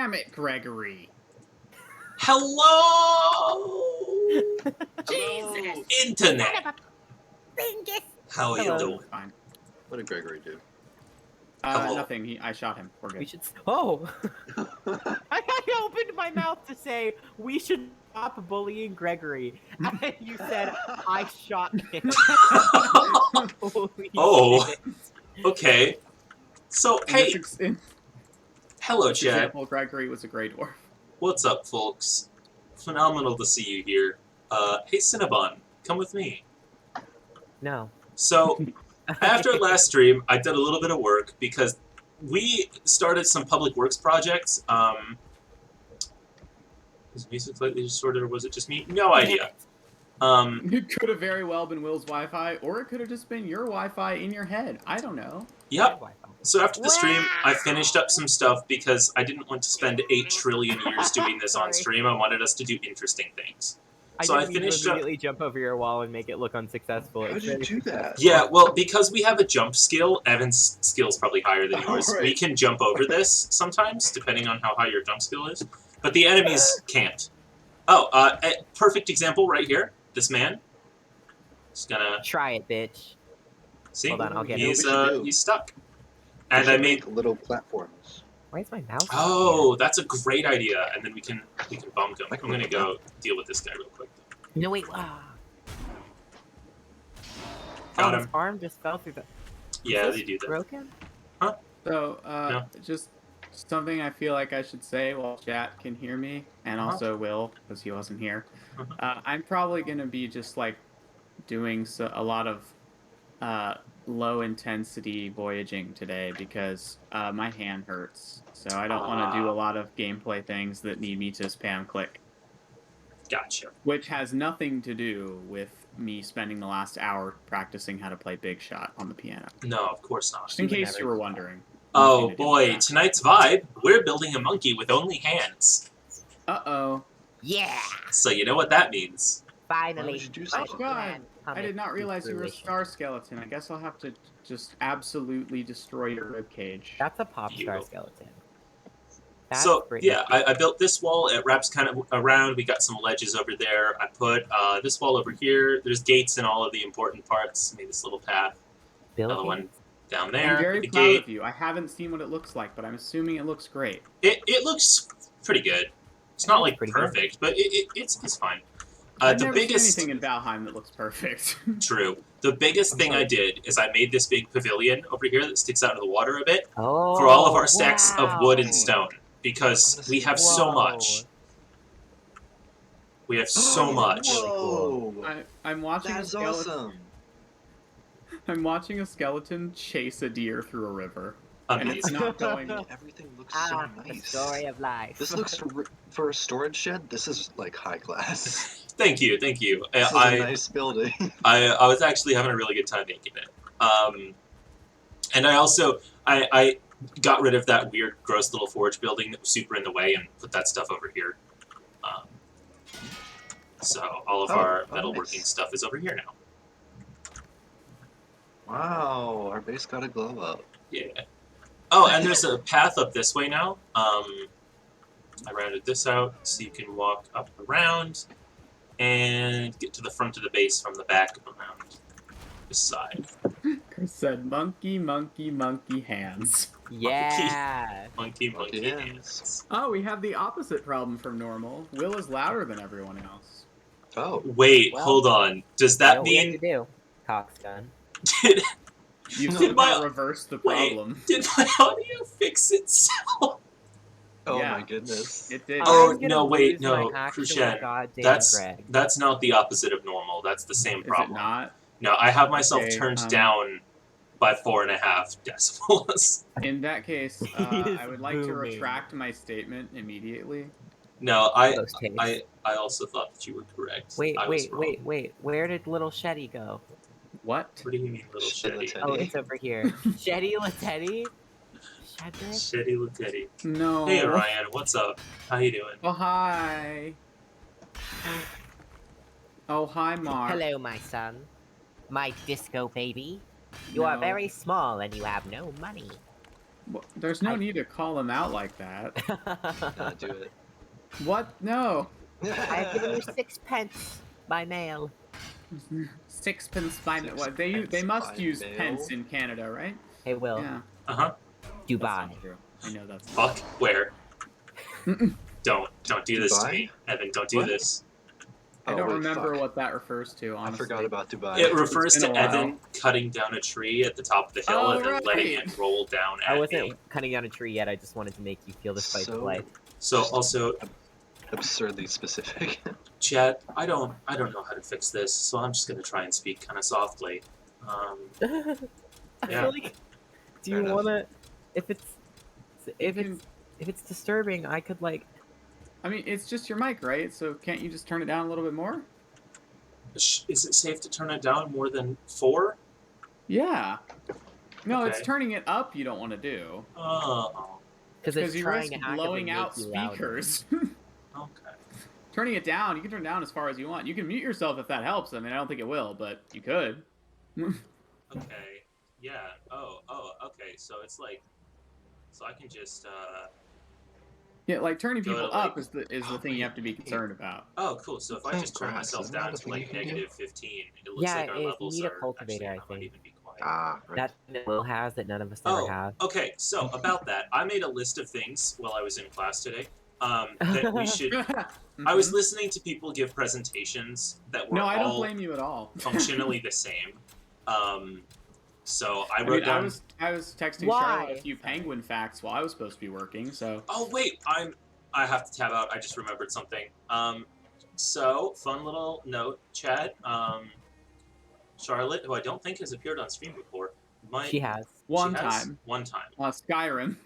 Damn it, Gregory. Hello, Jesus. Internet. How are you Hello. doing? Fine. What did Gregory do? Hello. Nothing. I shot him. We're We good. should. Oh! I opened my mouth to say we should stop bullying Gregory, and you said I shot him. Holy Oh. shit. Okay. So, In hey, in hello, this chat. example, Gregory was a Grey Dwarf. What's up, folks? Phenomenal to see you here. Hey, Cinnabon, come with me. No. So, after last stream, I did a little bit of work because we started some public works projects. Was music slightly distorted, or was it just me? No idea. It could have very well been Will's Wi-Fi, or it could have just been your Wi-Fi in your head. I don't know. Yep. So after the stream, I finished up some stuff because I didn't want to spend 8 trillion years doing this on Sorry. stream. I wanted us to do interesting things. I So I didn't mean to finished up. immediately jump over your wall and make it look unsuccessful. How It's did you very do that? successful. Yeah, well, because we have a jump skill, Evan's skill's probably higher than yours. Right. We can jump over this sometimes, depending on how high your jump skill is. But the enemies can't. Oh, a perfect example right here. This man. Just gonna Try it, bitch. see. Hold on, I'll get He's it. he's stuck. We And should I made. make little platforms. Where's my mouse? Oh, that's a great idea. And then we can bump him. I'm gonna go deal with this guy real quick. No, wait. Ah. Got His him. arm just fell through the. Yeah, Is they this do that. broken? So, No. just something I feel like I should say while chat can hear me, and also Will, because he wasn't here. I'm probably going to be just, like, doing a lot of low-intensity voyaging today, because my hand hurts. So I don't want to do a lot of gameplay things that need me to spam click. Gotcha. Which has nothing to do with me spending the last hour practicing how to play Big Shot on the piano. No, of course not. Just in case you were wondering. Oh Nothing to do with boy, that. tonight's vibe, we're building a monkey with only hands. Uh-oh. Yeah! So you know what that means. Finally. we should do my something. God, plan I did not cometh realize to you were a fruition. star skeleton. I guess I'll have to just absolutely destroy your ribcage. That's a pop star You. skeleton. That's So, pretty yeah, I built this wall. It wraps kind of around. We got some ledges over there. I put this wall over here. There's gates in all of the important parts. Made this little path. Another Bill one Gates. down there. I'm very the proud gate. of you. I haven't seen what it looks like, but I'm assuming it looks great. It looks pretty good. It's not like Pretty good. perfect, but it's fine. I've The never biggest seen anything in Valheim that looks perfect. True. The biggest thing I did is I made this big pavilion over here that sticks out of the water a bit Oh, for all of our stacks of wood and wow. stone because we have Whoa. so much. We have so much. Really cool. Whoa! I'm watching a That's skeleton. awesome. I'm watching a skeleton chase a deer through a river, and it's Amazing. not going. Everything looks Ah, so the nice. story of life. This looks for a storage shed. This is like high class. Thank you, thank you. This is a nice building. I was actually having a really good time making it. And I also I got rid of that weird, gross little forge building that was super in the way and put that stuff over here. So all of our metalworking nice. stuff is over here now. Wow, our base got a glow up. Yeah. Oh, and there's a path up this way now. I rounded this out so you can walk up around and get to the front of the base from the back around this side. Chris said, "Monkey, monkey, monkey hands." Yeah. Monkey Monkey hands. hands. Oh, we have the opposite problem from normal. Will is louder than everyone else. Oh, Wait, Well, hold on. Does You that know what we have mean to do? Cock's gun. did, You Did still my- gotta reverse the wait. problem. did my audio fix itself? oh Yeah. my goodness. It did. Oh, I'm gonna no, wait, lose my no, actual Crucian, goddamn That's Greg. that's not the opposite of normal. That's the same Is it problem. not? No, I have myself Okay, turned down by 4.5 decibels. In that case, He is I would like to booming. retract my statement immediately. No, I Those tapes. I also thought that you were correct. Wait, I was wait, wrong. wait. Where did little Shetty go? What? What do you mean, little Shetty. Shetty? Oh, it's over here. Shetty Latetti? Shedrick? Shetty Latetti. No. Hey Ryan, what's up? How you doing? Oh, hi. Oh, hi, Mark. Hello, my son. My disco baby. You are No. very small and you have no money. Well, there's no need to call him out like that. Do it. What? No. I have given you 6 pence by mail. Sixpence by Six what? They pence must by use mail? pence in Canada, right? Hey, Will. Yeah. Uh-huh. That's Dubai. not true. I know that's Fuck, where? Don't do this to Dubai? me. Evan, don't do What? this. I Oh, don't wait, remember fuck. what that refers to, honestly. I forgot about Dubai. It refers been to a while. Evan cutting down a tree at the top of the hill Oh, and then letting right. it roll down I at wasn't me. cutting down a tree yet. I just wanted to make you feel the spice of So life. So also, absurdly specific. Chad, I don't know how to fix this, so I'm just gonna try and speak kind of softly. I Yeah. feel like, do Fair you enough. wanna? If can- it's disturbing, I could like. I mean, it's just your mic, right? So can't you just turn it down a little bit more? Is it safe to turn it down more than 4? Yeah. No, it's Okay. turning it up you don't want to do. Oh, Because it's Because you trying risk to actively blowing make out you louder. speakers. okay. Turning it down, you can turn it down as far as you want. You can mute yourself if that helps. I mean, I don't think it will, but you could. Okay. Yeah. Oh, okay. So it's like, so I can just, Yeah, like turning Go to, people like- up is the thing you have to be concerned about. oh, cool. So if I Plant just turn grass, myself isn't that down a to thing like you can do? -15, it looks Yeah, like our if you levels need a are cultivator, actually, I I might think. even be quiet. Ah, right. That thing that Will has that none of us ever Oh, have. okay. So about that, I made a list of things while I was in class today. That we should. I was listening to people give presentations that were No, I don't all blame you at all. functionally the same. So I I wrote mean, down. I was texting Why? Charlotte a few penguin facts while I was supposed to be working. So Oh wait, I have to tab out. I just remembered something. So fun little note, Chad. Charlotte, who I don't think has appeared on stream before, might. She has one she has? time, One time. Skyrim.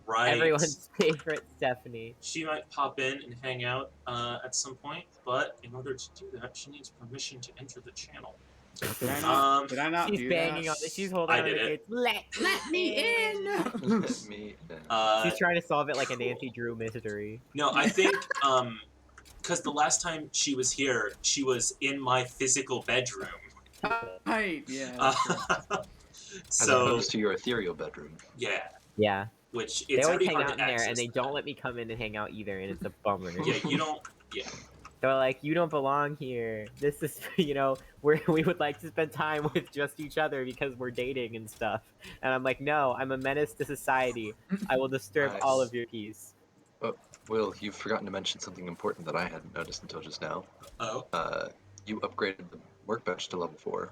Right. everyone's favorite Stephanie. She might pop in and hang out at some point, but in order to do that, she needs permission to enter the channel. Did I not She's do banging that? on. She's holding I on to did the it. gates. Let me in. Let me She's trying to solve it like a cool. Nancy Drew mystery. No, I think because the last time she was here, she was in my physical bedroom. Right. Yeah. that's true. As So opposed to your ethereal bedroom. yeah, Yeah, which they it's always already hang hard out in to there, access. and they don't let me come in and hang out either, and it's a bummer. Yeah, you don't. They're like, you don't belong here. This is, we would like to spend time with just each other because we're dating and stuff. And I'm like, no, I'm a menace to society. I will disturb Nice. all of your peace. Will, you've forgotten to mention something important that I hadn't noticed until just now. Oh, You upgraded the workbench to level 4.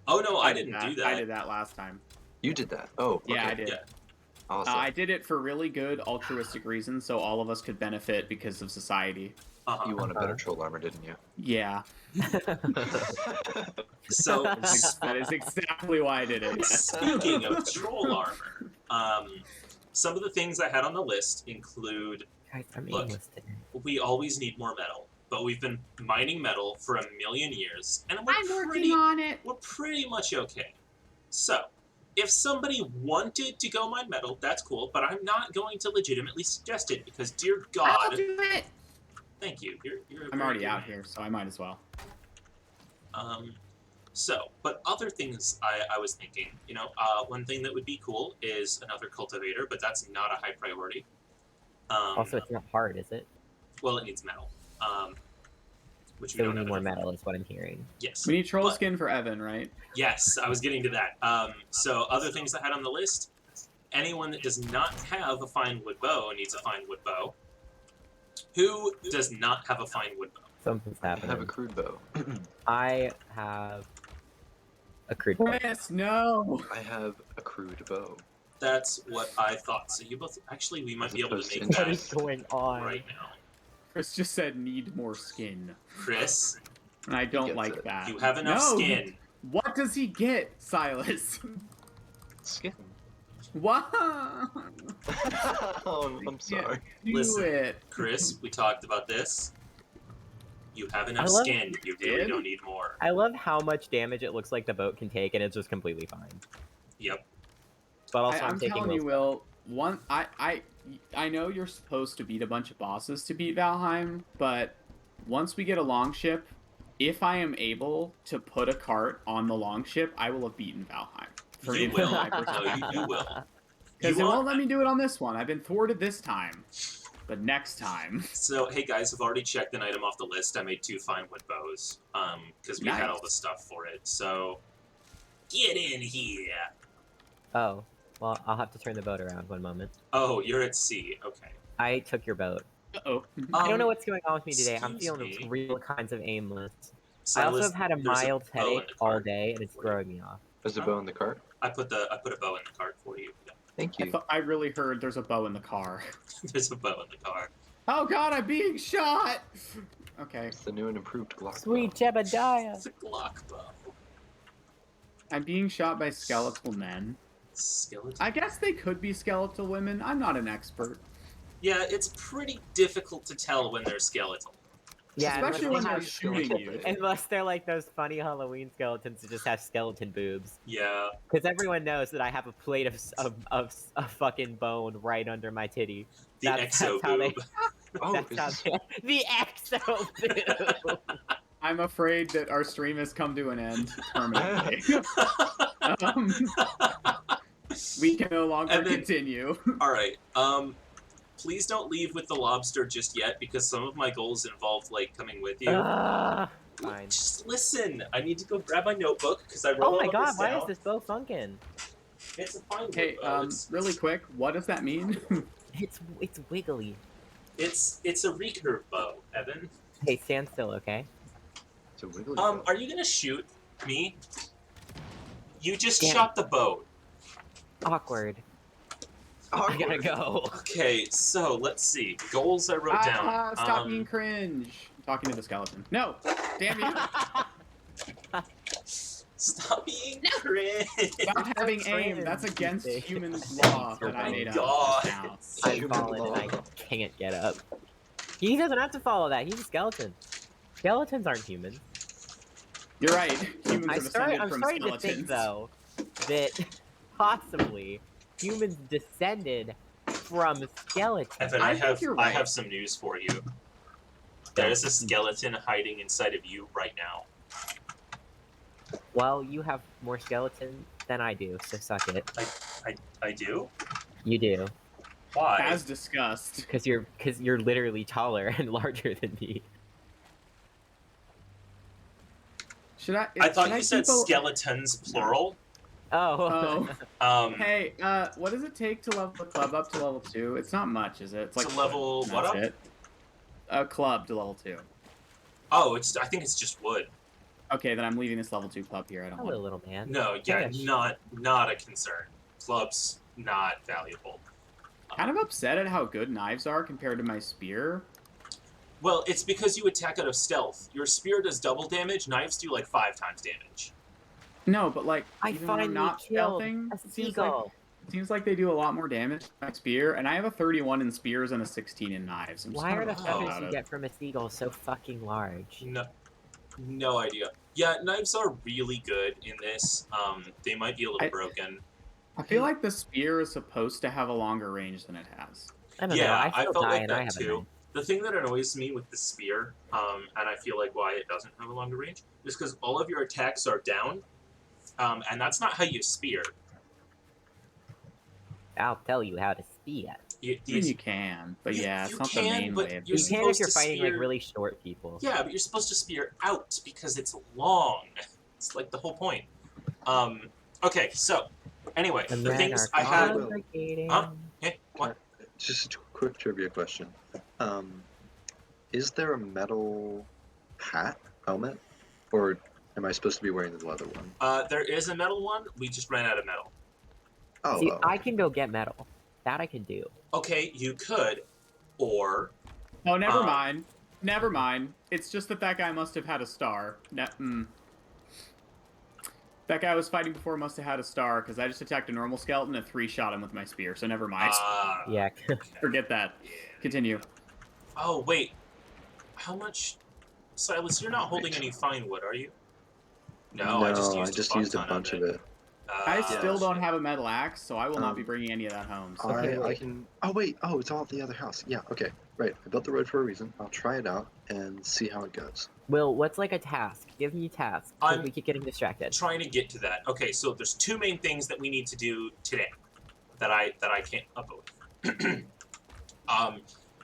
oh no, I didn't do that. I did that last time. You did that. Oh, okay. Yeah, I did. Yeah. Awesome. I did it for really good altruistic reasons, so all of us could benefit because of society. Uh-huh. You want a better troll armor, didn't you? Yeah, So that is exactly why I did it. speaking of troll armor, some of the things I had on the list include Guys, I'm Look. aimless today. we always need more metal, but we've been mining metal for 1,000,000 years, and on it. we're pretty much okay. So, if somebody wanted to go mine metal, that's cool, but I'm not going to legitimately suggest it because, dear I'll God, do it. thank you. You're a I'm very already good out man. here, so I might as well. But other things I was thinking, one thing that would be cool is another cultivator, but that's not a high priority. Also, it's not hard, is it? Well, it needs metal, which we So we don't need have more enough of. metal, is what I'm hearing. Yes. We need troll But- skin for Evan, right? Yes, I was getting to that. So other things I had on the list, anyone that does not have a fine wood bow needs a fine wood bow. Who does not have a fine wood bow? Something's I have a happening. crude bow. I have a crude. Chris, no. I have a crude bow. That's what I thought. So you both, actually, we might As be able to opposed to make What that is going on? right now. Chris just said need more skin, Chris, and I don't gets like it. that. you have enough No. skin. What does he get, Silas? Skin. What? Oh, I'm sorry. Do Listen. it. Chris, we talked about this. You have enough I love- skin. You really Did? don't need more. I love how much damage it looks like the boat can take, and it's just completely fine. Yep. But also, I'm taking telling you, Will's- Will. I know you're supposed to beat a bunch of bosses to beat Valheim, but once we get a longship, if I am able to put a cart on the longship, I will have beaten Valheim. For You infinite will. hyper- No, you will. Because You it want- won't let me do it on this one. I've been thwarted this time. But next time. So, hey guys, I've already checked an item off the list. I made 2 fine wood bows, because we had all the Nice. stuff for it. So, get in here. Oh, well, I'll have to turn the boat around one moment. Oh, you're at sea. Okay. I took your boat. Uh-oh. I don't know what's going on with me today. I'm excuse feeling me. real kinds of aimless. Silas, I also have had a there's mild bow in headache the all cart day, and it's for you. throwing me off. There's a bow in the cart. I put a bow in the cart for you. Yeah. Thank I you. thought I really heard there's a bow in the car. There's a bow in the car. Oh god, I'm being shot! Okay. It's the new and improved Glock. Sweet bow. Jebediah! It's a Glock bow. I'm being shot by skeletal men. Skeleton. I guess they could be skeletal women. I'm not an expert. Yeah, it's pretty difficult to tell when they're skeletal. Yeah, Especially unless when they they're have- shooting you. Unless they're like those funny Halloween skeletons that just have skeleton boobs. Yeah. Because everyone knows that I have a plate of fucking bone right under my titty. The That's exo how they- boob. Oh, That's is how this... the exo boob! I'm afraid that our stream has come to an end permanently. um, we can no longer And then- continue. Alright, please don't leave with the lobster just yet, because some of my goals involve, like, coming with you. Fine. Just listen! I need to go grab my notebook, because I wrote Oh all my of god, this why down. is this bow funkin'? It's a fine wood Hey, bow. It's really quick, what does that mean? It's wiggly. it's a recurve bow, Evan. Hey, stand still, okay? It's a wiggly bow. Are you gonna shoot me? You just Damn. shot the boat. Awkward. I Awkward. gotta go. Okay, so let's see. Goals I wrote down. Stop being cringe. I'm talking to the skeleton. No! Damn you! Stop being cringe. Stop having cringe. aim. That's against Stupid. human law Oh that I my made up God. just now. I'm Human falling law. and I can't get up. He doesn't have to follow that. He's a skeleton. Skeletons aren't humans. You're right. Humans are I'm descended from starting to skeletons. think, though, that possibly humans descended from skeletons. Evan, I I think you're I right. have some news for you. There's a skeleton hiding inside of you right now. Well, you have more skeleton than I do, so suck it. I do? You do, Why? As discussed. because you're literally taller and larger than me. Should I? I thought should you said keep a- skeletons plural. Oh. Hey, what does it take to level the club up to level 2? It's not much, is it? It's like To level and what that's up? it. A club to level 2. Oh, I think it's just wood. Okay, then I'm leaving this level 2 club here. I don't Hello, want little man. No, yeah, Gosh. not a concern. Clubs not valuable. it. Kind of upset at how good knives are compared to my spear. Well, it's because you attack out of stealth. Your spear does double damage. Knives do like 5 times damage. No, but like I even when I'm finally not killed stealthing, a it seems seagull. like they do a lot more damage to my spear, and I have a 31 in spears and a 16 in knives. I'm just Why kind are of the upset feathers about you it. get from a seagull so fucking large? No idea. Yeah, knives are really good in this. They might be a little I- broken. I feel like the spear is supposed to have a longer range than it has. I don't Yeah, know. I I still felt die like and that I have too. a knife. The thing that annoys me with the spear, and I feel like why it doesn't have a longer range, is because all of your attacks are down, and that's not how you spear. I'll tell you how to spear. You, I mean, you can, but yeah, it's you not the can, main but way of you're You doing can it. if you're to fighting like spear- really short people. Yeah, but you're supposed to spear out because it's long. It's like the whole point. Okay, so anyway, The the men things are I had. congregating. Huh? Hey, what? Just a quick trivia question. Is there a metal hat, helmet? Or am I supposed to be wearing the leather one? There is a metal one. We just ran out of metal. Oh, See, oh, I okay. can go get metal. That I can do. Okay, you could, or Oh, never Um, mind. Never mind. It's just that that guy must have had a star. That guy I was fighting before must have had a star, because I just attacked a normal skeleton and 3-shot him with my spear, so never mind. Yeah. Forget that. Continue. Oh wait, how much? Silas, you're not holding any fine wood, are you? No, I just used used a ton bunch of it. I Ah, still don't have a metal axe, so I will not be Um, bringing any of that home. So. Okay, I wait. can. Oh wait. Oh, it's all at the other house. Yeah. Okay. Right. I built the road for a reason. I'll try it out and see how it goes. Will, what's like a task? Give me a task. 'cause I'm we keep getting distracted. trying to get to that. Okay, so there's 2 main things that we need to do today. that I came up with.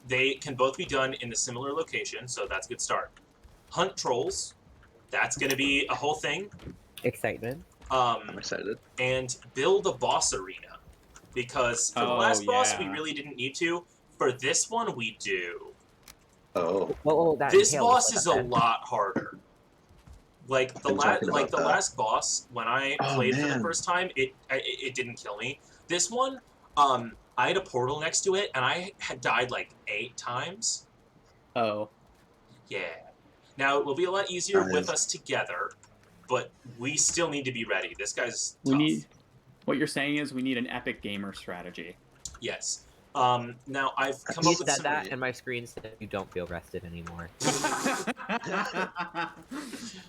They can both be done in a similar location, so that's a good start. Hunt trolls, that's going to be a whole thing. Excitement. I'm excited. And build a boss arena, because for the last boss we really didn't need to. For this one we do. Oh. Well, that This entails boss like is a a fence. lot harder. Like the Been talking about that. last boss when I played for the man. first time, it didn't kill me. This one, I had a portal next to it, and I had died like 8 times. Oh. Yeah. Now it will be a lot easier with Nice. us together, but we still need to be ready. This guy's We tough. need. What you're saying is we need an epic gamer strategy. Yes. Now I've come You up with said some. that, and my screen said you don't feel rested anymore.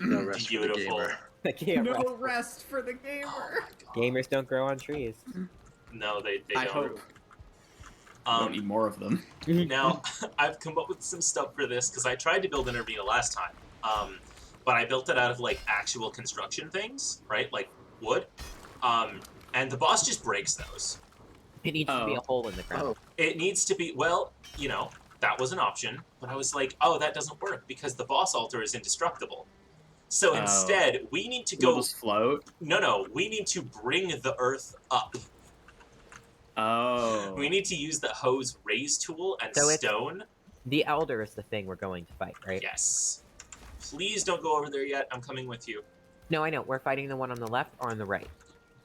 No rest for the Beautiful. gamer. I can't rest. No rest for the Oh gamer. my god. Gamers don't grow on trees. No, they I don't. hope. We don't need more of them. Now, I've come up with some stuff for this, because I tried to build an arena last time. But I built it out of, like, actual construction things, right? Like, wood. And the boss just breaks those. It needs to be a hole in the ground. Oh. It needs to be, well, you know, that was an option. But I was like, oh, that doesn't work, because the boss altar is indestructible. So instead, we need to We'll go... just float? No, we need to bring the earth up. Oh. We need to use the hose raise tool and So it's- stone. The Elder is the thing we're going to fight, right? Yes. Please don't go over there yet. I'm coming with you. No, I know. We're fighting the one on the left or on the right.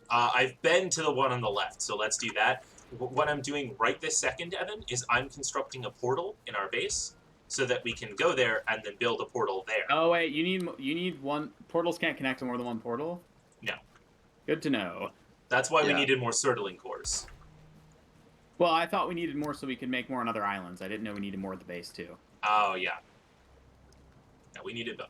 I've been to the one on the left, so let's do that. What I'm doing right this second, Evan, is I'm constructing a portal in our base so that we can go there and then build a portal there. Oh wait, you need one. Portals can't connect to more than one portal. No. Good to know. That's why we Yeah. needed more Surtling cores. Well, I thought we needed more so we could make more on other islands. I didn't know we needed more at the base too. Oh, yeah. Yeah, we needed both.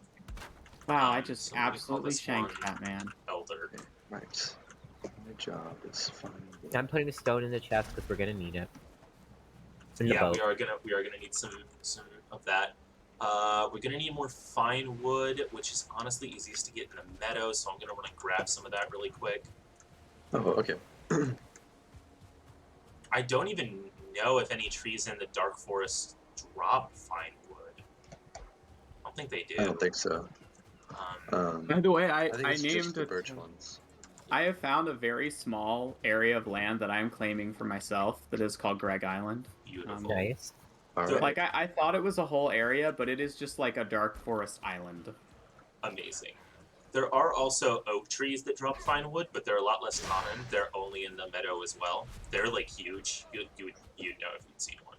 Wow, I just so let me call absolutely this shanked one- that man. Elder. Right. My job is finding. I'm putting the stone in the chest because we're gonna need it. In the Yeah, boat. we are gonna need some of that. We're gonna need more fine wood, which is honestly easiest to get in a meadow, so I'm gonna run and grab some of that really quick. Oh, okay. I don't even know if any trees in the dark forest drop fine wood. I don't think they do. I don't think so. By the way, I think I it's just named the it. birch ones. I have found a very small area of land that I am claiming for myself that is called Greg Island. Beautiful. Nice. All So, right. Like I thought it was a whole area, but it is just like a dark forest island. Amazing. There are also oak trees that drop fine wood, but they're a lot less common. They're only in the meadow as well. They're like huge. You'd know if you'd seen one.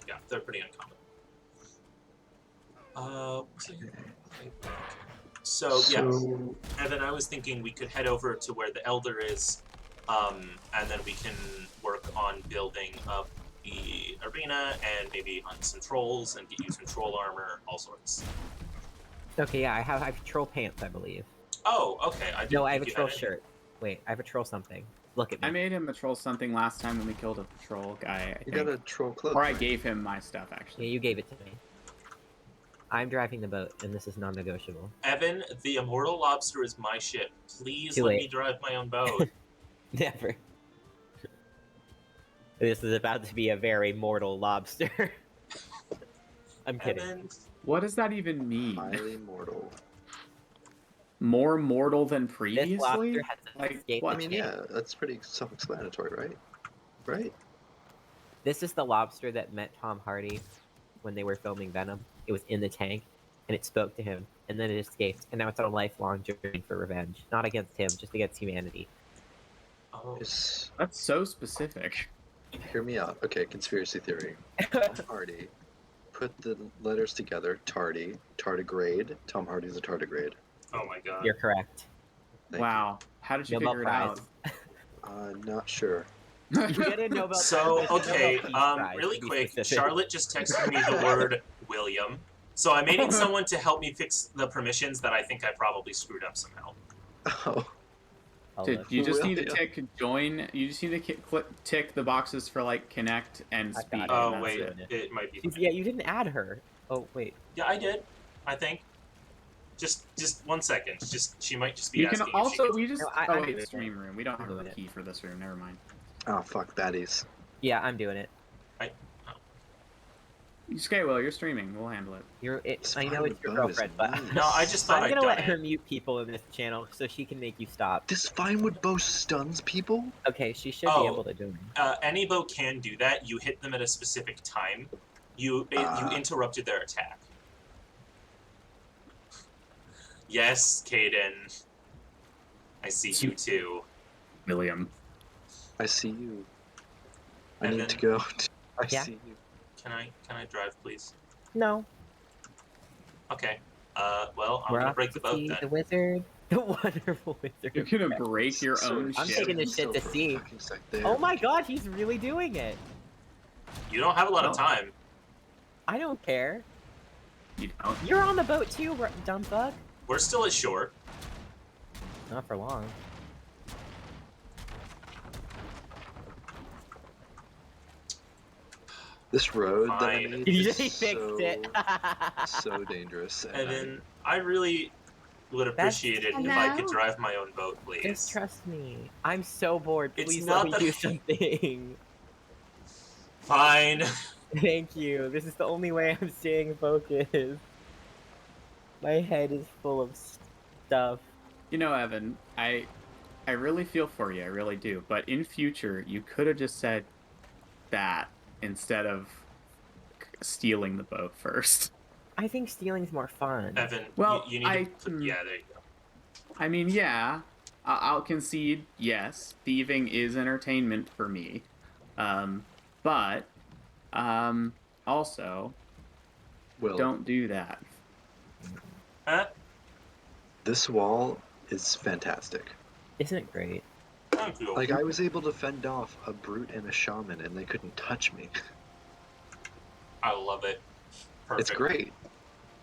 Yeah, they're pretty uncommon. So yeah, Evan, I was thinking we could head over to where the Elder is, and then we can work on building up the arena and maybe hunt some trolls and get you some troll armor, all sorts. Okay, yeah, I have troll pants, I believe. Oh, okay. I didn't No, I have a think you troll had any. shirt. Wait, I have a troll something. Look at me. I made him a troll something last time when we killed a troll guy. I You think. got a troll cloak. Or I right? gave him my stuff Yeah, actually. you gave it to me. I'm driving the boat, and this is non-negotiable. Evan, the immortal lobster is my ship. Please Too let late. me drive my own boat. Never. This is about to be a very mortal lobster. I'm kidding. Evan, What does that even mean? Highly mortal. More mortal than This previously? lobster has Like, escaped what? I mean, the chain. yeah, that's pretty self-explanatory, right? Right? This is the lobster that met Tom Hardy when they were filming Venom. It was in the tank, and it spoke to him, and then it escaped, and now it's on a lifelong journey for revenge. Not against him, just against humanity. oh, Just That's so specific. hear me out. Okay, conspiracy theory. Tom Hardy put the letters together. Tardigrade. Tom Hardy's a tardigrade. oh my god. You're correct. Thank Wow. How did you Nobel figure it Prize. you. Not sure. You get a Nobel So, Prize, there's a okay, Nobel Peace Prize, really to be quick, specific. Charlotte just texted me the word William. So I'm needing someone to help me fix the permissions that I think I probably screwed up somehow. Oh, I'll Dude, look. you just need to William. tick join. You just need to tick the boxes for like connect and I got speak. it. and Oh, that's wait, it. it might be. Yeah, you didn't add her. Oh, wait. Yeah, I did, I think. Just 1 second. She might just be You can asking. also if she we just No, oh I'm wait, doing stream room. We don't have I'm a doing it. key for this room. Never mind. Oh fuck, baddies. Yeah, I'm doing it. Okay, well, you're streaming. We'll handle it. I know it's your Vinewood bow is girlfriend, but nice. No, I just thought I'm I'd gonna done let it. her mute people in this channel so she can make you stop. This Vinewood bow stuns people? Okay, she should be Oh. able to do it. Any bow can do that. You hit them at a specific time. You interrupted their attack. Yes, Caden. I see you too. William. I see you. I And need then- to go. I Yeah. see you. Can I drive, please? No. Okay. Well, I'm We're gonna off break to the boat see then. the wizard. The wonderful wizard. You're gonna break your So own I'm ship. taking this shit still to for a sea. fucking sec there. Oh my god, he's really doing it. You don't have a lot of Oh. time. I don't care. You don't. You're on the boat too, dumb fuck. We're still at shore. Not for long. This road that I Fine. made He is fixed so, it. so dangerous. And Evan, I really would appreciate it if I could drive my own boat, please. Just trust me. I'm so bored. It's Please not let me that- do something. Fine. Thank you. This is the only way I'm staying focused. My head is full of stuff. You know, Evan, I really feel for you. I really do. But in future, you could have just said that instead of stealing the boat first. I think stealing's more fun. Evan, Well, you need to put, yeah, there you go. I mean, yeah, I'll concede. Yes, thieving is entertainment for me. But also, Will, don't do that. Huh? this wall is fantastic. Isn't it great? Thank you. Like, I was able to fend off a brute and a shaman, and they couldn't touch me. I love it. Perfect. It's great.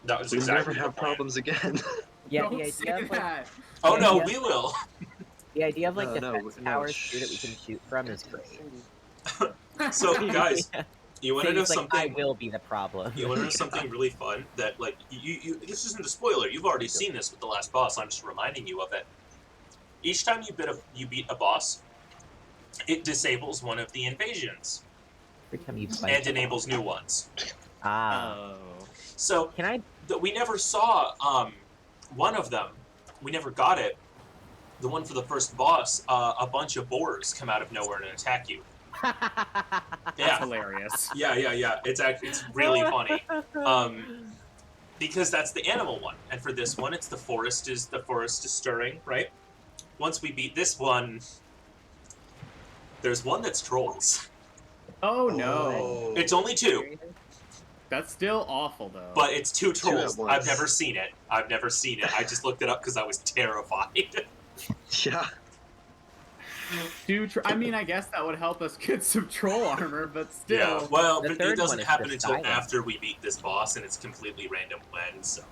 That was We'll exactly never the have plan. problems again. Yeah, Don't the say idea of like that. Oh no, Yeah. we will. the idea of like No, defense no, towers too that we can shoot from is great. So guys, you want to know It's like, something? I will be the problem. You want to know something really fun? That like this isn't a spoiler. You've already seen this with the last boss. I'm just reminding you of it. Each time you beat a boss, it disables one of the invasions Every time you and fight. enables new ones. Ah. Oh. So Can I? we never saw one of them. We never got it. The one for the first boss, a bunch of boars come out of nowhere and attack you. That's Yeah, hilarious. yeah. It's really funny. Because that's the animal one, and for this one, it's the forest is stirring, right? Once we beat this one, there's one that's trolls. Oh no. It's only two, That's still awful though. but it's two Two at trolls. once. I've never seen it. I just looked it up because I was terrified. Yeah. I mean, I guess that would help us get some troll armor, but still. Yeah, well, The but third it doesn't one is happen just until silent. after we beat this boss, and it's completely random when. So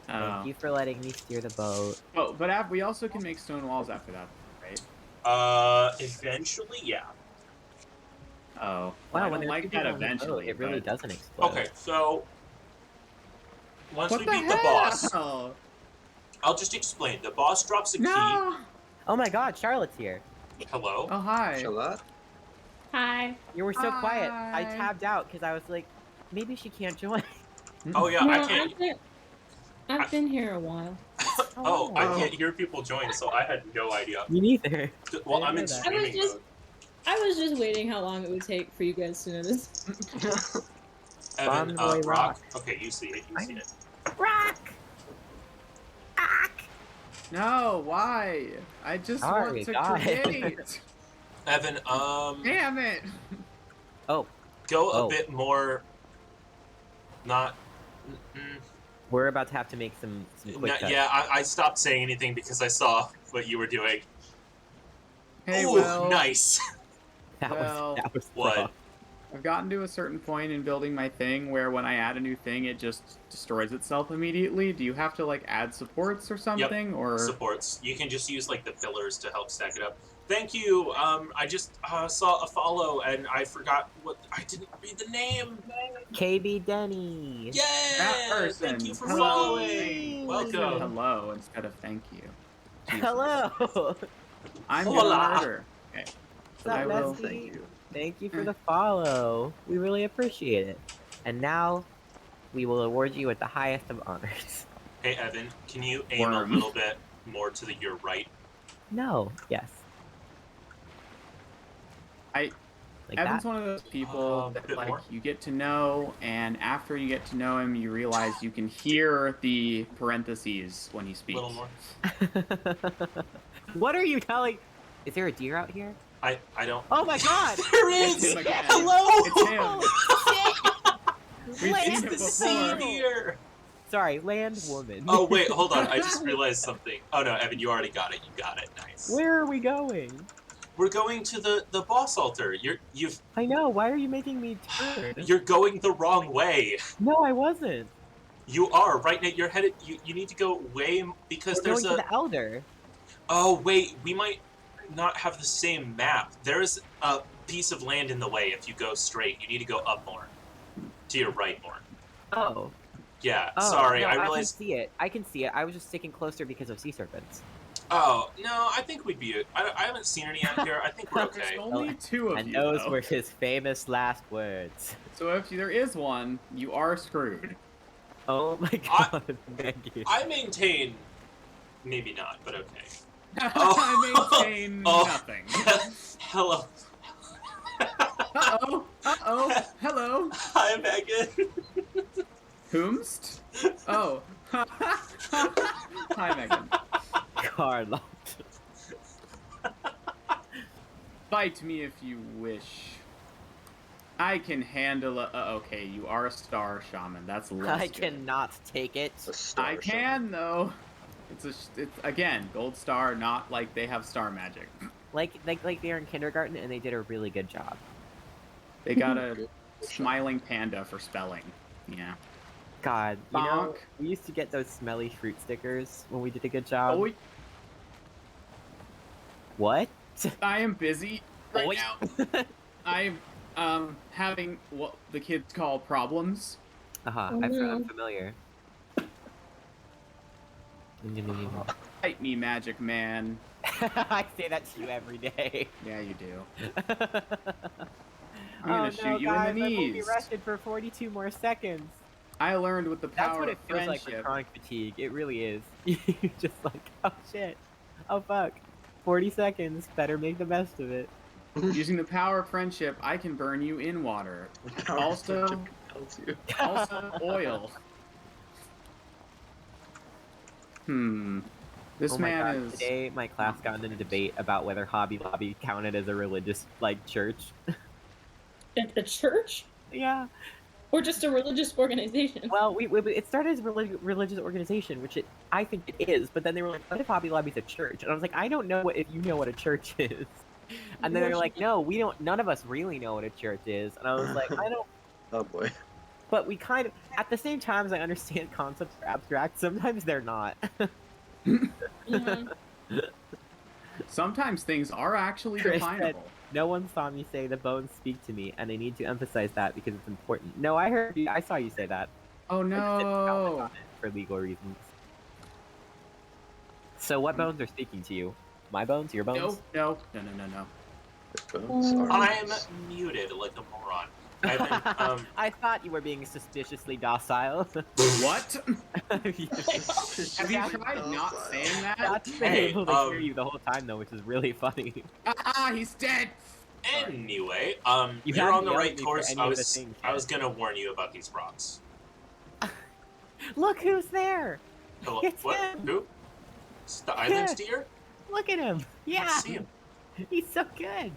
Thank you for letting me steer the boat. Oh, but we also can make stone walls after that, right? eventually, yeah. Oh. Wow, I when don't there's like people that on the boat, eventually. it really but- doesn't explode. Okay, so once What we the beat the boss, hell? I'll just explain. The boss drops a key. No. Oh my god, Charlotte's here. Hello. Oh hi. Charlotte? Hi. You were so quiet. I Hi. tabbed out because I was like, maybe she can't join. Oh yeah, No, I can't. I've been here a while. Oh, I Oh. can't hear people join, so I had no idea. Me neither. Well, I I'm in didn't know that. streaming I was mode. I was just waiting how long it would take for you guys to notice. Evan, Bonvoy Rock. Rock. Okay, you see it. You see it. Rock! No, why? I just Sorry, want to God. Evan, create. Damn it. go a Oh. bit more. Not. We're about to have to make some quick cuts. Yeah, I stopped saying anything because I saw what you were doing. Hey, Ooh, well, nice. Well, that was what? rough. I've gotten to a certain point in building my thing where when I add a new thing, it just destroys itself immediately. Do you have to like add supports or something, or? Supports. You can just use like the pillars to help stack it up. Thank you. I just saw a follow and I forgot what. I didn't read the name. KB Denny. That Yeah. person. Thank you for Hello. following. I said Welcome. hello instead of thank you. Jesus. Hello. I'm Hola. gonna murder. Okay. What's up, I will. Messi? Thank you. Thank you for the follow. We really appreciate it. And now, we will award you with the highest of honors. Hey Evan, can you aim Worm. a little bit more to your right? No. Yes. I Like Evan's that. one of those people that Bit like more? you get to know, and after you get to know him, you realize you can hear the parentheses when he A speaks. little more. What are you telling? Is there a deer out here? I don't. Oh my god! There It's is. him again. Hello. It's him. We've Land seen It's it the before. sea deer. Sorry, land woman. Oh wait, hold on. I just realized something. Oh no, Evan, you already got it. You got it. Nice. Where are we going? We're going to the boss altar. I know. Why are you making me turn? You're going the wrong way. No, I wasn't. You are right now. You're headed. You need to go way because We're there's going a. to the Elder. Oh wait, we might not have the same map. There's a piece of land in the way. If you go straight, you need to go up more, to your right more. Oh. Yeah. Oh, Sorry, no, I I can realized. see it. I can see it. I was just sticking closer because of sea serpents. Oh no, I think we'd be. I haven't seen any out here. I think we're There's okay. only two of And you. those though. were his famous last words. So if there is one, you are screwed. Oh my god, thank you. I maintain. Maybe not, but okay. I maintain Oh. nothing. Hello. Uh-oh. Uh-oh. Hello. Hi, Megan. Whomst? Oh. Hi, Megan. Carlo. Fight me if you wish. I can handle it. Okay, you are a star shaman. That's less I good. cannot take it. A star I can though. It's again gold star. Not like they have star magic. Like they're in kindergarten and they did a really good job. They got a Good smiling panda for spelling. Yeah. God, you know, Bonk. we used to get those smelly fruit stickers when we did a good job. Oh, What? I am busy right Oi. now. I'm having what the kids call problems. Uh-huh, Oh, I'm no. familiar. Fight me, magic man. I say that to you every day. Yeah, you do. I'm Oh gonna no, shoot you guys, in the I will be knees. rested for 42 more seconds. I learned with the That's power what of it feels like for friendship. chronic fatigue. It really is. You're just like, oh shit. Oh fuck. 40 seconds. Better make the best of it. Using the power of friendship, I can burn you in water. Power of Also, friendship compels you. also oil. This Oh my man god, is. today my class got in a debate about whether Hobby Lobby counted as a religious, like, church. At the church? Yeah. Or just a religious organization? Well, it started as a religious organization, which I think it is, but then they were like, what if Hobby Lobby's a church? And I was like, I don't know if you know what a church is. And then they were like, no, we don't, none of us really know what a church is. And I was like, I don't, Oh boy. but we kind of, at the same time as I understand concepts are abstract, sometimes they're not. Yeah. Sometimes things are actually Chris said, definable. no one saw me say the bones speak to me, and I need to emphasize that because it's important. No, I heard you, I saw you say that. Oh I just didn't comment no! on it for legal reasons. So what bones are speaking to you? My bones? Your bones? No. The bones are I'm nice. muted like a moron. Evan, I thought you were being suspiciously docile. What? Have you Yeah. tried not saying that? Scott's been Hey, able to hear you the whole time though, which is really funny. Ah, he's dead. Anyway, You you're haven't on the yelled right at me for course. any I of the was things I yet. was gonna warn you about these rocks. Look who's there! Hello, It's what? him. Who? It's the island Yeah. deer? Look at him! I Yeah! don't see him. He's so good!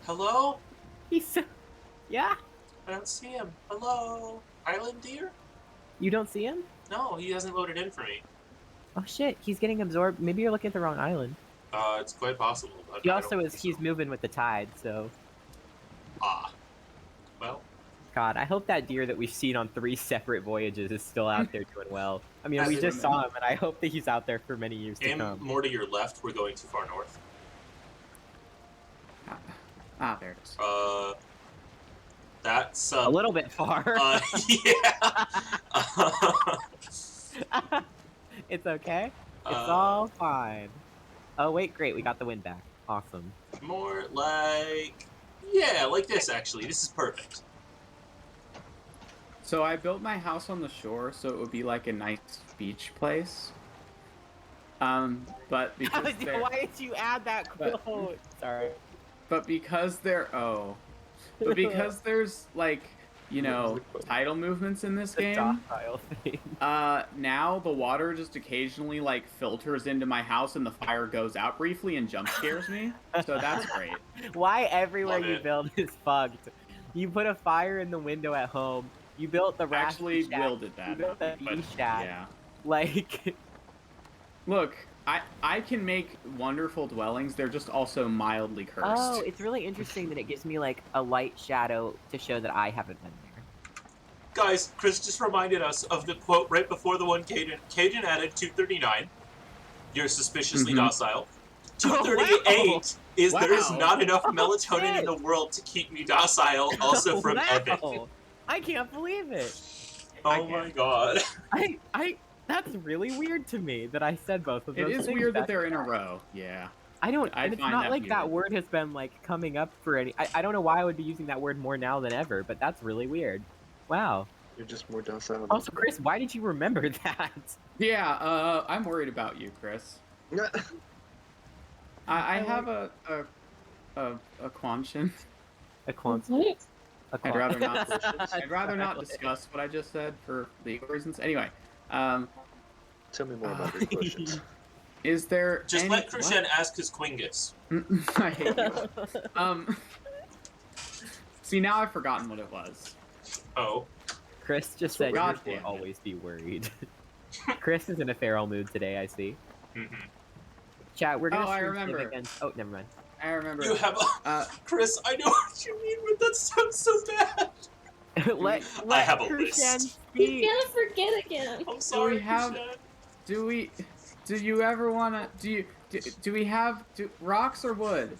Hello? He's so... Yeah? I don't see him. Hello? Island deer? You don't see him? No, he hasn't loaded in for me. Oh shit, he's getting absorbed. Maybe you're looking at the wrong island. It's quite possible. But He I also don't is, think he's so. moving with the tide, so... Ah. Well, God, I hope that deer that we've seen on 3 separate voyages is still out there doing well. I mean, As we in- just saw him, and I hope that he's out there for many years to aim come. more to your left. We're going too far north. Ah, there it is. That's A little bit far. yeah. It's okay. It's all fine. Oh wait, great, we got the wind back. Awesome. More like, yeah, like this actually. This is perfect. So I built my house on the shore, so it would be like a nice beach place. But because they're, Why did you add that But- quote? Sorry. but because there's like, you What was know, the quote? tidal movements in this The game. docile thing. Now the water just occasionally like filters into my house and the fire goes out briefly and jump scares me. So that's great. Why everywhere Love you it. build is fucked? You put a fire in the window at home. You built the Actually, Rasty shack. Will did that. You built the but bee shack. yeah. Like, Look, I can make wonderful dwellings. They're just also mildly cursed. oh, it's really interesting that it gives me like a light shadow to show that I haven't been there. Guys, Chris just reminded us of the quote right before the one Caden. Caden added 239. You're suspiciously Mhm. docile. 238 is there is Wow. not enough Oh, melatonin in shit. the world to keep me docile. Also from Evan. Wow. I can't believe it. I Oh my can't. god. That's really weird to me that I said both of It those is things weird that back they're to in a back. row. Yeah. I don't, I and it's find not that like that weird. word has been like coming up for any. I don't know why I would be using that word more now than ever, but that's really weird. Wow. You're just more docile. than Also, Chris, why did you remember that? Yeah. I'm worried about you, Chris. I have a conscience. A quant. What? I'd rather not. I'd rather not Silent. discuss what I just said for legal reasons. Anyway, Tell me more about your questions. is there Just any... let Krushen ask his Quingus. What? I hate you. See, now I've forgotten what it was. Oh. Chris just So said God you damn will it. always be worried. Chris is in a feral mood today, I see. Mm-hmm. Chat, we're gonna Oh, I stream remember. Civ against... Oh, never mind. I remember. You have a... Chris, I know what you mean, but that sounds so bad. let I have a Krishan list. He's speak. gonna forget again. I'm sorry, have- Krushen. Do you ever wanna? Do we have rocks or wood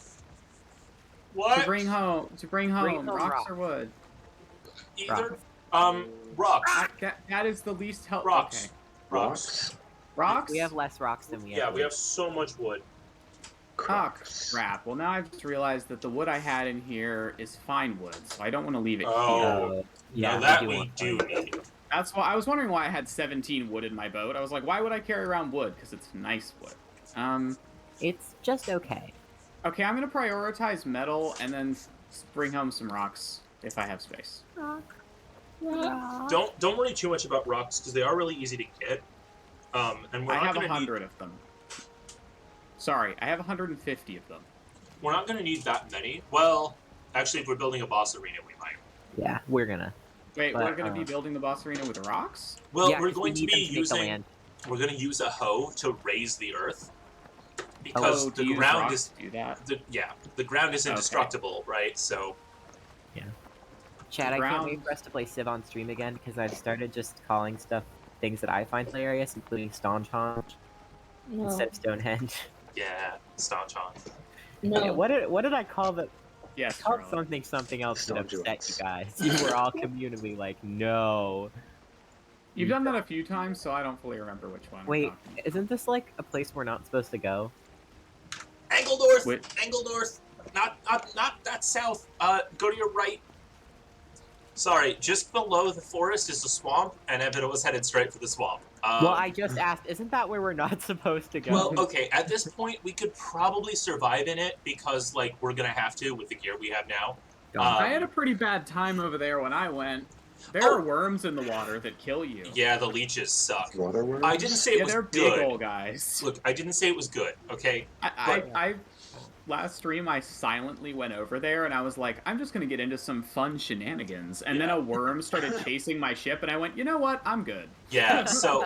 What? to bring home? Bring home Rocks rocks. or wood? Either. Rocks. Rocks. That is the least helpful. Rocks. Okay. Rocks. Rocks. We have less rocks than we have. Yeah, we wood. have so much wood. Oh, Crocs. crap. Well, now I've just realized that the wood I had in here is fine wood, so I don't want to leave it here. Oh. Yeah, Now that do we want do wood. need. That's why I was wondering why I had 17 wood in my boat. I was like, why would I carry around wood? Because it's nice wood. It's just okay. Okay, I'm gonna prioritize metal and then bring home some rocks if I have space. Rock. Don't worry too much about rocks because they are really easy to get. And we're I not have gonna 100 of them. Sorry, I have 150 of them. we're not gonna need that many. Well, actually, if we're building a boss arena, we might. Yeah, we're gonna. Wait, But, we're gonna be building the boss arena with rocks? Well, yeah, we're 'cause we going to need them be make the using. land. We're going to use a hoe to raise the earth because Oh, the to use ground rocks is to do that. the ground is Okay. indestructible, right? So Chad, I can't Ground. wait for us to play Civ on stream again because I've started just calling stuff things that I find hilarious, including Staunchonch instead No. of Stonehenge. yeah, staunch on. Yeah, No. what did I call the Yes, called Charlotte. something else that upset Staunchonch. you guys? You were all communally like, no. You've done that a few times, so I don't fully remember which one. we're Wait, talking about. isn't this like a place we're not supposed to go? Angle north. Wait. Angle north. Not that south. Go to your right. Sorry, just below the forest is the swamp, and Evan was headed straight for the swamp. Well, I just asked, isn't that where we're not supposed to go? Well, okay. At this point, we could probably survive in it because, like, we're gonna have to with the gear we have now. I had a pretty bad time over there when I went. There Oh. are worms in the water that kill you. Yeah, the leeches suck. Water worms? I didn't say it Yeah, was they're big good. old guys. Look, I didn't say it was good. Okay. I last stream I silently went over there and I was like, I'm just gonna get into some fun shenanigans. And then Yeah. a worm started chasing my ship, and I went, you know what? I'm good. Yeah. So,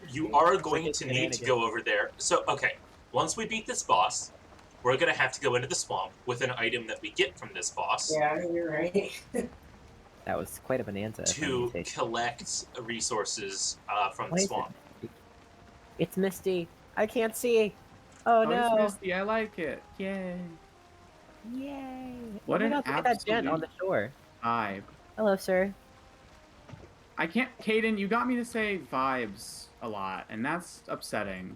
you are going Wicked to need to shenanigans. go over there. So, okay. Once we beat this boss, we're gonna have to go into the swamp with an item that we get from this boss Yeah, you're right. That was quite a bonanza. if I'm to not mistaken. collect resources from Why the is it swamp. misty? It's misty. I can't see. Oh It's no. misty. I like it. Yay. Yay. What oh an my God, look at that gent on absolute the shore. vibe. Hello, sir. I can't, Caden, you got me to say vibes a lot, and that's upsetting.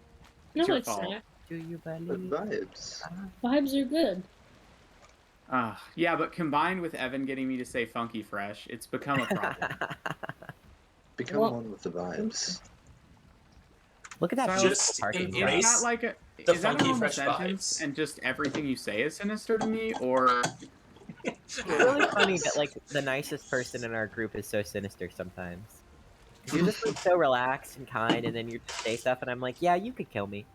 No, It's your it's fault. not. Do you But believe? vibes. Vibes are good. Yeah, but combined with Evan getting me to say funky fresh, it's become a problem. Become Well- one with the vibes. Look at that Silas, beautiful Just parking embrace- garage. Is that like a the is that a funky normal fresh sentence vibes. and just everything you say is sinister to me, or It's really funny that like the nicest person in our group is so sinister sometimes. 'Cause you're just like so relaxed and kind, and then you just say stuff, and I'm like, yeah, you could kill me.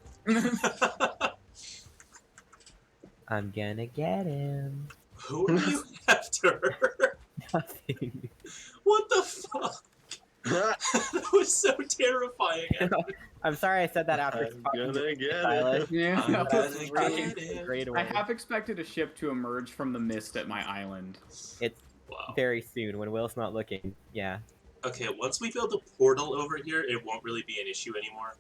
I'm gonna get him. Who are you after? Nothing. What the fuck? That was so terrifying. I'm sorry I said that after I'm talking gonna to get Silas. yeah, I'm that gonna was get great. it. Great I away. have expected a ship to emerge from the mist at my island. It's Wow. very soon when Will's not looking. Yeah. Okay, once we build a portal over here, it won't really be an issue anymore.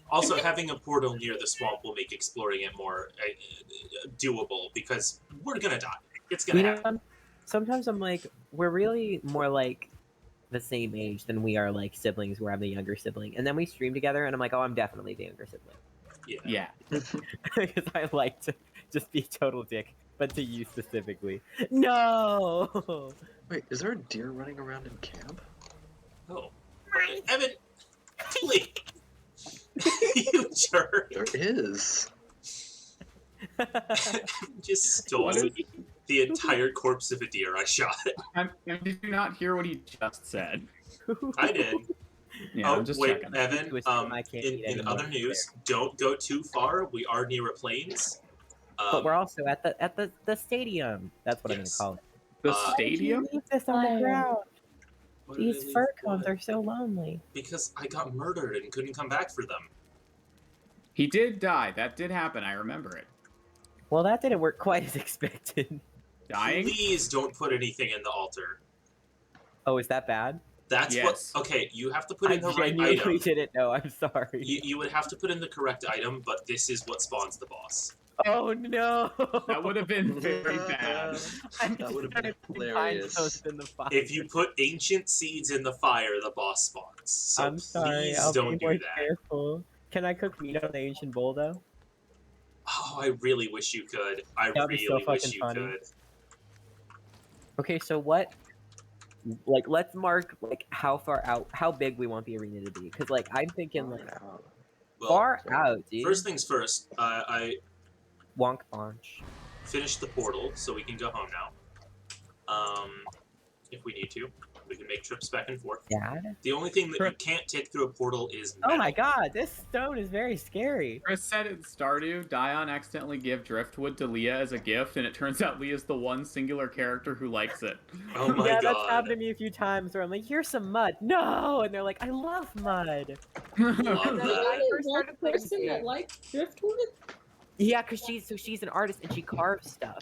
Also having a portal near the swamp will make exploring it more doable because we're gonna die. It's gonna You happen. know, sometimes I'm like, we're really more like the same age than we are like siblings where I'm the younger sibling. And then we stream together and I'm like, oh, I'm definitely the younger sibling. Yeah. Yeah. Because I like to just be a total dick, but to you specifically. No! Wait, is there a deer running around in camp? Oh. Evan, please. You jerk. There is. Just stole What is- the entire corpse of a deer I shot. Did you not hear what he just said? I did. Yeah, Oh, I'm just wait, checking. Evan, Twisted, I can't eat in anymore. other news, don't go too far. We are near a plains. But we're also at the stadium. That's what Yes. I'm gonna call it. The uh, stadium? Leave this on the Fire. ground. what did I These leave? fur cones What? are so lonely. Because I got murdered and couldn't come back for them. He did die. That did happen. I remember it. Well, that didn't work quite as expected. Dying? Please don't put anything in the altar. Oh, is that bad? That's Yes. what. Okay, you have to put I in the right genuinely item. didn't know. I'm sorry. You would have to put in the correct item, but this is what spawns the boss. Oh no! That would have been very bad. That would have been hilarious. In the fire. If you put ancient seeds in the fire, the boss spawns. So I'm sorry. please I'll don't be more do that. careful. Can I cook meat on the ancient bowl though? Oh, I really wish you could. I That'd be so really wish fucking you funny. could. Okay, so what? Like, let's mark like how far out, how big we want the arena to be. Because like I'm thinking like Well, far out, dude. first things first. I Wonk Bonch. finished the portal, so we can go home now. If we need to, we can make trips back and forth. Dad? The only thing that you can't take through a portal is metal. Oh my god, this stone is very scary. Chris said in Stardew, Dion accidentally gave driftwood to Leah as a gift, and it turns out Leah's the one singular character who likes it. Oh my Yeah, god. that's happened to me a few times where I'm like, here's some mud. No! And they're like, I love mud. Love And then that. I first One started playing person the that game. likes driftwood? Yeah, because she's an artist and she carves stuff.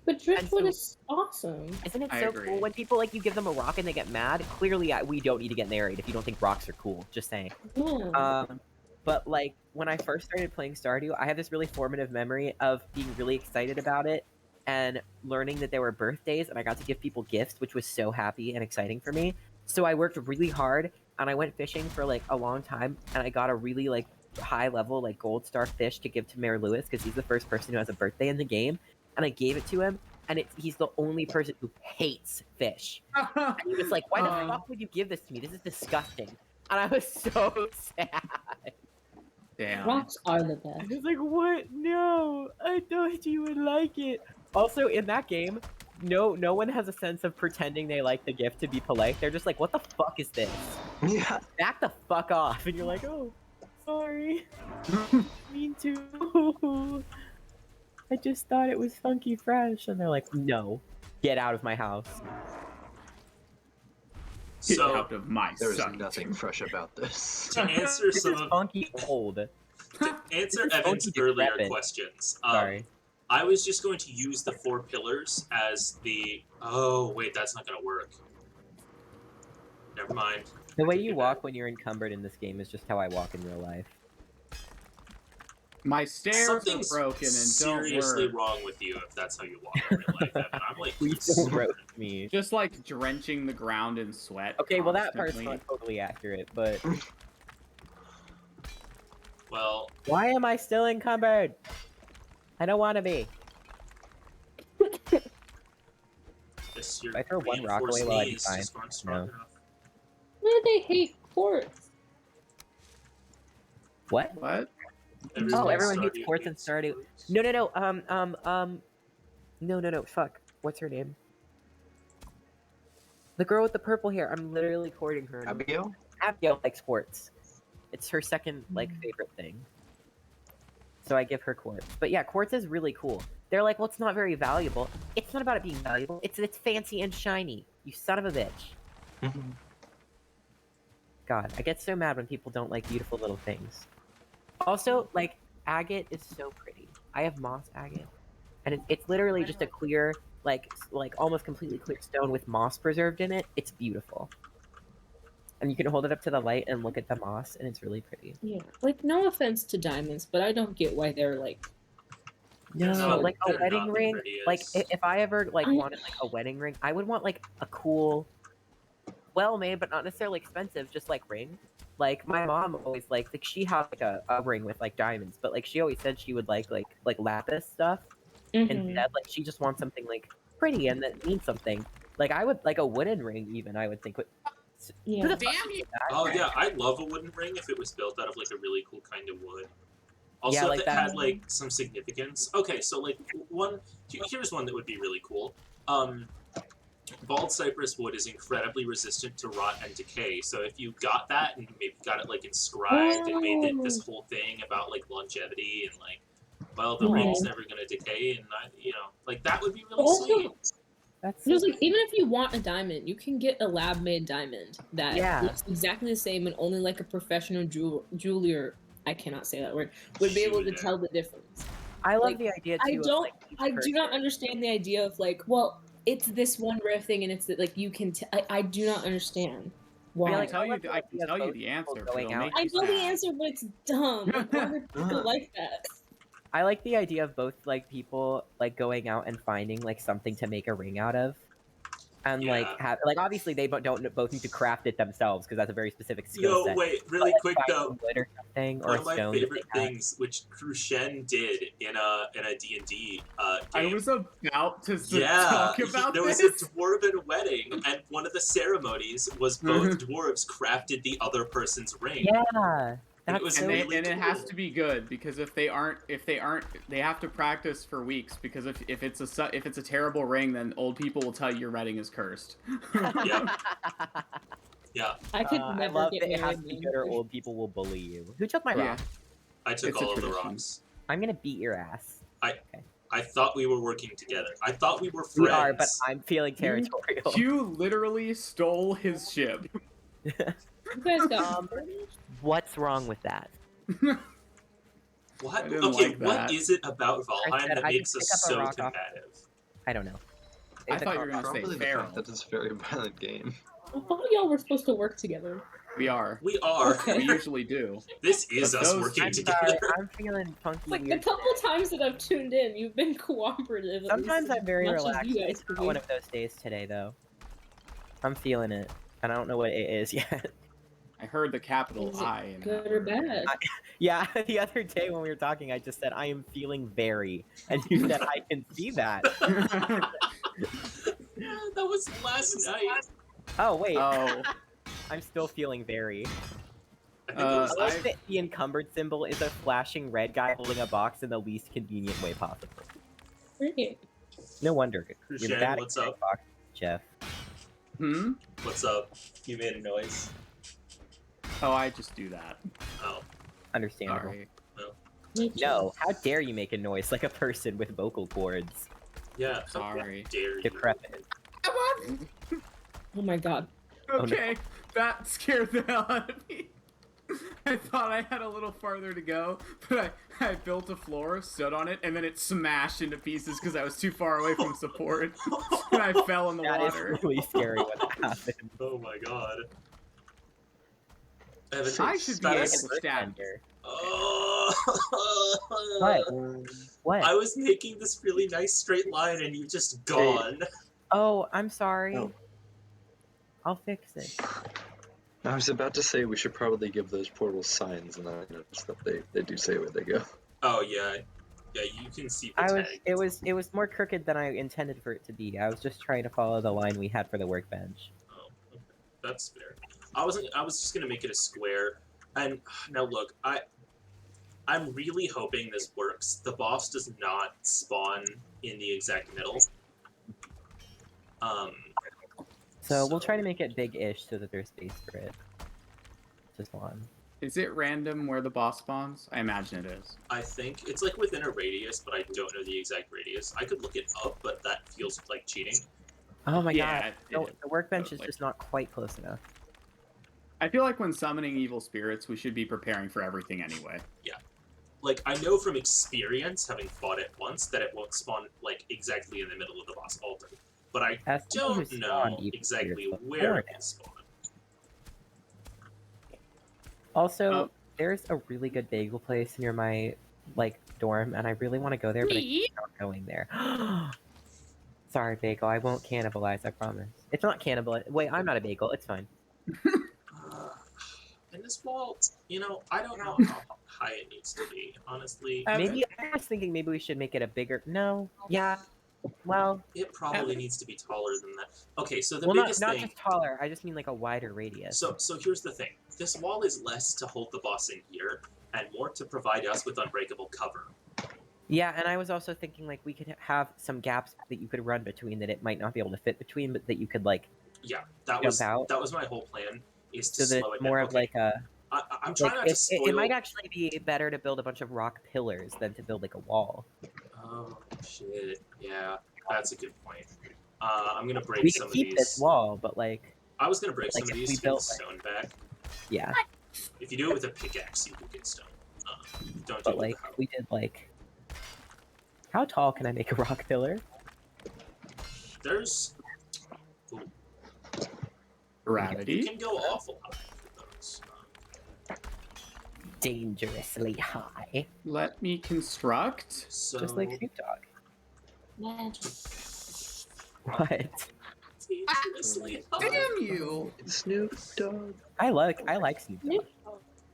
But driftwood so- is awesome. Isn't it I so agree. cool when people like you give them a rock and they get mad? Clearly, we don't need to get married if you don't think rocks are cool. Just saying. Yeah. But like when I first started playing Stardew, I have this really formative memory of being really excited about it and learning that there were birthdays and I got to give people gifts, which was so happy and exciting for me. So I worked really hard and I went fishing for like a long time and I got a really like high level like gold star fish to give to Mayor Lewis because he's the first person who has a birthday in the game. And I gave it to him, and he's the only person who hates fish. And he was like, why the fuck would you give this to me? This is disgusting. And I was so sad. Damn. Rocks are the best. I was like, what? No, I thought you would like it. Also, in that game, no one has a sense of pretending they like the gift to be polite. They're just like, what the fuck is this? Yeah. Back the fuck off. And you're like, oh, sorry. Mean to. I just thought it was funky fresh. And they're like, no, get out of my house. Get So, out of my There's sight. nothing fresh about this. to answer This some is of funky old. to answer is Evan's funky earlier decrepit. questions, Sorry. I was just going to use the 4 pillars as the. Oh wait, that's not gonna work. Never mind. The way you walk when you're encumbered in this game is just how I walk in real life. My stairs Something's are broken and don't seriously work. wrong with you if that's how you walk in real life, Evan. I'm like, Please don't concerned. roast me. Just like drenching the ground in sweat. Okay, well that part's constantly. not totally accurate, but Well, why am I still encumbered? I don't want to be. this your If I throw one rock reinforced away, will I be knees fine? just aren't strong No. enough. Why do they hate quartz? What? What? Oh, everyone hates Stardew quartz and hates Stardew. quartz. No, fuck. What's her name? The girl with the purple hair. I'm literally courting her. Abigail? Abigail likes quartz. It's her second, favorite thing. So I give her quartz. But yeah, quartz is really cool. They're like, well, it's not very valuable. It's not about it being valuable. It's fancy and shiny. You son of a bitch. God, I get so mad when people don't like beautiful little things. Also, like, agate is so pretty. I have moss agate, and it's literally just a clear, like almost completely clear stone with moss preserved in it. It's beautiful. And you can hold it up to the light and look at the moss, and it's really pretty. Yeah, like no offense to diamonds, but I don't get why they're like. No, No, like a they're wedding not the ring. Like prettiest. if I ever wanted like a wedding ring, I would want like a cool, well made but not necessarily expensive, just like ring. Like my mom always like she had like a ring with like diamonds, but like she always said she would like lapis stuff instead. Like she just wants something like pretty and that means something. Like I would like a wooden ring even. I would think would. Yeah. Who the fuck Damn did you! that? Oh yeah, I love a wooden ring if it was built out of like a really cool kind of wood. Also, Yeah, if like it that- had like some significance. Okay, so like here's one that would be really cool. Bald cypress wood is incredibly resistant to rot and decay. So if you got that and maybe got it like inscribed and made it this whole thing about like longevity and like, well, the ring's never gonna decay and like that would be really Also, sweet. That's Just like even if you want a diamond, you can get a lab-made diamond that Yeah. looks exactly the same, and only like a professional jeweler, I cannot say that word, would be able to Jeweler. tell the difference. I love like, the idea too. I of, don't, like, each I do not person- understand the idea of like, well, it's this one rare thing, and it's that like you can. I do not understand why. I like, can tell I you. love the I can idea of tell you both the people answer. going It'll out make I you know the sad. answer, but it's dumb. Like, why are people like that? I like the idea of both like people like going out and finding like something to make a ring out of, and like Yeah. have like obviously they don't both need to craft it themselves because that's a very specific skill Yo, set. wait, But, really like, quick find though. some wood or something or One a of my stone that favorite they have. things, which Crucian did in a D&D I game. was about to Yeah, talk about there was this. a dwarven wedding, and one of the ceremonies was both dwarves crafted the other person's ring. Yeah, And it that's was so And, really it has cool. to be good because if they aren't, they have to practice for weeks because if it's a terrible ring, then old people will tell you your wedding is cursed. Yeah. Yeah, I could I never love get that it has married. to be then. good or old people will bully you. Who took my Yeah. rock? I took It's a all of the tradition. rocks. I'm gonna beat your ass. I thought we were working together. I thought we were friends. We are, but I'm feeling territorial. You literally stole his ship. You guys got. What's wrong with that? What? I didn't Okay, like what that. is it about Valheim said that I makes can us pick up a so rock off- combative? I don't know. I It's a thought you were gonna combo. say Probably the feral. fact that it's a very violent game. I thought y'all were supposed to work together. We are. We are. Okay. We usually do. This is But us those- working I'm together. sorry, I'm feeling funky Like the weird. couple times that I've tuned in, you've been cooperative. at Sometimes least I'm very as much as relaxed. You guys It's could not be. one of those days today, though. I'm feeling it, and I don't know what it is yet. I heard the capital Is it I. In good that or word. bad? Yeah, the other day when we were talking, I just said I am feeling very, and you said I can see that. Yeah, that was last night. Oh wait, Oh, I'm still feeling very. I think it was I last like that the encumbered symbol is a flashing red guy holding a box in the least convenient way possible. Great. No wonder you're Shannon, bad what's at up? box, Jeff. What's up? You made a noise. oh, I just do that. Oh. Understandable. Sorry. No, how dare you make a noise like a person with vocal cords? Yeah. Sorry. Dare you. Decrepit. Oh my god. no. Okay, that scared the hell out of me. I thought I had a little farther to go, but I built a floor, stood on it, and then it smashed into pieces because I was too far away from support, and I fell in the That is water. really scary when that happens. Oh my god. Evan, I should be that able is- to stab. Here. Oh. What? What? I was making this really nice straight line and you just gone. Oh, I'm sorry. Oh. I'll fix it. I was about to say we should probably give those portals signs, and I noticed that they do say where they go. Oh yeah. Yeah, you can see the tag. It was more crooked than I intended for it to be. I was just trying to follow the line we had for the workbench. Oh, okay. That's fair. I was just gonna make it a square. And now look, I'm really hoping this works. The boss does not spawn in the exact middle. So we'll try to make it big-ish so that there's space for it. Just one. Is it random where the boss spawns? I imagine it is. I think it's like within a radius, but I don't know the exact radius. I could look it up, but that feels like cheating. Oh my Yeah, god. it No, is, the workbench is totally. just not quite close enough. I feel like when summoning evil spirits, we should be preparing for everything anyway. Like, I know from experience, having fought it once, that it won't spawn, like, exactly in the middle of the boss altar. But I As someone who's don't spawned know evil exactly spirits where before it now. will spawn. Also, Oh. there's a really good bagel place near my like dorm, and I really want to go there, but I keep not going there. Sorry, bagel. I won't cannibalize. I promise. It's not cannibal. Wait, I'm not a bagel. It's fine. And this wall, you know, I don't know how high it needs to be, honestly. Maybe I was thinking maybe we should make it a bigger. No. Yeah. Well, It probably needs to be taller than that. Okay, so the well, not biggest thing... just taller. I just mean like a wider radius. So here's the thing. This wall is less to hold the boss in here, and more to provide us with unbreakable cover. Yeah, and I was also thinking like we could have some gaps that you could run between that it might not be able to fit between, but that you could like Yeah, that jump out. was my whole plan, is to So that slow it's it more down. of Okay, like a. I'm trying not to spoil... It might actually be better to build a bunch of rock pillars than to build like a wall. Oh, shit. Yeah, that's a good point. I'm gonna break We some could of keep these... this wall, but like, I was gonna break like, some of if these we to get built, the stone back. yeah. If you do it with a pickaxe, you can get stone. Don't do But it like, with a hoe. we did like. How tall can I make a rock pillar? There's... Ooh, you Gravity? can go awful high with those. Dangerously high, Let me construct. So... just like Snoop Dogg. Magic. What? dangerously high. Damn you! It's Snoop Dogg. I like Snoop Dogg.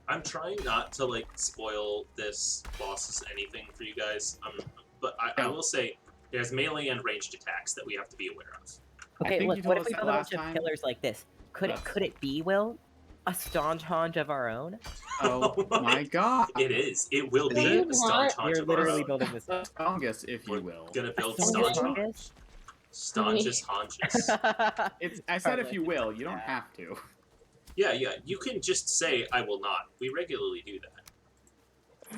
I'm trying not to, like, spoil this boss's anything for you guys, but I will say, there's melee and ranged attacks that we have to be aware of. Okay, think look. you What told if us we that build a last bunch of time. pillars like this? Could Yes. it be, Will? A staunch honge of our own? Oh my god! It is. It will Is be it? a staunch We're haunch of our literally own. building this. The strongest, if We're you will. gonna build A staunch staunch haunch. Staunchest haunches. It's. I said if you will. You don't have to. Yeah, you can just say, I will not. We regularly do that.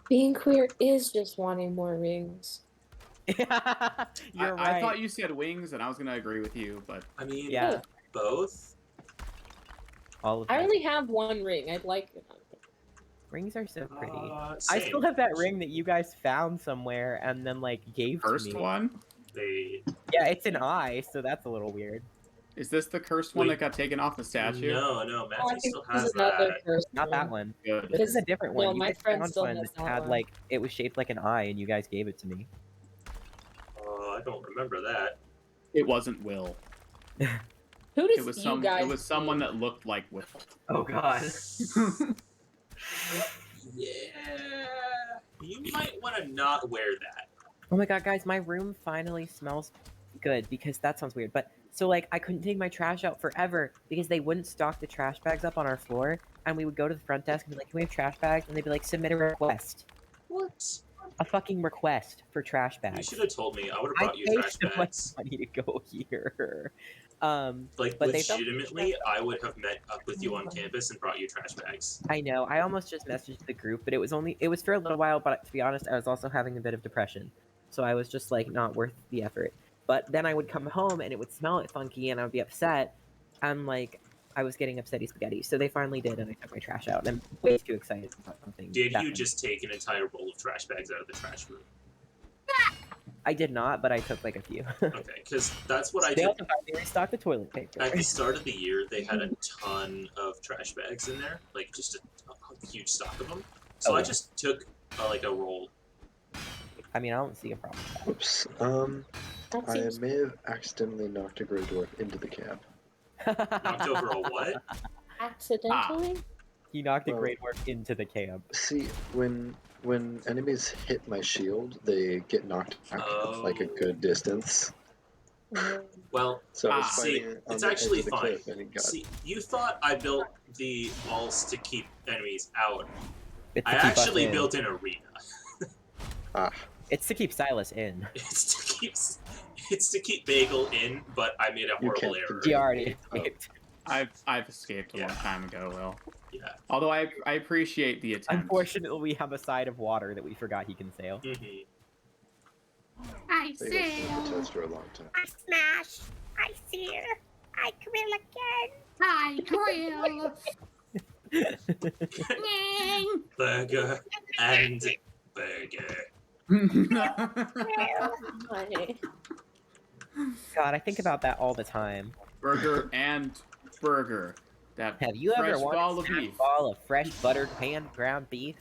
Being queer is just wanting more rings. You're right. I thought you said wings, and I was gonna agree with you, but I mean, Yeah. both. All of I them. only have one ring. I'd like it. Rings are so pretty. I Same. still have that ring that you guys found somewhere and then like gave first to me. one. They... Yeah, it's an eye, so that's a little weird. Is this the cursed one Wait. that got taken off the statue? No, Oh, I Matthew think still this has is another that. first Not that one. Good. This is a different one. No, You my guys friend found still one has that that had one. like it was shaped like an eye, and you guys gave it to me. I don't remember that. It wasn't Will. Who does It was you some. guys It was someone that looked like Will. Oh God. Yeah. You might want to not wear that. Oh my God, guys, my room finally smells good because that sounds weird. But so like I couldn't take my trash out forever because they wouldn't stock the trash bags up on our floor, and we would go to the front desk and be like, "Can we have trash bags?" And they'd be like, "Submit a request." What? A fucking request for trash You bags. should have told me. I would have I brought you paid trash so much bags. money to go here. Like, but they felt- legitimately, I would have met up with you on campus and brought you trash bags. I know. I almost just messaged the group, but it was for a little while. But to be honest, I was also having a bit of depression, so I was just like not worth the effort. But then I would come home and it would smell funky, and I would be upset, and like I was getting upsetty spaghetti. So they finally did, and I took my trash out. And I'm way too excited about something. Did that you much. just take an entire roll of trash bags out of the trash room? I did not, but I took like a few. Okay, because that's what I They did. also finally restocked the toilet paper. At the start of the year, they had a ton of trash bags in there, like just a huge stock of them. So I yeah. just took like a roll. I mean, I don't see a problem with that. Whoops. That I seems may have accidentally knocked a Grey Dwarf into the camp. Knocked over a what? accidentally. He knocked a Well- Great Dwarf into the camp. See, when enemies hit my shield, they get knocked back like a Oh. good distance. Well, So I was see, fighting on it's the actually edge of the fine. cliff and it got. See, you thought I built the walls to keep enemies out. It's I to keep us actually in. built an arena. Ah, It's to keep Silas in. It's to keep Bagel in, but I made a You horrible can't error. He already Oh. escaped. I've escaped a long Yeah. time ago, Will. Yeah. Although I appreciate the attempt. Unfortunately, we have a side of water that we forgot he can sail. Mm-hmm. I they guys been at the test for a long time. I smash, I sear, I grill again. grill. Burger and burger. Funny. God, I think about that all the time. Burger and burger. That Have you fresh ever wanted ball a of snack beef. ball of fresh buttered pan ground beef?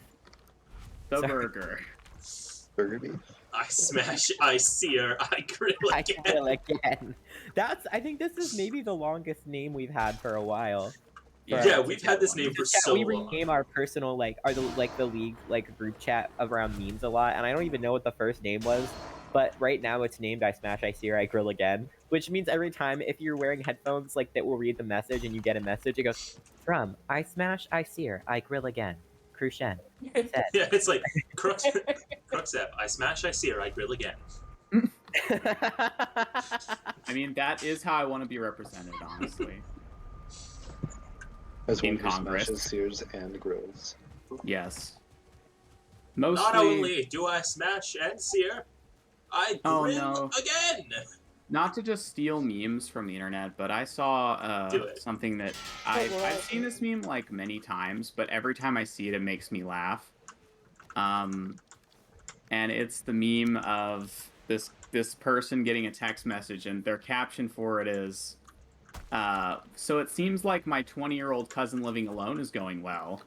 The Sorry. burger. Burger beef? I smash, I sear, I grill I again. grill again. I think this is maybe the longest name we've had for a while. Yeah, we've had this name for Yeah, so we long. rename our personal the league group chat around memes a lot, and I don't even know what the first name was. But right now it's named I Smash, I Sear, I Grill Again, which means every time if you're wearing headphones that will read the message and you get a message, it goes from I Smash, I Sear, I Grill Again, Crucian. Yeah, it's like Crooksep. I smash, I sear, I grill again. I mean, that is how I want to be represented, honestly. As one In who Congress. smashes, sears, and grills. Yes. Mostly. Not only do I smash and sear, I Oh, grill no. again. Not to just steal memes from the internet, but I saw Do it. something that what? I've seen this meme many times, but every time I see it, it makes me laugh. And it's the meme of this person getting a text message, and their caption for it is, "So it seems like my 20-year-old cousin living alone is going well."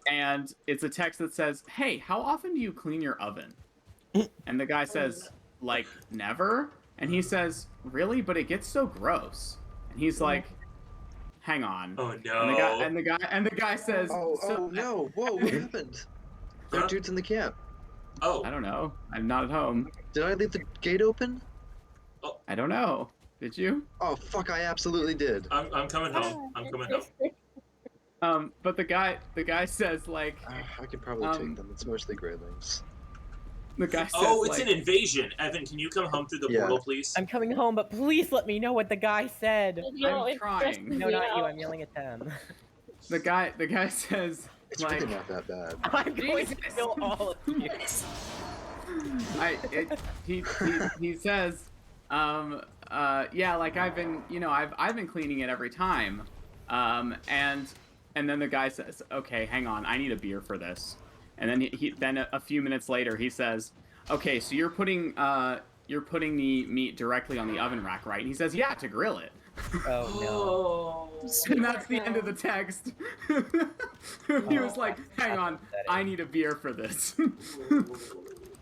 And it's a text that says, "Hey, how often do you clean your oven?" And the guy says, "Never." And he says, "Really? But it gets so gross." And he's like, "Hang on." Oh And no. the guy says, Oh no! Whoa! What happened? There Huh? are dudes in the camp. Oh, I don't know. I'm not at home. Did I leave the gate open? I don't know. Did you? Oh fuck! I absolutely did. I'm coming home. I'm coming home. But the guy says I could probably Um, take them. It's mostly graylings. the guy says Oh, it's an invasion. Evan, can you come home through the Yeah. portal, please? I'm coming home, but please let me know what the guy said. No, I'm it's trying. stressing No, me not you. out. I'm yelling at them. the guy says It's really not that bad. I'm going to kill all of you. he says, yeah, I've been, I've been cleaning it every time, and then the guy says, "Okay, hang on, I need a beer for this," and then then a few minutes later he says, "Okay, so you're putting the meat directly on the oven rack, right?" And he says, "Yeah, to grill it." Oh And that's the end of the text. He was like, "Hang on, I need a beer for this."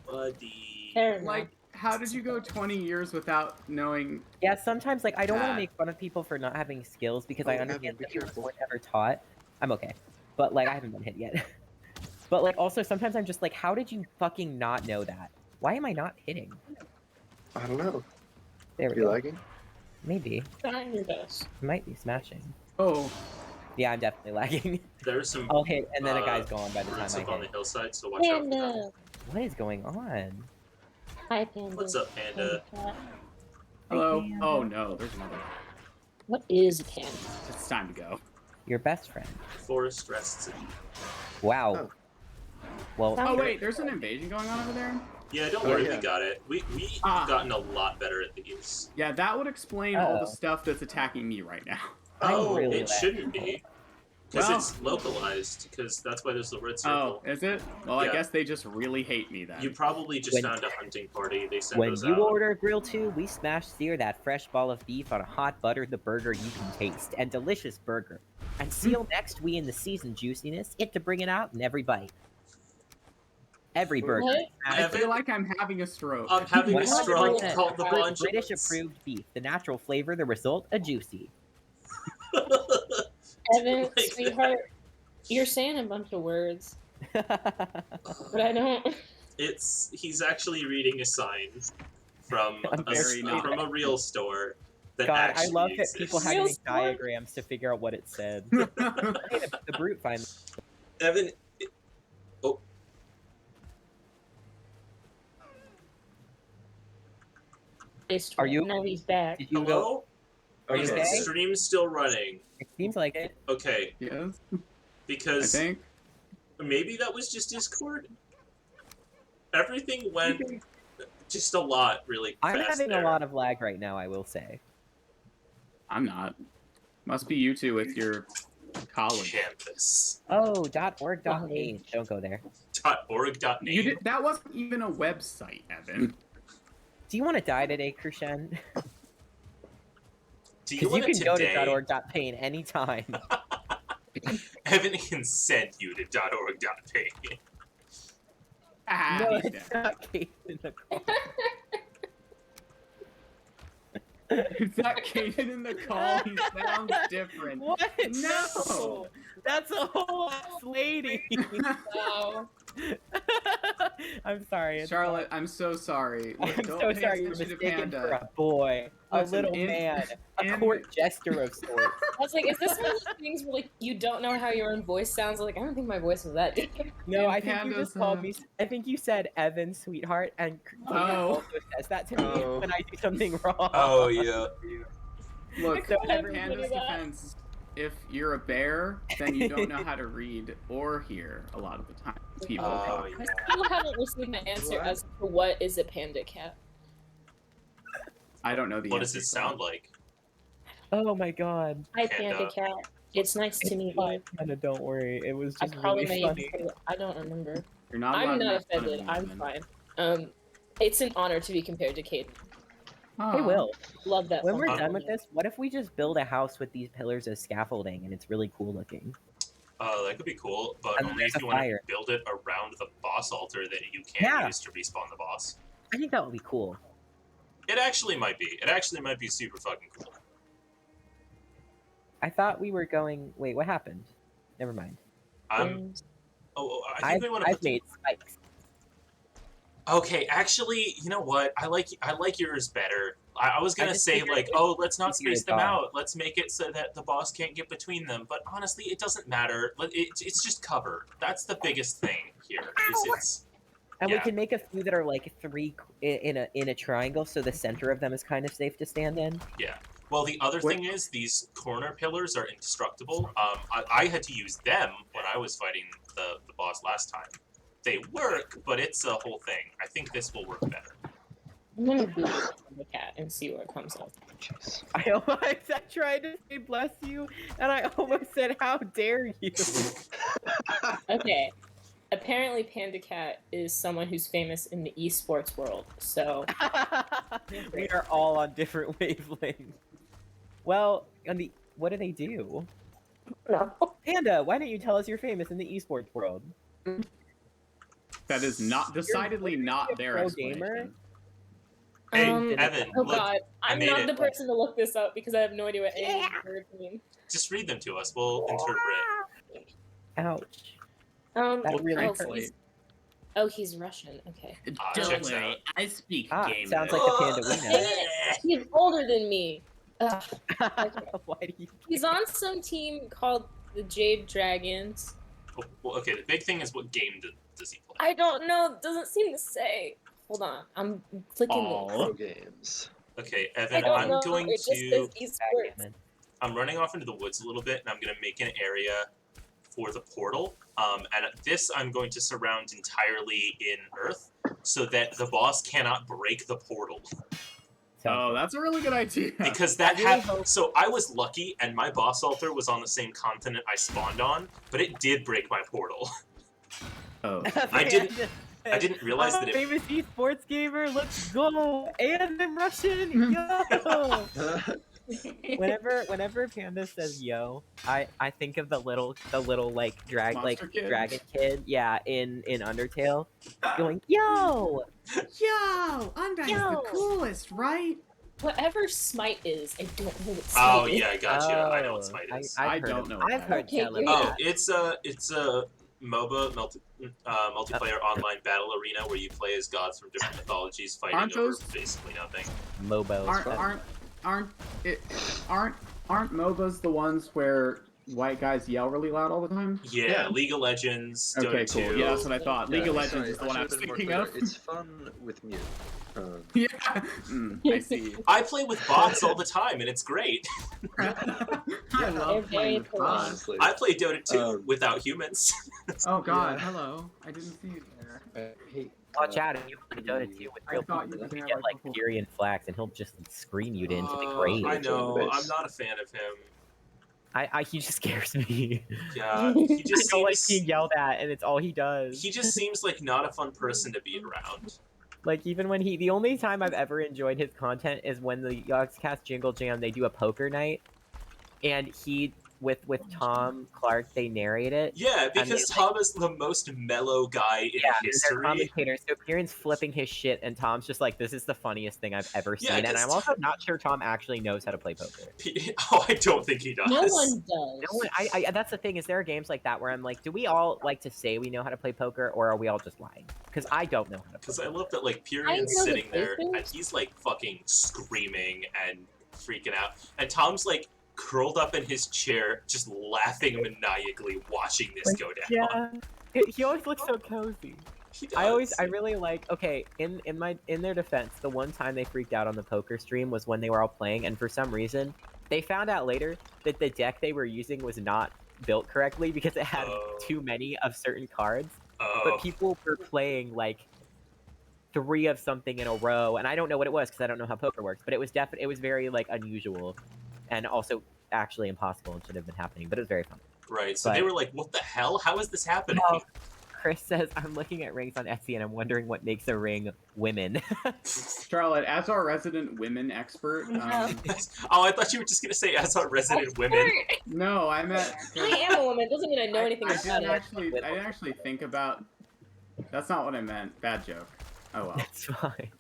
Buddy. Fair enough. Like, how did you go 20 years without knowing? Yeah, sometimes I don't want to Ah. make fun of people for not having skills because Oh, I Evan, understand be that we careful. weren't ever taught. I'm okay, but I haven't been hit yet. But also sometimes I'm just how did you fucking not know that? Why am I not hitting? I don't know. There we You go. lagging? Maybe Trying your best. I might be smashing. Oh, Yeah, I'm definitely lagging. There's some I'll hit, and then a guy's gone by the time roots I up on the hit. hillside, so watch out for that. Panda. What is going on? Hi, Panda. What's up, Panda? hello. Hi, Oh no, there's another. What is a panda? It's time to go. Your best friend. Forest rests in. Wow. Oh. Well, Oh wait, there's an invasion going on over there. Yeah, don't Oh, worry, yeah. we got it. We've Ah. gotten a lot better at these. Yeah, that would explain all the Uh-oh. stuff that's attacking me right now. I'm Oh, really it lagging. shouldn't be. Because Well- it's localized, because that's why there's the red Oh, circle. is it? Well, I Yeah. guess they just really hate me then. You probably just When- found a hunting party. They send when those you out. order Grill 2, we smash sear that fresh ball of beef on a hot butter the burger you can taste. And delicious burger. And seal next, we in the seasoned juiciness, it to bring it out in every bite. Every burger. What? I feel like I'm having a stroke. I'm having a 100% stroke called the British Bonjolins. approved beef. The natural flavor, the result, a juicy. Evan, Like sweetheart, you're saying a bunch of words, but I don't. He's actually reading a sign from I'm very not. from a real store that God, I actually love that exists. people had to Real make sport. diagrams to figure out what it said. Hey, the brute finally. Evan, Are you- Now he's back. Did you go? hello? Are you Is the okay? stream still running? It seems like it. Okay, Yes, I because think. maybe that was just Discord. Everything went just a lot really I'm fast having there. a lot of lag right now, I will say. I'm not. Must be you two with your college. Campus. Oh, .org.page. Don't go there. .org.name. You did, that wasn't even a website, Evan. Do you want to die today, Krishan? Do you Because you want can it go today? to .org.pain anytime. Evan can send you to .org.pay. Ah, No, he's it's dead. not Kate in the call. Is that Kaden in the call? He sounds different. What? No! That's a whole ass lady. Wow. I'm sorry. It's Charlotte, I'm so sorry. I'm Don't so pay sorry. You're attention to mistaken for Panda. a boy, a Listen, little man, a court jester of sorts. I was like, is this one of those things where like you don't know how your own voice sounds? Like, I don't think my voice was that deep. No, In I think you just Panda's, called me. I think you said Evan, sweetheart, and Kate Oh. also says that to me Oh. when I do something wrong. Oh, yeah. Look, So in everybody Panda's that- defense, if you're a bear, then you don't know how to read or hear a lot of the time. People Oh, talk. yeah. I still haven't received an answer What? as to what is a panda cat. I don't know the What does answer it to sound that. like? Oh my god. Hi, Panda. panda cat. It's nice to meet you. Kinda don't worry. It was I just probably really may funny. even say I don't remember. You're not allowed I'm to not make fun of offended. me, I'm Evan. fine. It's an honor to be compared to Caden. Hey, Aw. Will. Love that. When we're fucking done with video. this, what if we just build a house with these pillars as scaffolding and it's really cool looking? That could be cool, but And only there's if a you want to fire. build it around the boss altar that you can Yeah. use to respawn the boss. I think that would be cool. It actually might be. It actually might be super fucking cool. I thought we were going. Wait, what happened? Never mind. I think we want to I've put the made spikes. Okay, actually, you know what? I like yours better. I was gonna just say figured like, it oh, let's not easier space to them dodge. out. Let's make it so that the boss can't get between them. But honestly, it doesn't matter. It's just cover. That's the biggest thing here. It's And we Yeah. can make a few that are like three in a triangle, so the center of them is kind of safe to stand in. well, the other What- thing is these corner pillars are indestructible. I had to use them when I was fighting the boss last time. They work, but it's a whole thing. I think this will work better. I'm gonna Google panda cat and see what comes up. Jeez. I tried to say bless you, and I almost said how dare you. Okay. Apparently, Panda Cat is someone who's famous in the esports world. So, We are all on different wavelengths. Well, what do they do? no. Panda, why don't you tell us you're famous in the esports world? That is not decidedly literally not a their pro explanation. gamer. Hey, Um, Evan, Oh look, god, I'm made not it. the person to look this up because I have no idea what any Yeah. of the words mean. just read them to us. We'll interpret. Ouch. Um, That really oh, hurts. he's, oh, he's Russian. Okay. Don't checks worry, out. I speak Ah, game. sounds like the panda we know. He's older than me. Ugh. Why do you? He's on some team called the Jade Dragons. Well, okay, the big thing is what game does he play? I don't know. It doesn't seem to say. Hold on. I'm clicking Aw. this. Pro games. Okay, I Evan, don't I'm know. going It just to. says esports. Backgammon. I'm running off into the woods a little bit, and I'm going to make an area for the portal. And this I'm going to surround entirely in earth, so that the boss cannot break the portal. Oh, that's a really good idea. Because that I really happened. hope- So I was lucky, and my boss altar was on the same continent I spawned on, but it did break my portal. Oh. I didn't realize I'm that a it. famous esports gamer. Let's go! And I'm Russian. Yo! Whenever Panda says yo, I think of the little like Monster kid? dragon kid, yeah, in Undertale, going yo. Yo, Undyne's the Yo. coolest, right? Whatever Smite is, I don't know what Oh Smite is. yeah, I got you. I know what Smite I, is. I've I heard don't of- know what I've that heard is. Okay, tell of you're- Oh, that. it's a MOBA multiplayer online battle arena where you play as gods from different mythologies fighting Aren't over those- basically nothing. Mobos. Aren't MOBAs the ones where white guys yell really loud all the time? Yeah, Yeah. League of Legends, Okay, Dota cool. 2. Yeah, that's what I thought. League of Yeah, Legends sorry, is the one I should was have been more thinking clear. of. It's fun with mute. Yeah. I see. I play with bots all the time, and it's great. I love They're playing very with cool. bots. Honestly. I play Dota 2 Um, without humans. Oh god, Yeah. hello. I didn't see you there. I hate Watch out if you play Dota 2 with I real thought people, you were you there get right like before. Fury and Flax, and he'll just scream you into the grave. I know. Base. I'm not a fan of him. He just scares me. Yeah, he I just don't like seems. being yelled at, and it's all he does. He just seems like not a fun person to be around. Like even when the only time I've ever enjoyed his content is when the Yogscast Jingle Jam they do a poker night, and he with Tom Clark they narrate it. Yeah, And because they, Tom is the most mellow guy in Yeah, and they're history. commentators. So Kieran's flipping his shit, and Tom's just like, "This is the funniest thing I've ever Yeah, seen." And 'cause I'm also not sure Tom actually knows how to play poker. Oh, I don't think he does. No one does. No one, I that's the thing is there are games like that where I'm like, do we all like to say we know how to play poker, or are we all just lying? Because I don't know how to. Because Play I poker. love that, like, I Pyrion's know the sitting there, and basics. he's, like, fucking screaming and freaking out. And Tom's, like, curled up in his chair, just laughing maniacally, watching this go down. Yeah, he always looks so cozy. He does. I really like. Okay, in their defense, the one time they freaked out on the poker stream was when they were all playing, and for some reason, they found out later that the deck they were using was not built correctly because it had Oh. too many of certain cards. Oh, But people were playing like 3 of something in a row, and I don't know what it was because I don't know how poker works. But it was it was very like unusual, and also actually impossible and should have been happening. But it was very fun. right. So but- they were like, what the hell? How is this happening? No. Chris says, "I'm looking at rings on Etsy and I'm wondering what makes a ring women." Charlotte, as our resident women expert, Oh, I thought you were just going to say, as our resident women. no, I meant. I am a woman. Doesn't mean I know anything I about didn't it. I didn't actually think about. That's not what I meant. Bad joke. Oh well. That's fine.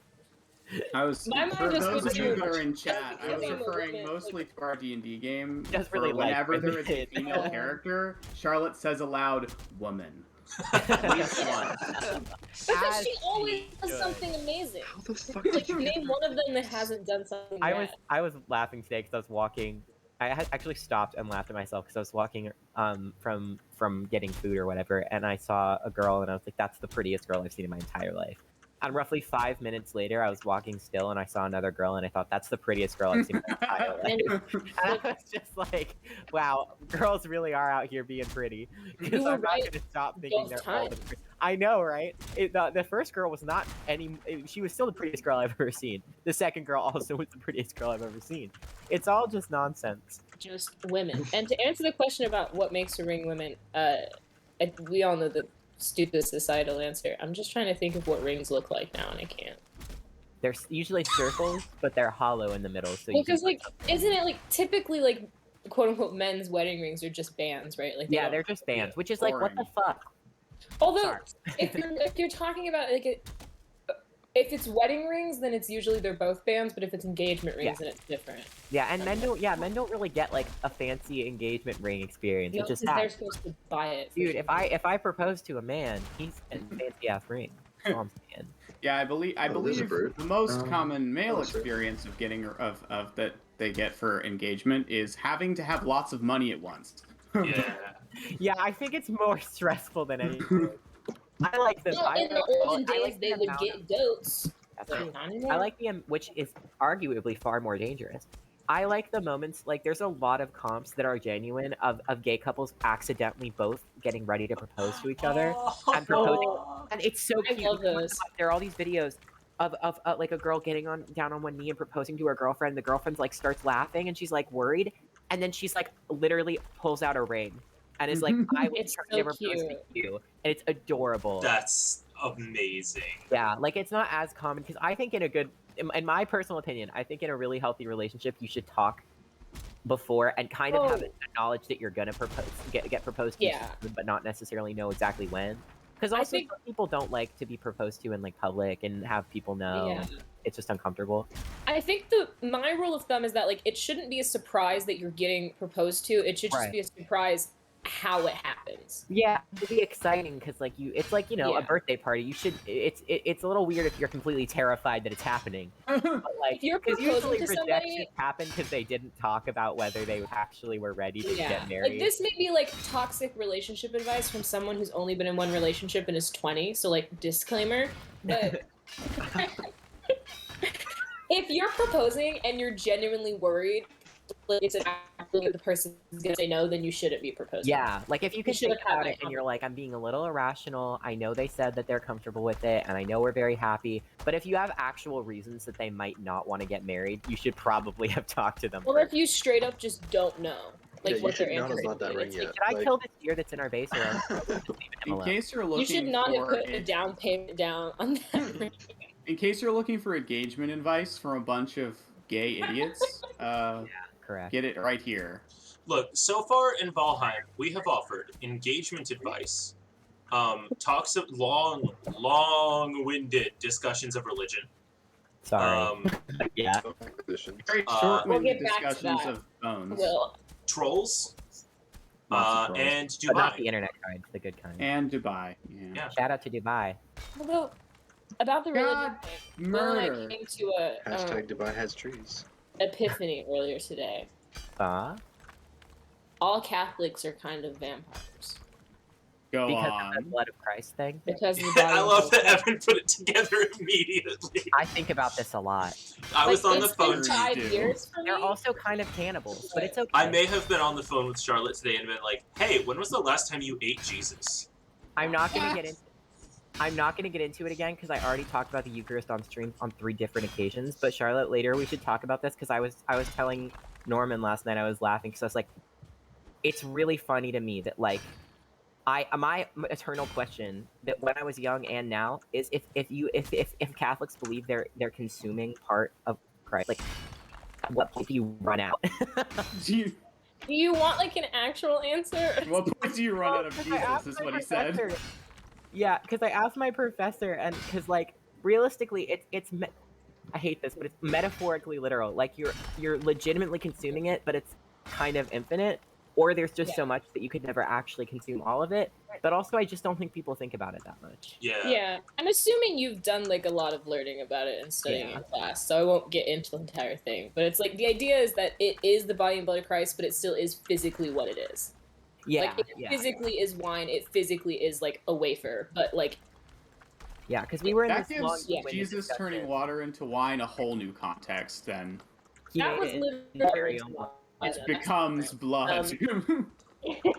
I was My mind for just those went of you to- that are in chat. I was I'm a referring woman, mostly to our D&D game. Just really for like whenever there is a women. female character, Charlotte says aloud, "Woman." At least once. Because As she always does should. something amazing. How the fuck Like, did you name one of them that hasn't done something bad. I was laughing today because I was walking. I had actually stopped and laughed at myself because I was walking from getting food or whatever, and I saw a girl and I was like, "That's the prettiest girl I've seen in my entire life." And roughly 5 minutes later, I was walking still and I saw another girl and I thought, "That's the prettiest girl I've seen in my entire life." And I was just like, "Wow, girls really are out here being pretty." Because You were I'm not right going to stop thinking both they're all the times. pretty. I know, right? The first girl was not any. She was still the prettiest girl I've ever seen. The second girl also was the prettiest girl I've ever seen. It's all just nonsense. Just women. And to answer the question about what makes a ring women, we all know the stupid societal answer. I'm just trying to think of what rings look like now, and I can't. They're usually circles, but they're hollow in the middle. So you Because, can- like, isn't it, like, typically, like, quote-unquote men's wedding rings are just bands, right? Like, they yeah, don't- they're just bands, which is like, what the fuck? Although, Sorry. if you're talking about, like, if it's wedding rings, then it's usually they're both bands, but if it's engagement rings, Yeah. then it's different. Yeah, and men don't really get like a fancy engagement ring experience. You know, It just 'cause they're happens. supposed to buy it. for Dude, sure. if I propose to a man, he's a fancy ass ring. That's all I'm saying. Yeah, I believe there's a bird. the most common male that's right. experience of getting of that they get for engagement is having to have lots of money at once. Yeah. Yeah, I think it's more stressful than anything. I like them. Well, in the olden I days, like the they would amount get of- goats. That's but true. not anymore. I like the which is arguably far more dangerous. I like the moments like there's a lot of comps that are genuine of gay couples accidentally both getting ready to propose to each other and proposing, and it's so I cute. love those. There are all these videos of like a girl getting down on one knee and proposing to her girlfriend. The girlfriend's like starts laughing and she's like worried, and then she's like literally pulls out a ring and is like, "I will It's turn so never propose to cute. you," and it's adorable. That's amazing. Yeah, like it's not as common because I think in my personal opinion, I think in a really healthy relationship, you should talk before and kind of have Oh. acknowledge that you're gonna get proposed to, Yeah. soon, but not necessarily know exactly when. Because I also think- some people don't like to be proposed to in like public and have people know. Yeah. It's just uncomfortable. I think my rule of thumb is that like it shouldn't be a surprise that you're getting proposed to. It should just Right. be a surprise how it happens. Yeah, it'd be exciting because like it's like a Yeah. birthday party. You should it's a little weird if you're completely terrified that it's happening. But like If you're 'cause proposing usually to rejections somebody- happen because they didn't talk about whether they actually were ready to Yeah. get married. Like this may be like toxic relationship advice from someone who's only been in one relationship and is 20, so like disclaimer. But if you're proposing and you're genuinely worried, like it's actually the person's gonna say no, then you shouldn't be proposing. Yeah, like if you can should think have had about that it and you're like, I'm being a little irrational. I know they said that they're comfortable with it, and I know we're very happy. But if you have actual reasons that they might not want to get married, you should probably have talked to them. Well, first. if you straight up just don't know, like Yeah, you what should their not have answer bought that is, ring it's yet. like, Should I Like, kill this deer that's in our base, or else just leave him In alone? case you're looking you should not have for put a down payment down on that ring. in case you're looking for engagement advice from a bunch of gay idiots, Correct. get it right here. Look, so far in Valheim, we have offered engagement advice, talks of long-winded discussions of religion, Sorry. Yeah. acquisition. Very Uh, short-winded We'll get back to discussions that. of bones. Will. trolls, Lots of trolls. and But not Dubai. the internet kind, the good kind. And Dubai. Yeah. Yeah. Shout out to Dubai. Although, about the religion God, thing, Will and I murder. came to a Hashtag Dubai has trees. epiphany earlier today. All Catholics are kind of vampires. Go Because of on. the blood of Christ thing. Because of the I body love of that Christ. Evan put it together immediately. I think about this a lot. I was Like, on the it's been phone. You 5 do. years for me. They're also kind of cannibals, but it's okay. I may have been on the phone with Charlotte today and been like, "Hey, when was the last time you ate Jesus?" I'm not gonna get into. I'm not gonna get into it again because I already talked about the Eucharist on stream on 3 different occasions. But Charlotte, later we should talk about this because I was telling Norman last night I was laughing because I was like, it's really funny to me that like, my eternal question that when I was young and now is if Catholics believe they're consuming part of Christ, like, at what point do you run out? Do you want like an actual answer? what point do you run out of Because I asked Jesus? Is my what he said. professor. Yeah, because I asked my professor, and because like realistically, I hate this, but it's metaphorically literal. Like you're legitimately consuming it, but it's kind of infinite, or there's just Yeah. so much that you could never actually consume all of it. But also, I just don't think people think about it that much. Yeah. Yeah, I'm assuming you've done like a lot of learning about it and studying Yeah. in class, so I won't get into the entire thing. But it's like the idea is that it is the body and blood of Christ, but it still is physically what it is. Yeah, Like it yeah, physically is wine. It physically is like a wafer, but like yeah. Because we were in That this long gives winded Jesus discussion. turning water into wine a whole new context. Then He that made was it literally very own. it becomes blood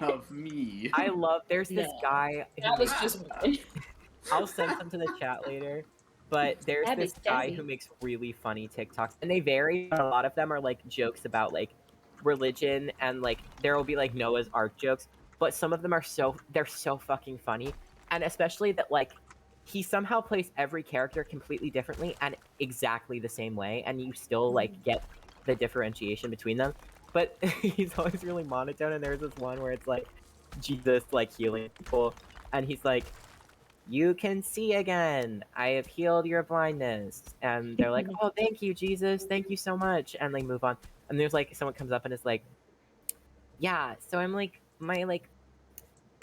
of me. I love. There's this Yeah. guy. who That was makes- just I'll send some to the chat later. But there's That'd be this guy sassy. who makes really funny TikToks, and they vary. But a lot of them are like jokes about like religion, and like there will be like Noah's Ark jokes. But some of them are they're so fucking funny, and especially that like he somehow plays every character completely differently and exactly the same way, and you still like get the differentiation between them. But he's always really monotone, and there's this one where it's like Jesus like healing people, and he's like, "You can see again. I have healed your blindness." And they're like, "Oh, thank you, Jesus. Thank you so much." And they move on. And there's like someone comes up and is like, "Yeah, so I'm like my like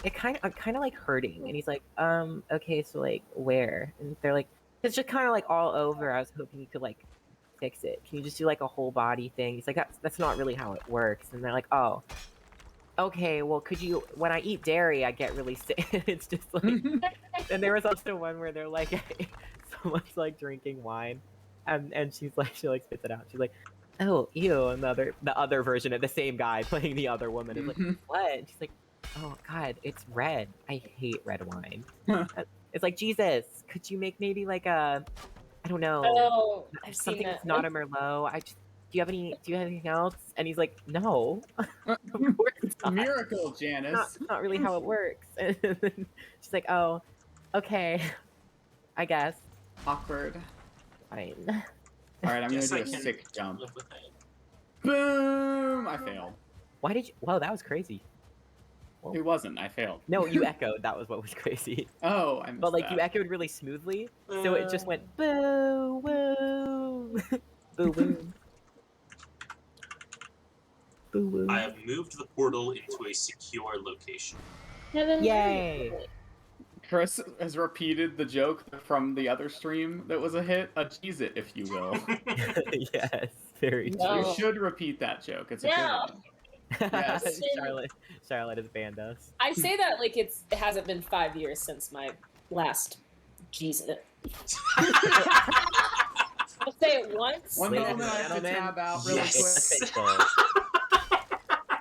I'm kind of like hurting." And he's like, okay, so like where?" And they're like, "It's just kind of like all over. I was hoping you could like fix it. Can you just do like a whole body thing?" He's like, that's not really how it works." And they're like, "Oh, okay, well, could you, when I eat dairy, I get really sick." It's just like, and there was also one where they're like, someone's like drinking wine, and she like spits it out. She's like, "Oh, ew." And the other version of the same guy playing the other woman is like, "What?" And she's like, "Oh God, it's red. I hate red wine." It's like, Jesus, could you make maybe like a, I don't know, oh, I've seen something that. that's not a Merlot? Do you have anything else? And he's like, "No." Of course not. Miracle, Janice. Not really how it works. And then she's like, "Oh, okay, I guess." I failed. Why did you? Whoa, that was crazy. It wasn't. I failed. No, you echoed. That was what was crazy. Oh, I missed But like that. you echoed really smoothly, so it just went boo woo boo woo boo woo. I have moved the portal into a secure location. Heaven, Yay! Chris has repeated the joke from the other stream that was a hit. A cheese it, if you will. Yes, very No. You true. should repeat that joke. It's a good No. one. Yes. Charlotte has banned us. I say that like it hasn't been 5 years since my last Jesus. I'll say it once. One Ladies moment, I have to and tab out really Yes. It's quick. official.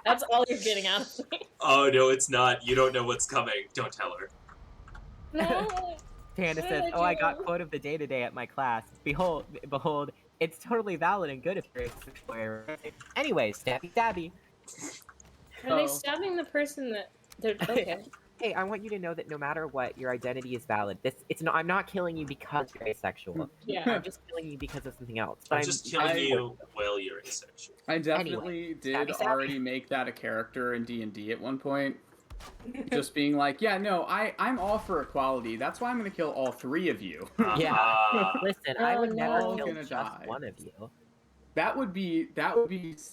That's all you're getting out of me. Oh no, it's not. You don't know what's coming. Don't tell her. No. Panda What says, did I "Oh, I got do? quote of the day today at my class. Behold, it's totally valid and good if you're a sexual error." Anyway, stabby stabby. Are they Oh. stabbing the person that they're okay? Hey, I want you to know that no matter what, your identity is valid. I'm not killing you because you're asexual. Yeah. I'm just killing you because of something else. But I'm just killing I- you while you're asexual. I definitely did Stabby, stabby. already make that a character in D&D at one point. Just being like, yeah, no, I'm all for equality. That's why I'm gonna kill all 3 of you. Yeah. Ah. Listen, I Oh, would never no. kill Gonna just die. one of you. That would be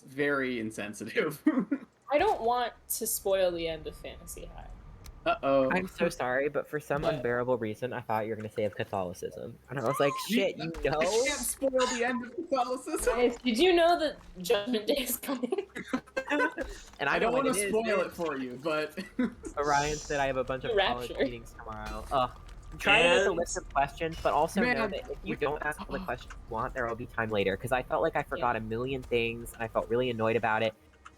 very insensitive. I don't want to spoil the end of Fantasy High. Uh-oh. I'm so sorry, but for some What? unbearable reason, I thought you were gonna say of Catholicism, and I was like, shit, you know? I can't spoil the end of Catholicism. Guys, did you know that Judgment Day is coming? And I don't want want to spoil it for you, but Orion said I have a bunch of The college Rapture. meetings tomorrow. Ugh. I'm trying to make a And- list of questions, but also know Man, that if you don't ask all the questions you want, there will be time later. Because I felt like I forgot a million things, and I felt really annoyed about it.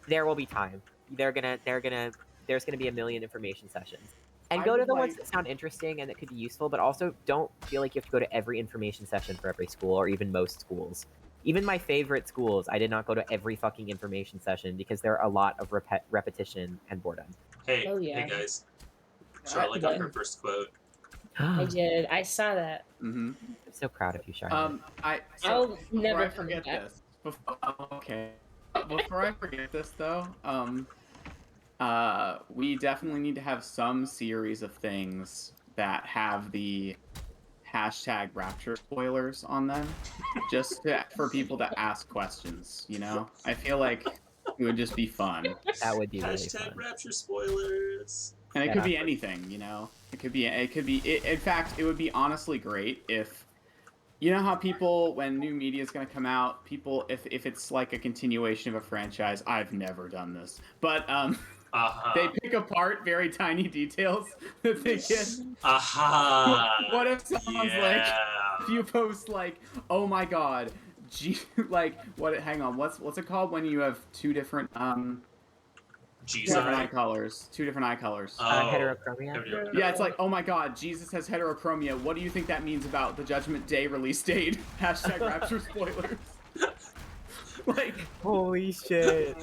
There will be time. There's gonna be a million information sessions. And I go to would the ones like- that sound interesting and that could be useful, but also don't feel like you have to go to every information session for every school, or even most schools. Even my favorite schools, I did not go to every fucking information session because there are a lot of repetition and boredom. Hey, Oh, yeah. hey guys. Charlotte got her first quote. I I'm did. I saw that. Mhm. so proud of you, Charlotte. I'll Before never I forget forget. this. Okay. Before I forget this, though, we definitely need to have some series of things that have the hashtag Rapture spoilers on them, just for people to ask questions. You know, I feel like it would just be fun, That would be really Hashtag fun. Rapture spoilers. and it Yeah. could be anything. You know, it could be. In fact, it would be honestly great if. You know how people, when new media is going to come out, people, if it's like a continuation of a franchise, I've never done this, but Aha. they pick apart very tiny details that they get. Aha. What if someone's like, Yeah. if you post like, oh my god, like what? Hang on, what's it called when you have two different Jesus. different eye colors, two different eye colors? Oh. Heterochromia? Yeah, it's like, oh my god, Jesus has heterochromia. What do you think that means about the Judgment Day release date? Hashtag Rapture spoilers. Like, Holy shit.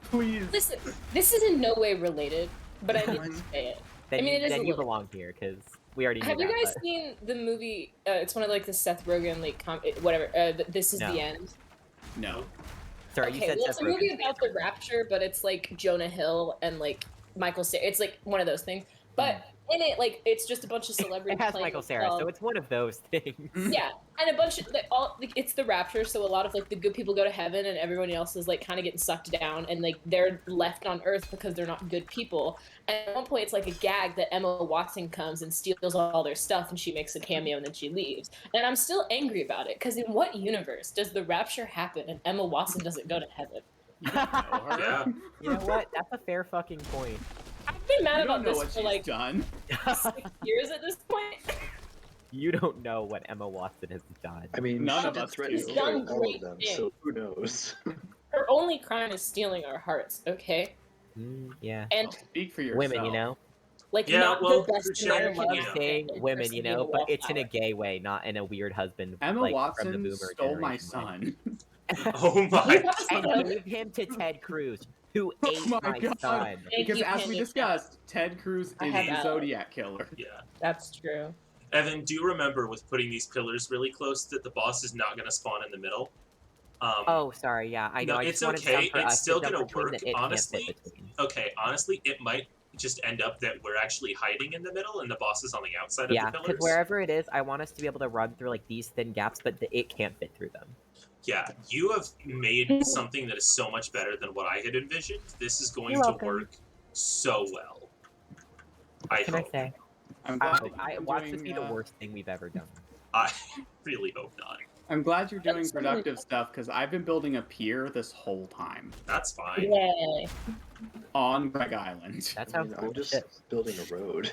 please. Listen, this is in no way related, but I need to say it. Then, I mean, it is a you little- belong here, because we already knew Have you that, guys seen the movie? It's one of like the Seth Rogen like whatever. This is No. the end. No. but... Sorry, you Okay, said well, Seth it's a movie Rogen. about the Rapture, but it's like Jonah Hill and like Michael Cera. It's like one of those things. But in it, like, it's just a bunch of celebrities. It has playing Michael Cera, themselves. so it's one of those things. Yeah, and a bunch of like, it's the Rapture, so a lot of like the good people go to heaven, and everyone else is like kind of getting sucked down, and like they're left on Earth because they're not good people. And at one point, it's like a gag that Emma Watson comes and steals all their stuff, and she makes a cameo, and then she leaves. And I'm still angry about it because in what universe does the Rapture happen and Emma Watson doesn't go to heaven? Yeah. You know what? That's a fair fucking point. I've been mad You don't about know this what for she's like done. 6 years at this point. You don't know what Emma Watson has done. I mean, None she of did us threaten do. to Done kill all great of them, things. so who knows? Her only crime is stealing our hearts, okay? Yeah. And Speak for yourself. Women, you know? like Yeah, not well, the best in touche, my I you love opinion. know. saying And women, person you being know, but it's in a wallflower. gay way, not in a weird husband Emma like, Watson from the boomer stole my generation way. son. Oh my And god. gave him to Ted Cruz, who Oh ate my my God. son. Thank Because you, as we Penny. discussed, Ted Cruz I is have the that. Zodiac killer. Yeah. That's true. Evan, do you remember with putting these pillars really close that the boss is not going to spawn in the middle? Oh, sorry. Yeah, I know. No, I it's just wanted okay. some for It's us still to jump gonna between work. that it Honestly, can't fit between. okay, honestly, it might just end up that we're actually hiding in the middle and the boss is on the outside Yeah, of the because pillars. wherever it is, I want us to be able to run through like these thin gaps, but it can't fit through them. Yeah, you have made something that is so much better than what I had envisioned. This is going You're to welcome. work so well. What I can I hope. say? I'm I glad hope. that you're Watch this doing, be the worst thing we've ever done. I really hope not. I'm glad you're doing That's something- productive stuff because I've been building a pier this whole time That's fine. Yay. on Greg Island. That I sounds mean, cool. I'm just Shit. building a road.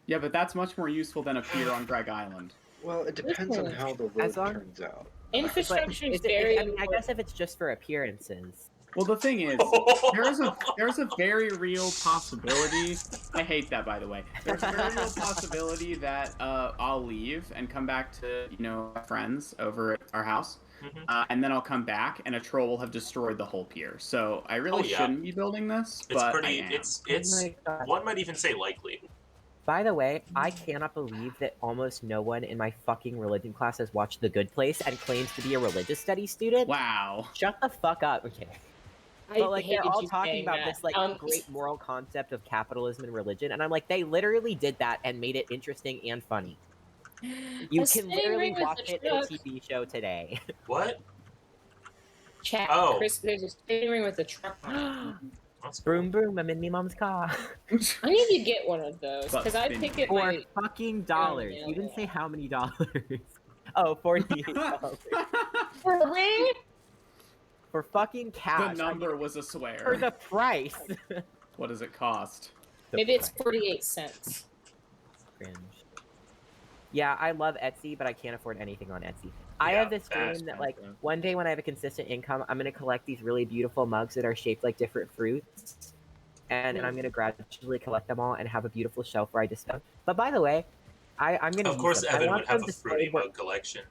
Yeah, but that's much more useful than a pier on Greg Island. Well, it depends on how the road As long- turns out. Infrastructure is Is it, very I mean, I important. guess if it's just for appearances. Well, the thing is, there's a very real possibility. I hate that, by the way. There's a very real possibility that I'll leave and come back to my friends over at our house, Mhm. and then I'll come back and a troll will have destroyed the whole pier. So I really Oh, yeah. shouldn't be building this, It's but pretty. I am. It's Oh my God. one might even say likely. By the way, I cannot believe that almost no one in my fucking religion class has watched The Good Place and claims to be a religious studies student. Wow. Shut the fuck up. Okay. I But like they're hated all you talking saying about that. this like great moral concept of capitalism and religion, and I'm like, they literally did that and made it interesting and funny. You A can spinning literally ring with watch a it in a truck. TV show today. What? Chat. Oh. Chris, there's a spinning ring with a truck. on it. That's cool. Broom broom, I'm in me mom's car. I need to get one of those But because I spinning. think it For might. fucking dollars. yeah, You didn't yeah. say how many dollars. Oh, $48. For a ring? For fucking cash. The number was a swear. For the price. What does it cost? Maybe it's 48 cents. Cringe. Yeah, I love Etsy, but I can't afford anything on Etsy. I Yeah, have this that's dream that, like, expensive. one day when I have a consistent income, I'm gonna collect these really beautiful mugs that are shaped like different fruits, and I'm gonna gradually collect them all and have a beautiful shelf where I display them. But by the way, I'm gonna. Of use course, them. I Evan want would have them a displayed fruity where- mug collection.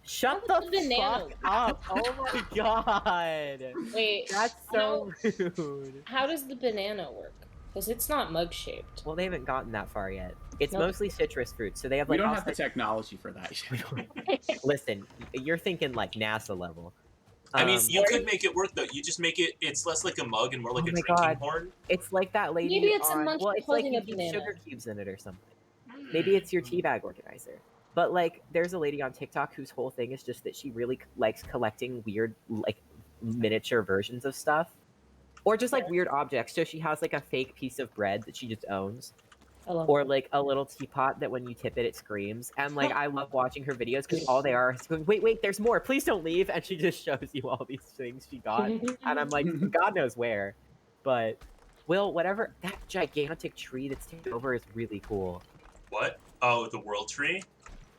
Shut How the about the banana fuck up! Oh my god, Wait, that's so rude. how does the banana work? Because it's not mug shaped. Well, they haven't gotten that far yet. It's Nope. mostly citrus fruits, so they have We like. don't all have the sorts- technology for that yet. Listen, you're thinking like NASA level. I mean, you Or- could make it work though. You just make it. It's less like a mug and more like Oh a my drinking God. horn. It's like that lady Maybe it's a on. monkey Well, it's like holding you a keep banana. sugar cubes in it or something. Maybe it's your tea bag organizer. But like, there's a lady on TikTok whose whole thing is just that she really likes collecting weird, like, miniature versions of stuff, or just like weird objects. So she has like a fake piece of bread that she just owns, I love or it. like a little teapot that when you tip it, it screams. And like, I love watching her videos because all they are is going, wait, there's more. Please don't leave. And she just shows you all these things she got, and I'm like, God knows where. But Will, whatever that gigantic tree that's taken over is really cool. What? Oh, the world tree?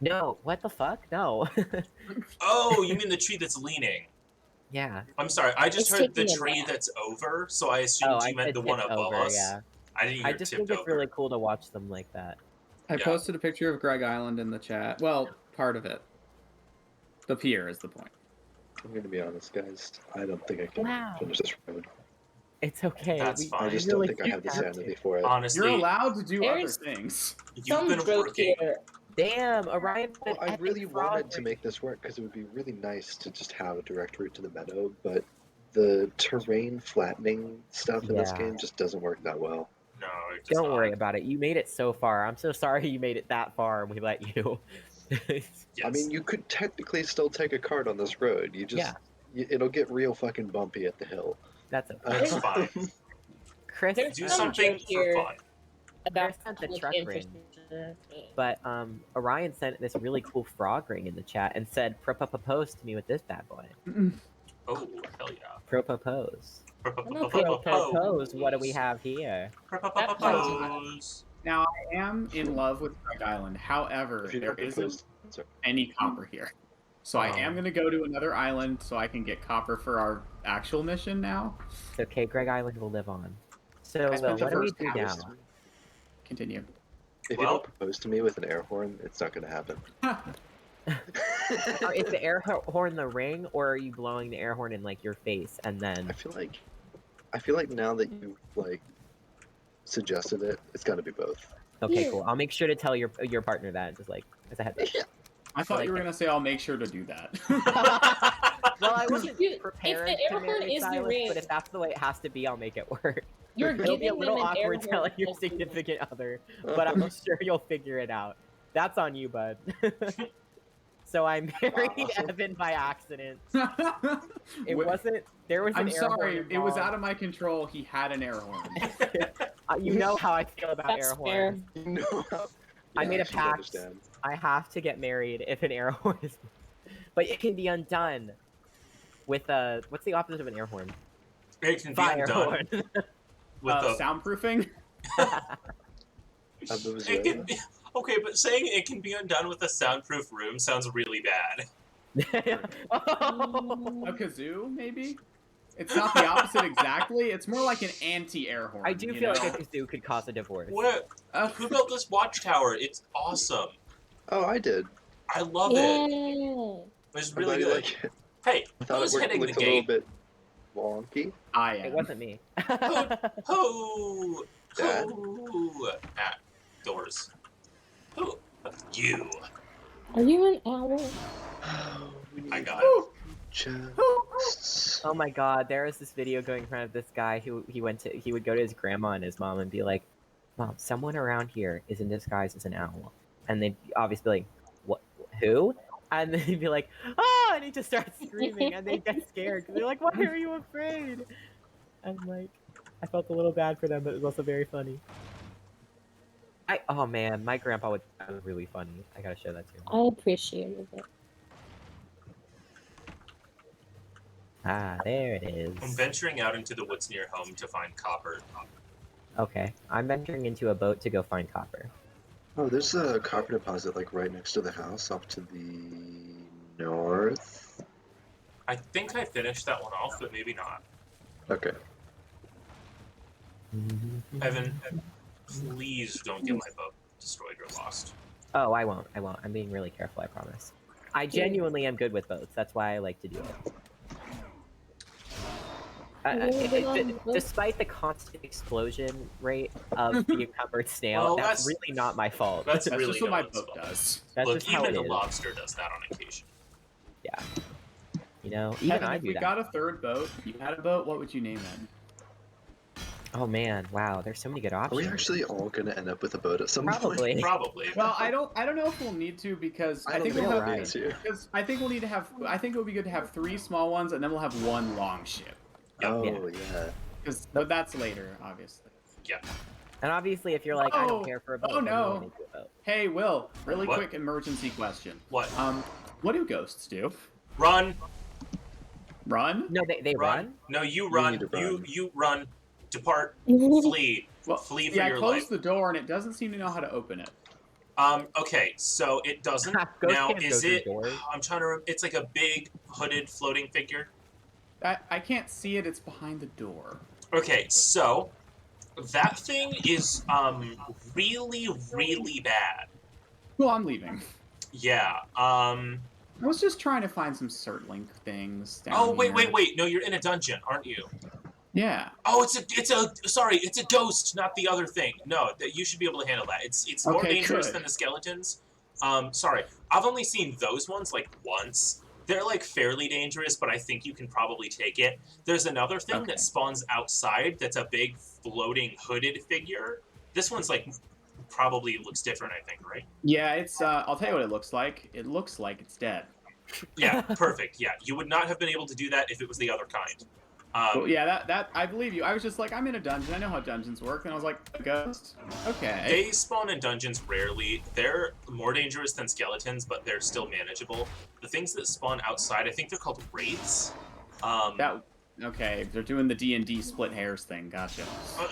No, what the fuck? No. Oh, you mean the tree that's leaning? Yeah. I'm sorry. I just It's heard the taking a tree nap. that's over, so I assumed Oh, I you meant said the one tipped above over, us. yeah. I didn't hear I just tipped think it's over. really cool to watch them like that. I Yeah. posted a picture of Greg Island in the chat. Well, part of it. The pier is the point. I'm gonna be honest, guys. I don't think I can Wow. finish this road. It's okay. That's we fine. I just really don't think I have the have to. sanity for it. Honestly, You're allowed to do There's other things. you've Some been broke working. here. Damn, Orion. Well, I really wanted to make this work because it would be really nice to just have a direct route to the meadow, but the terrain flattening stuff in this Yeah. game just doesn't work that well. No, it does Don't not. worry about it. You made it so far. I'm so sorry you made it that far and we let you. Yes. I mean, you could technically still take a cart on this road. You just, Yeah. it'll get real fucking bumpy at the hill. That's okay. That's fine. Chris, There's Do some something joke for here fun. about Chris sent the public truck ring. infrastructure. but Orion sent this really cool frog ring in the chat and said, "Propose to me with this bad boy." Oh, hell yeah. Propose. Propose. Propose. What do we have here? Propose. Now, I am in love with Greg Island. However, If you there don't isn't propose- sorry. any copper here. So I am Oh. going to go to another island so I can get copper for our actual mission now. It's okay. Greg Island will live on. So, I Will, spent the what do we first do half now? of Continue. If Well- you don't propose to me with an air horn, it's not gonna happen. Is the air horn the ring, or are you blowing the air horn in like your face and then? I feel like now that you like suggested it, it's got to be both. Okay, Yeah. cool. I'll make sure to tell your partner that, just like as a heads up. I thought Like you were it. going to say I'll make sure to do that. Well, I wasn't If prepared the to air horn marry is the Silas, ring, but if that's the way it has to be, I'll make it work. you're It'll be a giving them little an air awkward horn. telling your as the ring. significant other, but I'm sure you'll figure it out. That's on you, bud. So I married Wow. Evan by accident. It Wait, wasn't. There was an I'm air horn sorry, it was involved. out of my control. He had an air horn. You know how I feel about That's air fair. horns. No. I made a she pact. understands. I have to get married if an air horn is, but it can be undone with a. What's the opposite of an air horn? It can be Fire undone horn. with a. Soundproofing? It can be, okay, but saying it can be undone with a soundproof room sounds really bad. Oh. A kazoo, maybe? It's not the opposite exactly. It's more like an anti-air horn. I do you feel know? like a kazoo could cause a divorce. What? Who built this watchtower? It's awesome. Oh, I did. I love it. Yeah. It's I'm really glad you good. like it. Hey, I thought who's it hitting the looked a little gate? bit wonky. I It am. wasn't me. Who? Dad? Who? At doors. Who? You. Are you an owl? I got it. Just... Oh my god, there was this video going around of this guy who he would go to his grandma and his mom and be like, "Mom, someone around here is in disguise as an owl," and they'd obviously be like, "What? Who?" And then he'd be like, "Ah!" and he'd just start screaming, and they'd get scared because they're like, "Why are you afraid?" And like, I felt a little bad for them, but it was also very funny. Oh man, my grandpa would. That was really funny. I gotta show that to him. I appreciated it. Ah, there it is. I'm venturing out into the woods near home to find copper. Okay, I'm venturing into a boat to go find copper. Oh, there's a copper deposit like right next to the house, off to the north. I think I finished that one off, but maybe not. Okay. Evan, please don't get my boat destroyed or lost. Oh, I won't. I won't. I'm being really careful, I promise. I genuinely am good with boats. That's why I like to do it. Despite the constant explosion rate of the encumbered snail, Well, that's that's- really not my fault. That's That's really just what no my one's boat fault. does. That's Look, just how even it the is. lobster does that on occasion. Yeah. You know, even Evan, I if do we that. got a third boat, you had a boat, what would you name it? Oh man, wow, there's so many good Are options. we actually all gonna end up with a boat at some point? Probably. Probably. Well, I don't know if we'll need to because I think don't we'll know have right. these here. because I think we'll need to have I think it would be good to have 3 small ones and then we'll have 1 long ship. Oh, Yeah. yeah. But that's later, obviously. And obviously, if you're like, I Oh, don't care for a boat, oh, then you no. won't into a boat. Hey, Will, really What? quick emergency question. What? What do ghosts do? Run! Run? No, they run? No, you You run. need to run. You run. Depart. Flee. Well, Flee for yeah, I your closed life. the door and it doesn't seem to know how to open it. Okay, so it doesn't. Ghosts Now, can't go is through it? doors. I'm trying to. It's like a big hooded floating figure. I can't see it. It's behind the door. Okay, so that thing is really bad. Well, I'm leaving. Yeah. I was just trying to find some Certlink things. Down Oh here. wait. No, you're in a dungeon, aren't you? Yeah. Oh, it's a ghost, not the other thing. No, you should be able to handle that. It's more Okay, dangerous good. than the skeletons. Sorry, I've only seen those ones like once. They're like fairly dangerous, but I think you can probably take it. There's another thing Okay. that spawns outside that's a big floating hooded figure. This one's like probably looks different, I think, right? Yeah, it's. I'll tell you what it looks like. It looks like it's dead. Yeah, perfect. Yeah, you would not have been able to do that if it was the other kind. Well, yeah, that I believe you. I was just like, I'm in a dungeon. I know how dungeons work, and I was like, a ghost. Okay. They spawn in dungeons rarely. They're more dangerous than skeletons, but they're still manageable. The things that spawn outside, I think they're called wraiths. Okay, they're doing the D&D split hairs thing. Gotcha.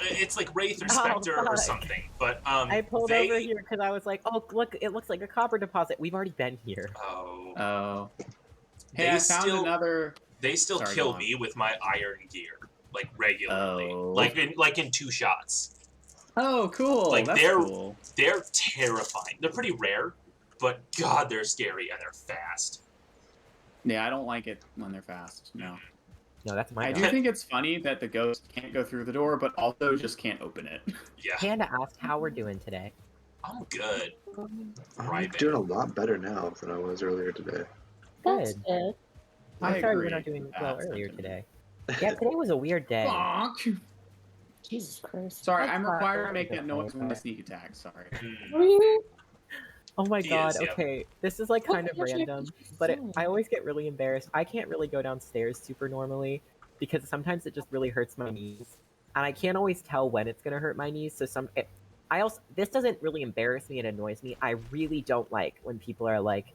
It's like wraith or Oh, specter or fuck. something. But I pulled they... over here because I was like, oh, look, it looks like a copper deposit. We've already been here. Oh. Oh. Hey, They I found still- another. They still Sorry, kill go on. me with my iron gear, like regularly, Oh. like in 2 shots. Oh, cool. Like, That's they're- cool. They're terrifying. They're pretty rare, but God, they're scary and they're fast. Yeah, I don't like it when they're fast. No. No, that's my I bad. do think it's funny that the ghost can't go through the door, but also just can't open it. Yeah, Panda asked how we're doing today. I'm good. I'm Right, doing a lot better now than I was earlier today. That's Good. good. I I'm sorry agree we're not doing with well that earlier sentiment. today. Yeah, today was a weird day. Fuck. Jesus Christ. Sorry, I I'm thought required to it make was that noise okay, when I but- sneak attack. Sorry. Oh my He god, is, yeah. okay. This is like What kind of the heck random, is but that? I always get really embarrassed. I can't really go downstairs super normally because sometimes it just really hurts my knees. And I can't always tell when it's gonna hurt my knees, so I also this doesn't really embarrass me, it annoys me. I really don't like when people are like,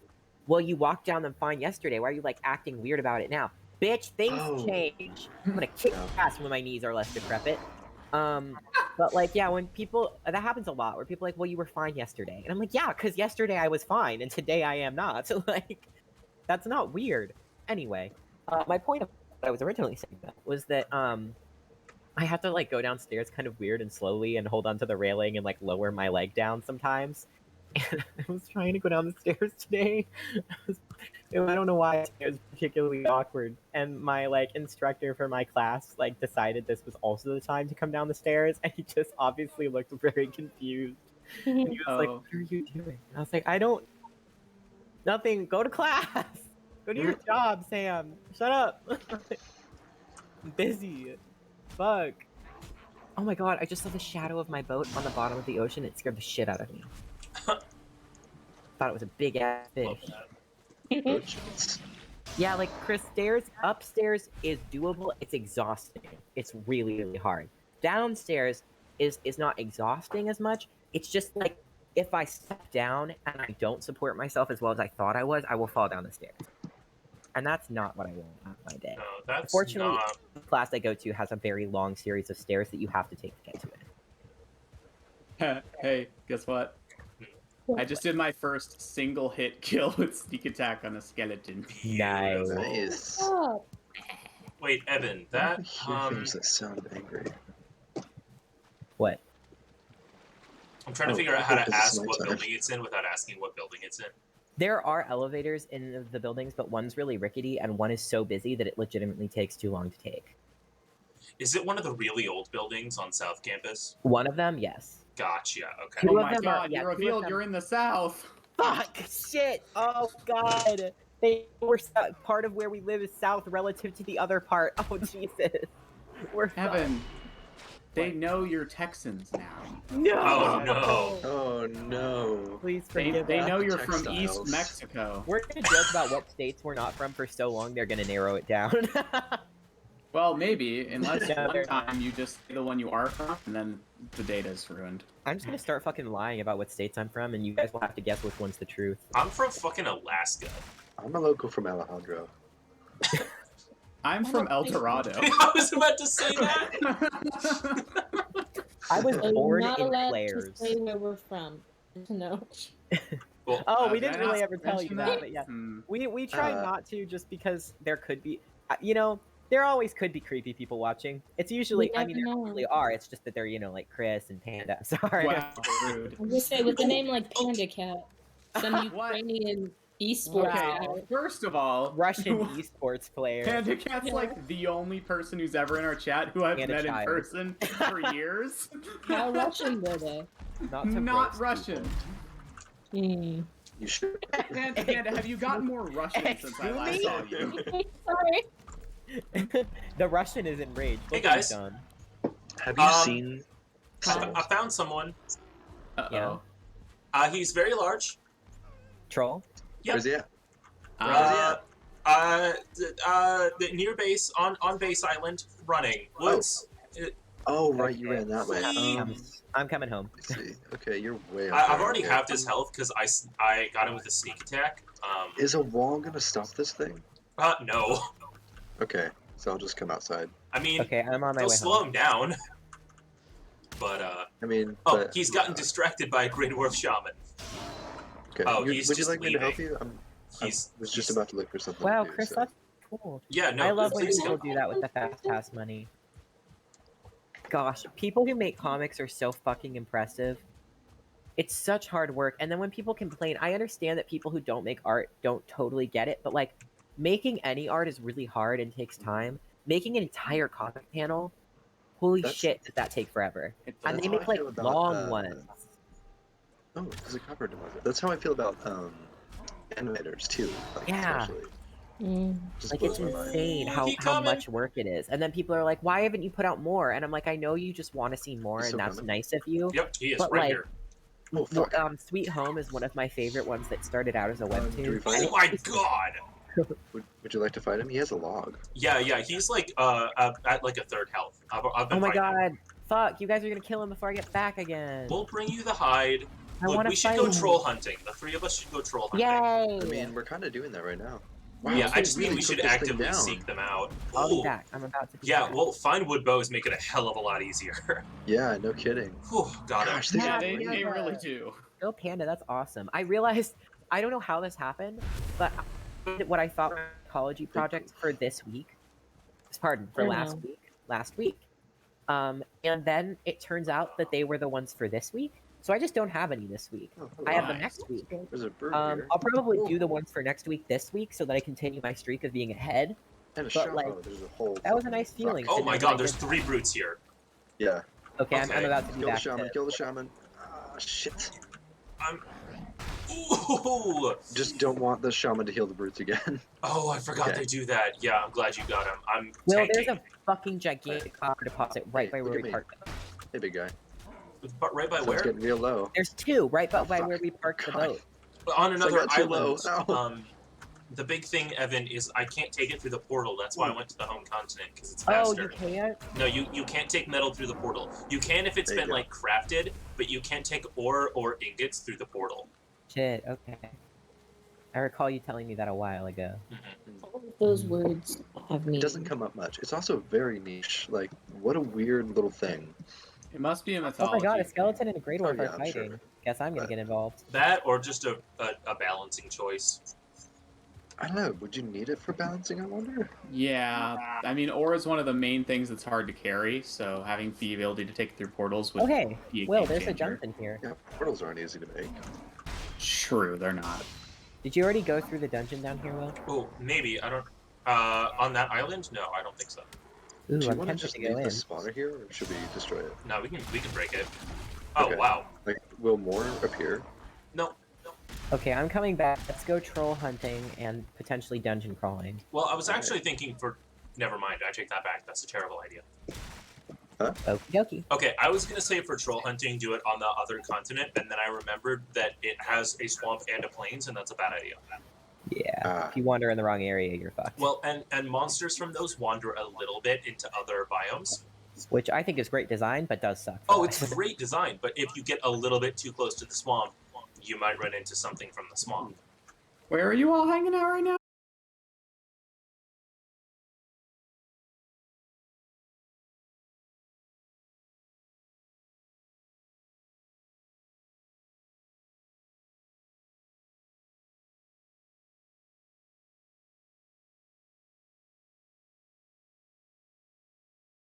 well, you walked down them fine yesterday, why are you like acting weird about it now? Bitch, things Oh. change. I'm gonna kick Yeah. your ass when my knees are less decrepit. But like, yeah, when people that happens a lot, where people are like, "Well, you were fine yesterday," and I'm like, "Yeah, because yesterday I was fine, and today I am not." So like, that's not weird. Anyway, my point of what I was originally saying though, was that I have to like go downstairs kind of weird and slowly and hold onto the railing and like lower my leg down sometimes. And I was trying to go down the stairs today. I don't know why it was particularly awkward. And my like instructor for my class like decided this was also the time to come down the stairs, and he just obviously looked very confused. And he was like, Oh. "What are you doing?" And I was like, "I don't. Nothing. Go to class. Go to your job, Sam. Shut up. I'm busy. Fuck." Oh my god! I just saw the shadow of my boat on the bottom of the ocean. It scared the shit out of me. Thought it was a big ass Love fish. that. Oceans. Yeah, like Chris, upstairs is doable. It's exhausting. It's really, really hard. Downstairs is not exhausting as much. It's just like if I step down and I don't support myself as well as I thought I was, I will fall down the stairs. And that's not what I want on my day. No, that's Unfortunately, not. the class I go to has a very long series of stairs that you have to take to get to it. Hey, guess what? I just did my first single hit kill with sneak attack on a skeleton. Nice. Nice. Oh, Wait, Evan, I that hear things that sound angry. What? I'm trying to Oh, figure out how because to it's ask what nighttime. building it's in without asking what building it's in. There are elevators in the buildings, but one's really rickety and one is so busy that it legitimately takes too long to take. Is it one of the really old buildings on South Campus? One of them, yes. Gotcha. Okay. Two Oh of my them are- god, yeah, you two of revealed them- you're in the south! Fuck! Shit! Oh god! Part of where we live is south relative to the other part. Oh Jesus! We're fucked. Evan, they What? know you're Texans now. No! Oh no. Oh no. Please They forgive us. know you're from Textiles. East Mexico. We're gonna joke about what states we're not from for so long, they're gonna narrow it down. Well, maybe, unless Yeah, one they're- time you just say the one you are from, and then the data's ruined. I'm just gonna start fucking lying about what states I'm from, and you guys will have to guess which one's the truth. I'm from fucking Alaska. I'm a local from Alejandro. I'm from El Dorado. I was about to say that. I was so you're born not in allowed Claire's. to say where we're from. No. Well, Oh, we Did I didn't really not ever tell you mention that, but yeah. Hmm. We try Uh, not to just because there could be, you know, there always could be creepy people watching. It's usually, You I mean, there never know. usually are. It's just that they're, you know, like Chris and Panda. Sorry. Wow, rude. I was gonna say with a name like Panda Cat, some What? Ukrainian esports Okay, guy. first of all, Russian esports player. Panda Cat's Yeah. like the only person who's ever in our chat who I've And a met in child. person for years. How Russian were they? Not, to Not roast Russian. Hmm. You should. Panda, have you gotten more Russian since I last Excuse saw me? you? Sorry. people. The Russian is enraged. Hey, Look what guys. he's done. Have you Um, seen? I found someone. Uh-oh. He's very large. Troll? Yep. Where's he at? Near base on base island, running woods. Oh, right, you Okay. ran that way. I'm coming home. I see. Okay, you're way up I've there. already Okay. halved his health because I got him with a sneak attack. Is a wall gonna stop this thing? No. Okay, so I'll just come outside. I mean, Okay, I'm on my they'll way slow home. him down. But I mean, oh, but, he's gotten distracted by a Grey Dwarf Shaman. Okay. oh, you- he's would you just like me to help leaving. you? I He's was just he's- about to look for something. Wow, to do, Chris, so. that's cool. Yeah, no. I love when please people come. do that with the fast pass money. Gosh, people who make comics are so fucking impressive. It's such hard work, and then when people complain, I understand that people who don't make art don't totally get it, but like, making any art is really hard and takes time. Making an entire comic panel, holy That's- shit, did that take forever. It's And That's they how I make like feel about, long ones. Oh, there's a cover deposit. That's how I feel about animators too. Like, Yeah. Especially. Just Like, it's blows my mind. insane Ooh, how he coming. much work it is. And then people are like, why haven't you put out more? And I'm like, I know you just want to see more, He's and still that's coming? nice of you. Yep, he is But, right like, here. Oh, fuck. Sweet Home is one of my favorite ones that started out as a do we webtoon. fight and Oh it my just- god! Would you like to fight him? He has a log. Yeah, he's like at like a third health. I've been Oh my fighting him. god! Fuck! You guys are gonna kill him before I get back again. We'll bring you the hide. I Look, want we to should fight go him. troll hunting. The three of us should go troll hunting. Yay! I mean, we're kind of doing that right now. Yeah, so I just mean really we took should this thing actively down. seek them out. I'll be Ooh. back. I'm about to be Yeah, back. well, find wood bows make it a hell of a lot easier. Yeah, no kidding. Whew, got him. Gosh, these Yeah, are they great. really do. Go Panda, that's awesome. I realized, I don't know how this happened, but I did what I thought was an ecology project for this week. Pardon, for last week. And then it turns out that they were the ones for this week. So I just don't have any this week. Oh, I have hello. them next week. There's a bird here. I'll probably do the ones for next week this week so that I continue my streak of being ahead. And a but, shot. like, Oh, there's a whole. That was a nice fucking feeling. rock. Oh to my know god, that I there's did 3 brutes here. Yeah. Okay, I'm Okay. about to be Kill the back. shaman. to- Kill the shaman. Ah, shit. Ooh! Just don't want the shaman to heal the brutes again. Oh, I forgot Okay. they do that. Yeah, I'm glad you got him. I'm Well, tanking. there's a fucking gigantic copper deposit right by Look where at we me. parked. Hey, big guy. But right by Sun's where? getting real low. There's two right by Oh, fuck. where we parked the God. boat. On It's like another got too low. island. Ow. The big thing, Evan, is I can't take it through the portal. That's why I went to the home continent, because it's Oh, faster. you can't? No, you can't take metal through the portal. You can if it's There you been go. like crafted, but you can't take ore or ingots through the portal. Shit, okay. I recall you telling me that a while ago. All of those words have It meaning. doesn't come up much. It's also very niche. Like, what a weird little thing. It must be a Oh mythology. my god, a skeleton and a Grey Dwarf Oh, are yeah, I'm fighting. sure. Guess I'm gonna But- get involved. That or just a balancing choice. I don't know. Would you need it for balancing, I wonder? Yeah, I mean, ore is one of the main things that's hard to carry, so having the ability to take it through portals would Okay, be a Will, game there's a changer. jump in here. Yeah, portals aren't easy to make. True, they're not. Did you already go through the dungeon down here, Will? Oh, maybe. I don't... on that island? No, I don't think so. Ooh, Do you I'm want to tempted just to leave go the in. spawner here, or should we destroy it? No, we can break it. Oh, Okay. wow. Like, will more appear? No. Okay, I'm coming back. Let's go troll hunting and potentially dungeon crawling. Well, I was actually thinking for... Never mind, I take that back. That's a terrible idea. Okie dokie. Okay, I was gonna say for troll hunting, do it on the other continent, and then I remembered that it has a swamp and a plains, and that's a bad idea. Yeah. Ah. If you wander in the wrong area, you're fucked. Well, and monsters from those wander a little bit into other biomes. Which I think is great design, but does suck. Oh, it's great design, but if you get a little bit too close to the swamp, you might run into something from the swamp. Where are you all hanging out right now?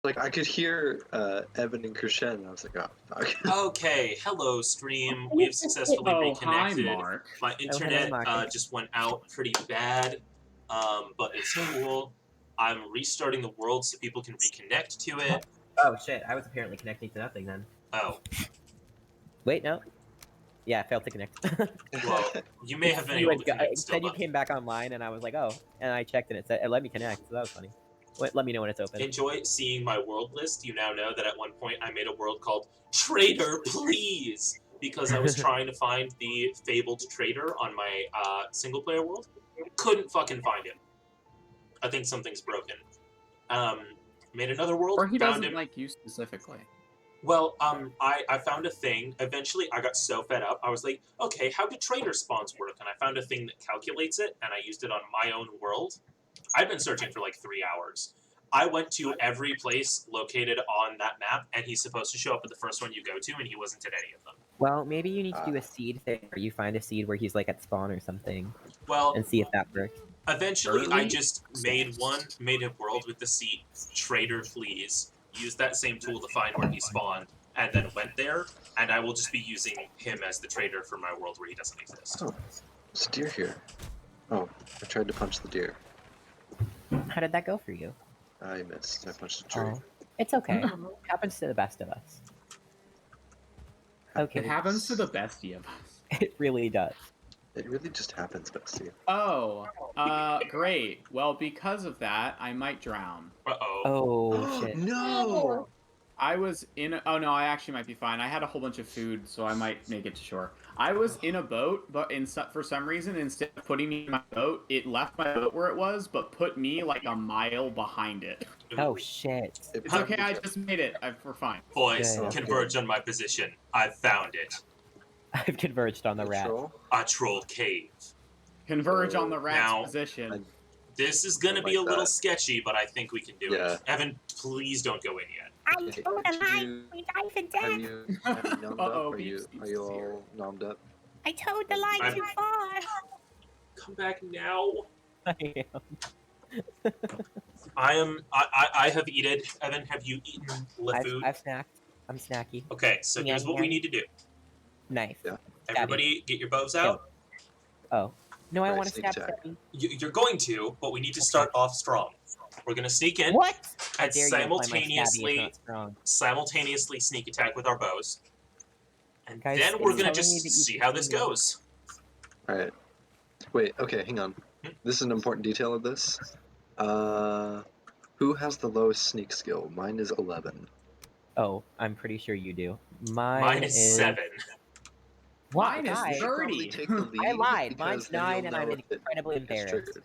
Like, I could hear Evan and Krishen, and I was like, oh, fuck. Okay, hello stream. We've successfully Oh, hi, reconnected. Mark. My internet Mark. just went out pretty bad, but it's cool. I'm restarting the world so people can reconnect to it. Oh shit, I was apparently connecting to nothing then. Oh, Wait, no. Yeah, I failed to connect. well, you may have been You able to had- connect it still, said you but came back online, and I was like, oh. And I checked, and it said, it let me connect, so that was funny. Wait, let me know when it's open. enjoy seeing my world list. You now know that at one point I made a world called Trader Please, because I was trying to find the fabled trader on my single-player world. Couldn't fucking find him. I think something's broken. Made another world, Or he found doesn't him. like you specifically. Well, I found a thing. Eventually, I got so fed up. I was like, okay, how do trader spawns work? And I found a thing that calculates it, and I used it on my own world. I've been searching for like 3 hours. I went to every place located on that map, and he's supposed to show up at the first one you go to, and he wasn't at any of them. Well, maybe you need to do a seed thing, where you find a seed where he's like at spawn or something, Well, and see if that works. eventually, I Early? just made a world with the seat, Trader Please, used that same tool to find where he spawned, and then went there, and I will just be using him as the trader for my world where he doesn't exist. Oh, there's a deer here. Oh, I tried to punch the deer. How did that go for you? I missed. I punched a tree. Oh, it's okay. Happens to the best of us. Okay. It happens to the bestie of us. It really does. It really just happens, Bestie. Oh, great. Well, because of that, I might drown. Uh-oh. Oh shit. No! I was in a, oh no, I actually might be fine. I had a whole bunch of food, so I might make it to shore. I was in a boat, but for some reason, instead of putting me in my boat, it left my boat where it was, but put me like a mile behind it. Oh shit. It's okay, I just made it. We're fine. Boys, Yeah. converge on my position. I've found it. I've converged on the rat. Troll? A troll cave. Converge on the rat's Now- position. This is gonna Don't be a like little that. sketchy, but I think we can do Yeah. it. Evan, please don't go in yet. I'm Okay, told did alive. you- We dive in Have death. you nommed Uh-oh, up? Are you Beeps are you is here. all nommed up? I towed the line I'm- too far. Come back now. I am. I have eaten. Evan, have you eaten the food? I've snacked. I'm snacky. Okay, so here's what we need to do. Knife. Yeah. Everybody, get your bows out. Oh. No, I Right, want to sneak stab attack. Stabby. You're going to, but we need to start off strong. We're gonna sneak in What? How and dare you imply my Stabby is not strong. simultaneously sneak attack with our bows, and Guys, then it's we're gonna telling just me that you see can how this see me. goes. Alright. Wait, okay, hang on. Hmm? This is an important detail of this. Who has the lowest sneak skill? Mine is 11. Oh, I'm pretty sure you do. Mine is 7. What? Mine is Guys, 30. Probably take the lead I lied. because Mine's then 9 you'll and I'm know if it incredibly gets embarrassed. triggered.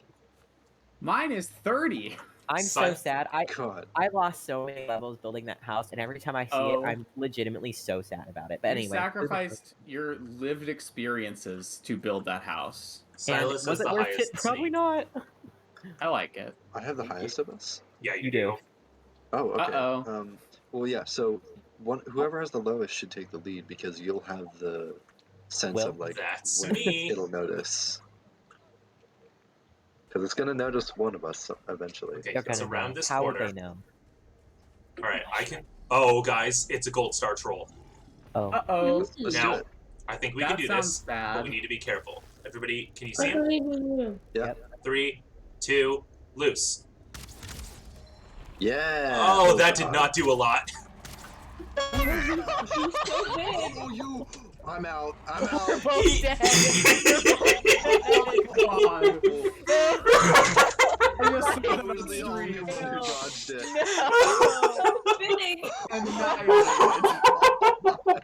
Mine is 30. I'm Si- so sad. God. I lost so many levels building that house, and every time I see Oh. it, I'm legitimately so sad about it. But You anyway, sacrificed your lived experiences to build that house. and Silas was is it the worth highest it? Probably sneak. not. I like it. I have the highest of us? Yeah, You do. Oh, okay. Uh-oh. Well, yeah, so whoever has the lowest should take the lead because you'll have the sense Will? of, like, That's when me. it'll notice. Because it's going to notice one of us eventually. Okay, They're it's gonna around know. this How corner. would they know? All right, I can. Oh, guys, it's a gold star troll. Oh, Uh-oh. Let's Now, do it. I think we That can do sounds this, but bad. we need to be careful. Everybody, can you I see him? believe in you. 3, 2, loose. Yeah! Oh, that did not do a lot. He's so big. Oh, you! I'm out. I'm We're out. both dead. Come on. I just saw I that was on the only stream. one who dodged it. So big. Annihilated.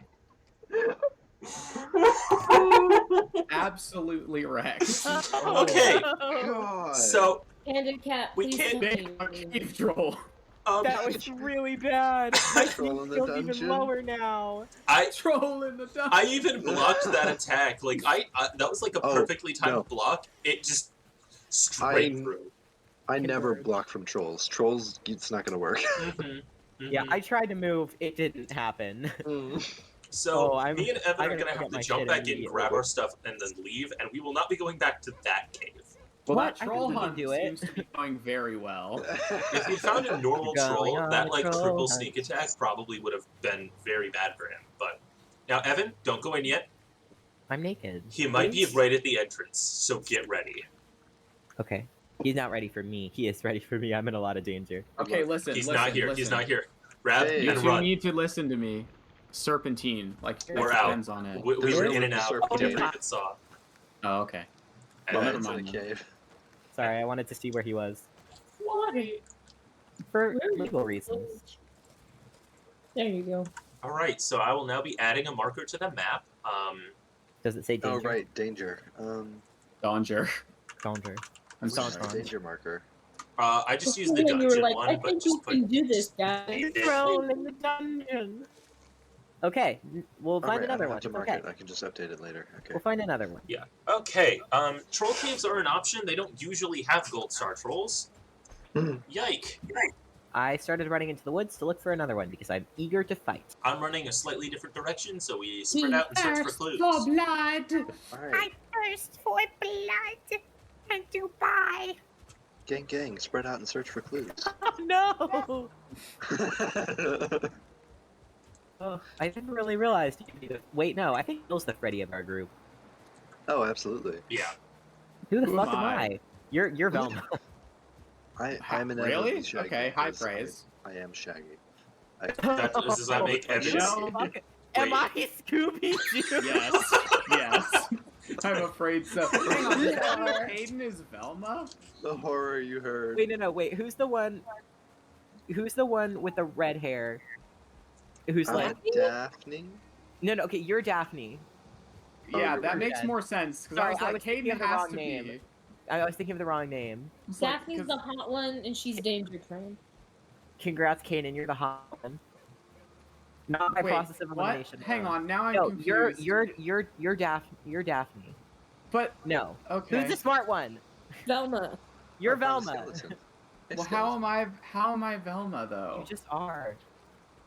Absolutely wrecked. Okay, God. so Panda cat, We please can't Big continue. cave troll. That was really bad. My Troll in sneak the skill's even dungeon. lower now. Troll in the dungeon. I even blocked that attack. Like I that was like a Oh, perfectly timed no. block. It just straight I'm- through. I never Converge. block from trolls. Trolls, it's not going to work. Mhm, Yeah, mhm. I tried to move. It didn't happen. So Oh, me and Evan I are gotta gonna have get to my jump shit back in, immediately. grab our stuff, and then leave, and we will not be going back to that cave. Well, What? that I troll think we can hunt do it. seems to be going very well. If we found a normal Going troll, on that a like troll triple hunt. sneak attack probably would have been very bad for him. But now, Evan, don't go in yet. I'm naked. He might be Please? right at the entrance, so get ready. Okay. He's not ready for me. He is ready for me. I'm in a lot of danger. Okay, listen. He's listen, not here. Listen. He's not here. Grab Hey. You and two run. need to listen to me. Serpentine, like We're it out. depends on it. We There's were no in and room out. for We never serpentine. even saw. Oh, okay. And Well, then- never It's in mind a then. cave. Sorry, I wanted to see where he was. Why? For Where is legal reasons. There you go. All right, so I will now be adding a marker to the map. Does it say Oh, danger? right, danger. Danger. Danger. I'm Which sorry. is the danger marker. I just used the And you were dungeon like, one, I but think just you put. can do this, guys. Troll in the dungeon. Okay, we'll find Alright, I another don't one. have to It's mark okay. it. I can just update it later. Okay. We'll find another one. Yeah. Okay. Troll caves are an option. They don't usually have gold star trolls. Yike. I started running into the woods to look for another one because I'm eager to fight. I'm running a slightly different direction, so we He spread out and search for thirsts clues. for blood. Alright. I thirst for blood and to buy. Gang, gang, spread out and search for clues. No! Oh, I didn't really realize. Wait, no, I think Bill's the Freddy of our group. Oh, absolutely. Yeah. Who the Who fuck am am I? I? You're Velma. I'm an Really? Shaggy. Okay, high because praise. I am Shaggy. That does that make You Evan? know- Fuck. Am Wait. I Scooby Doo? Yes. Yes. I'm afraid so. Hang on, does that mean Hayden is Velma? The horror you heard. Wait, no, wait. Who's the one? Who's the one with the red hair? Who's like? Daphne? No. Okay, you're Daphne. Yeah, you're that right. makes more sense because I Sorry, was I like, was thinking Hayden of the has wrong to name. be. I was thinking of the wrong name. It's like, Daphne's 'cause- the hot one, and she's Danger Train. Congrats, Kanan. You're the hot one. Not by Wait, process of what? elimination. Hang though. on, now I'm No, confused. you're Daphne. You're Daphne. But No. okay. Who's the smart one? Velma. You're Oh, Velma. skeleton. Hey, Well, skeleton. how am I Velma though? You just are.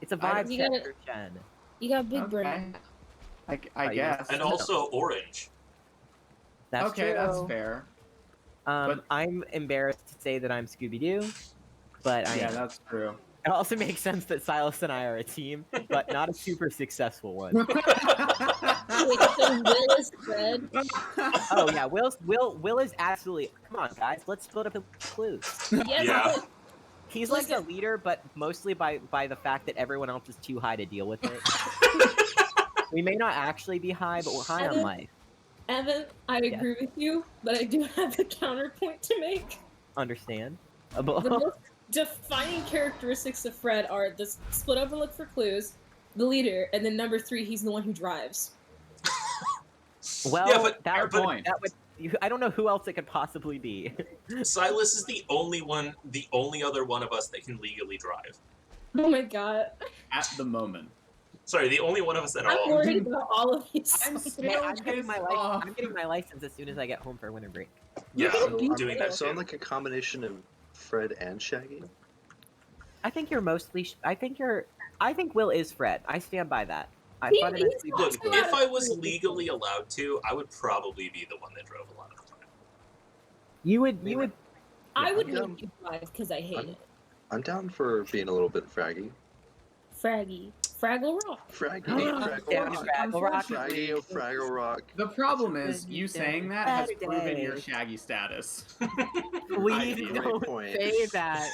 It's a I- vibe You gotta- checker, Jen. You got big Okay. brain. I Oh, you guess. And also orange. That's okay, true. that's fair. but- I'm embarrassed to say that I'm Scooby Doo, but I Yeah, am. that's true. It also makes sense that Silas and I are a team, but not a super successful one. Wait, so Will is Fred? Oh yeah, Will is absolutely. Come on, guys, let's split up the clues. Yes, Yeah. but He's Like like the leader, but mostly by the fact that everyone else is too high to deal with it. We may not actually be high, but we're high on life. Evan, I agree with you, but I do have a counterpoint to make. Understand? The most defining characteristics of Fred are the split up and look for clues, the leader, and then number 3, he's the one who drives. Well, Yeah, but- that, fair would, point. that would. I don't know who else it could possibly be. Silas is the only other one of us that can legally drive. Oh my god. At the moment. Sorry, the only one of us at I'm all. worried about all of you. I'm so still- bad. I'm getting my pissed off. I'm getting my license as soon as I get home for winter break. Yeah, You're I'm gonna doing beat that So I'm too. like a combination of Fred and Shaggy. I think you're mostly. I think Will is Fred. I stand by that. I He- fundamentally he's Look, believe not- if I was legally allowed to, I would probably be the one that drove a lot of the time. you would. I would Yeah. make you drive because I hate it. I'm down for being a little bit fraggy. Fraggy. Fraggle Rock. Fraggy, Down Fraggle to Rock. Fraggle Rock. Fraggy, oh, Fraggle Rock. The problem is, you saying that has proven your Saturday. Shaggy status. Please feel. don't Great point. say that.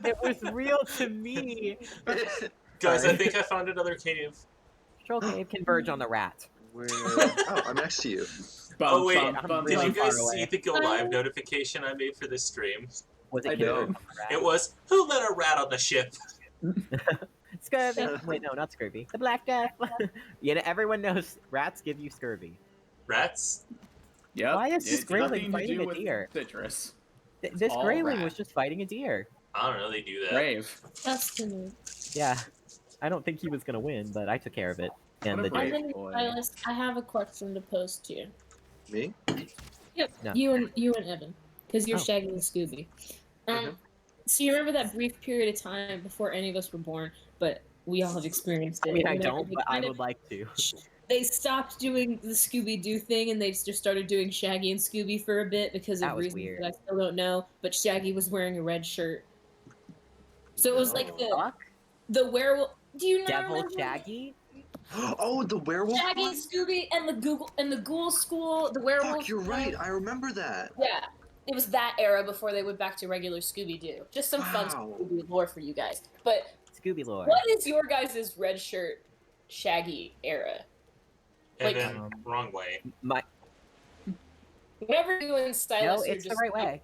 It was real to me. Guys, I Sorry. think I found another cave. Troll Cave converge on the rat. Where? Oh, I'm next to you. Oh wait, I'm did really you guys far see away. the go live notification I made for this stream? Was I it did. converge on the rat? It was, who let a rat on the ship? Scurvy. Wait, no, not scurvy. The Black Death. You know, everyone knows rats give you scurvy. Rats? Yep. Why is this it's grayling nothing to fighting do a with deer? Citrus. This all grayling rat. was just fighting a deer. I don't know, they do that. Brave. Destiny. Yeah. I don't think he was gonna win, but I took care of it. And What a the deer. brave Evan, boy. Silas, I have a question to pose to you. Me? Yep. No. You and Evan, because you're Oh. Shaggy and Scooby. So you remember that brief period of time before any of us were born, but we all have experienced it. I mean, I whenever don't, they but I kind would of- like to. They stopped doing the Scooby Doo thing, and they just started doing Shaggy and Scooby for a bit because That of was reasons weird. that I still don't know. But Shaggy was wearing a red shirt, so it was like Fuck? the werewolf. Do you not Devil remember? Shaggy? Oh, the werewolf Shaggy, one? Scooby, and the Ghoul School, the werewolf. Fuck, you're right. I remember that. Yeah, it was that era before they went back to regular Scooby Doo. Just some fun Wow. Scooby lore for you guys. But Scooby lore. what is your guys' red shirt Shaggy era? And Like- then, wrong way. My Whenever you and no, Stylus are it's the just right way.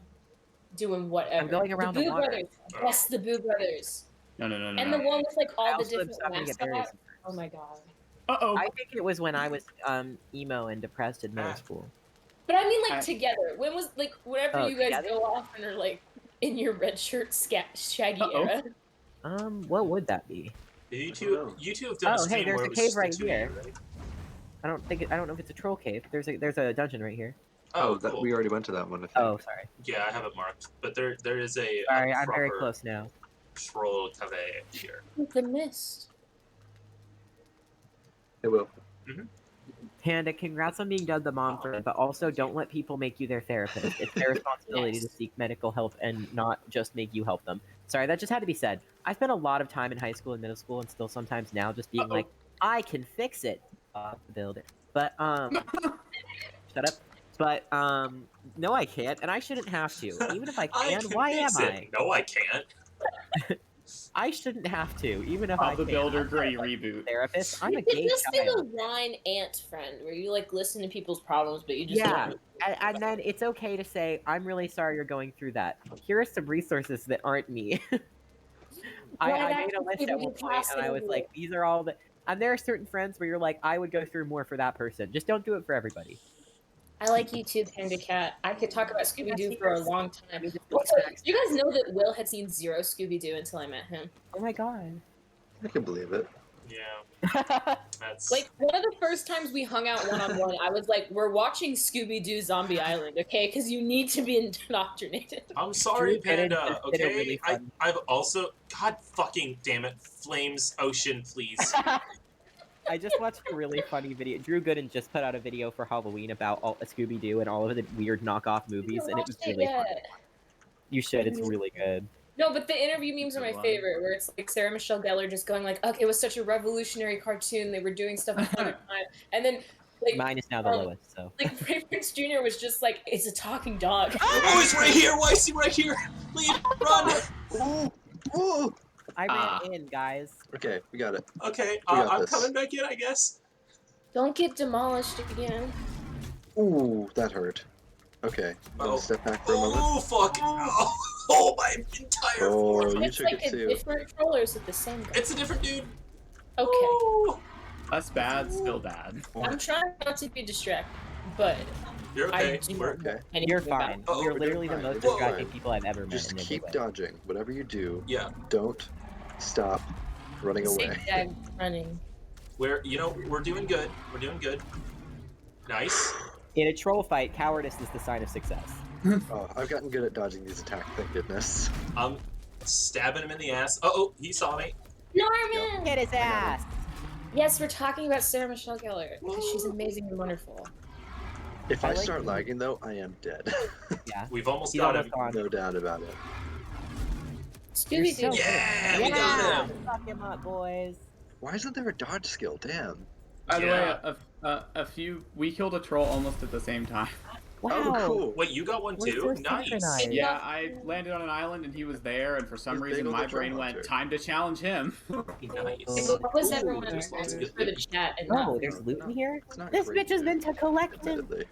doing whatever. I'm going around the the Boo water. Brothers. Yes, the Boo Brothers. No. And the one with like I all the also am different stopping to get berries. mascots. Oh my god. Uh-oh. I think it was when I was emo and depressed in middle Ah. school. But I mean like I- together. When was like whenever Oh, you guys together? go off and are like in your red shirt Shaggy Uh-oh. era? What would that be? You don't know. two have done a Oh, hey, stream there's where a it was cave just the right two of you, here. right? I don't know if it's a troll cave. There's a dungeon right here. Oh, that cool. we already went to that one. I think. Oh, sorry. Yeah, I have it marked. But there is a Sorry, I'm very proper close now. troll cave here. The mist. It will. Panda, congrats on being dubbed the mom friend, but also don't let people make you their therapist. It's their responsibility Yes. to seek medical help and not just make you help them. Sorry, that just had to be said. I spent a lot of time in high school and middle school, and still sometimes now, just being like, I can fix it. Build it. But shut up. But no, I can't, and I shouldn't have to. Even if I can, why am fix it. I? No, I can't. I shouldn't have to, even if Bob I the can. Builder I'm not, Gritty like, reboot. therapist. I'm You a could gay just be child. the Rhine ant friend, where you like listen to people's problems, but you just Yeah, don't. and then it's okay to say, I'm really sorry you're going through that. Here are some resources that aren't me. I made a list at one point, and I was like, these are all the... And there are certain friends where you're like, I would go through more for that person. Just don't do it for everybody. I like you too, Panda Cat. I could talk about Scooby Doo for a long time. Let me just Also, get do you guys know that Will had seen zero Scooby Doo until I met him? Oh my god. I can believe it. Yeah, that's Like, one of the first times we hung out one-on-one, I was like, we're watching Scooby Doo Zombie Island, okay? Because you need to be indoctrinated. I'm sorry, Drew Cannon Panda. just did a Okay, really fun- I've also God fucking damn it, Flames Ocean, please. I just watched a really funny video. Drew Gooden just put out a video for Halloween about all Scooby Doo and all of the weird knockoff movies, and it was really fun. You should. It's really good. No, but the interview memes are my Good one. favorite, where it's like Sarah Michelle Gellar just going like, "Okay, it was such a revolutionary cartoon. They were doing stuff before their time," and then like Mine is now the lowest, so. like Prince Jr. was just like, "It's a talking dog." Oh, it's right here! Why is he right here? Leave, run! Ooh, ooh. I Ah. ran in, guys. Okay, we got it. Okay, We got I'm this. coming back in, I guess. Don't get demolished again. Ooh, that hurt. Okay, I'm gonna Oh. step back for a moment. Oh, fuck! Oh, my entire Oh, force! you It's took like it a too. different troller, is it the same guy? It's a different dude. Okay. Ooh. Less bad, still bad. I'm trying not to be distracted, but You're I okay. do We're not know okay. anything You're about fine. it. Oh, You're we're literally the fine. most We're distracting fine. people I've ever met Just in a keep good way. dodging. Whatever you do, Yeah. don't stop running away. Zigzag running. We're doing good. We're doing good. Nice. In a troll fight, cowardice is the sign of success. Oh, I've gotten good at dodging these attacks, thank goodness. I'm stabbing him in the ass. Oh, he saw me. Norman! Get his ass! Yes, we're talking about Sarah Michelle Gellar because she's amazing and wonderful. If I I like start you. lagging though, I am dead. Yeah. We've almost He's got almost him. on. No doubt about it. Scooby Doo. so Yeah, we got him. Fuck him up, boys. Why isn't there a dodge skill? Damn. By the Yeah. way, we killed a troll almost at the same time. Wow. Oh, cool. Wait, you got one We're too? so Nice. synchronized. Yeah, I landed on an island and he was there, and for some He's reason big my old drum brain went, launcher. time to challenge him. Nice. What was Ooh, everyone there's lots of for good the loot. chat and not Oh, for- there's loot in here? It's not This great bitch has loot, been to collecting. admittedly.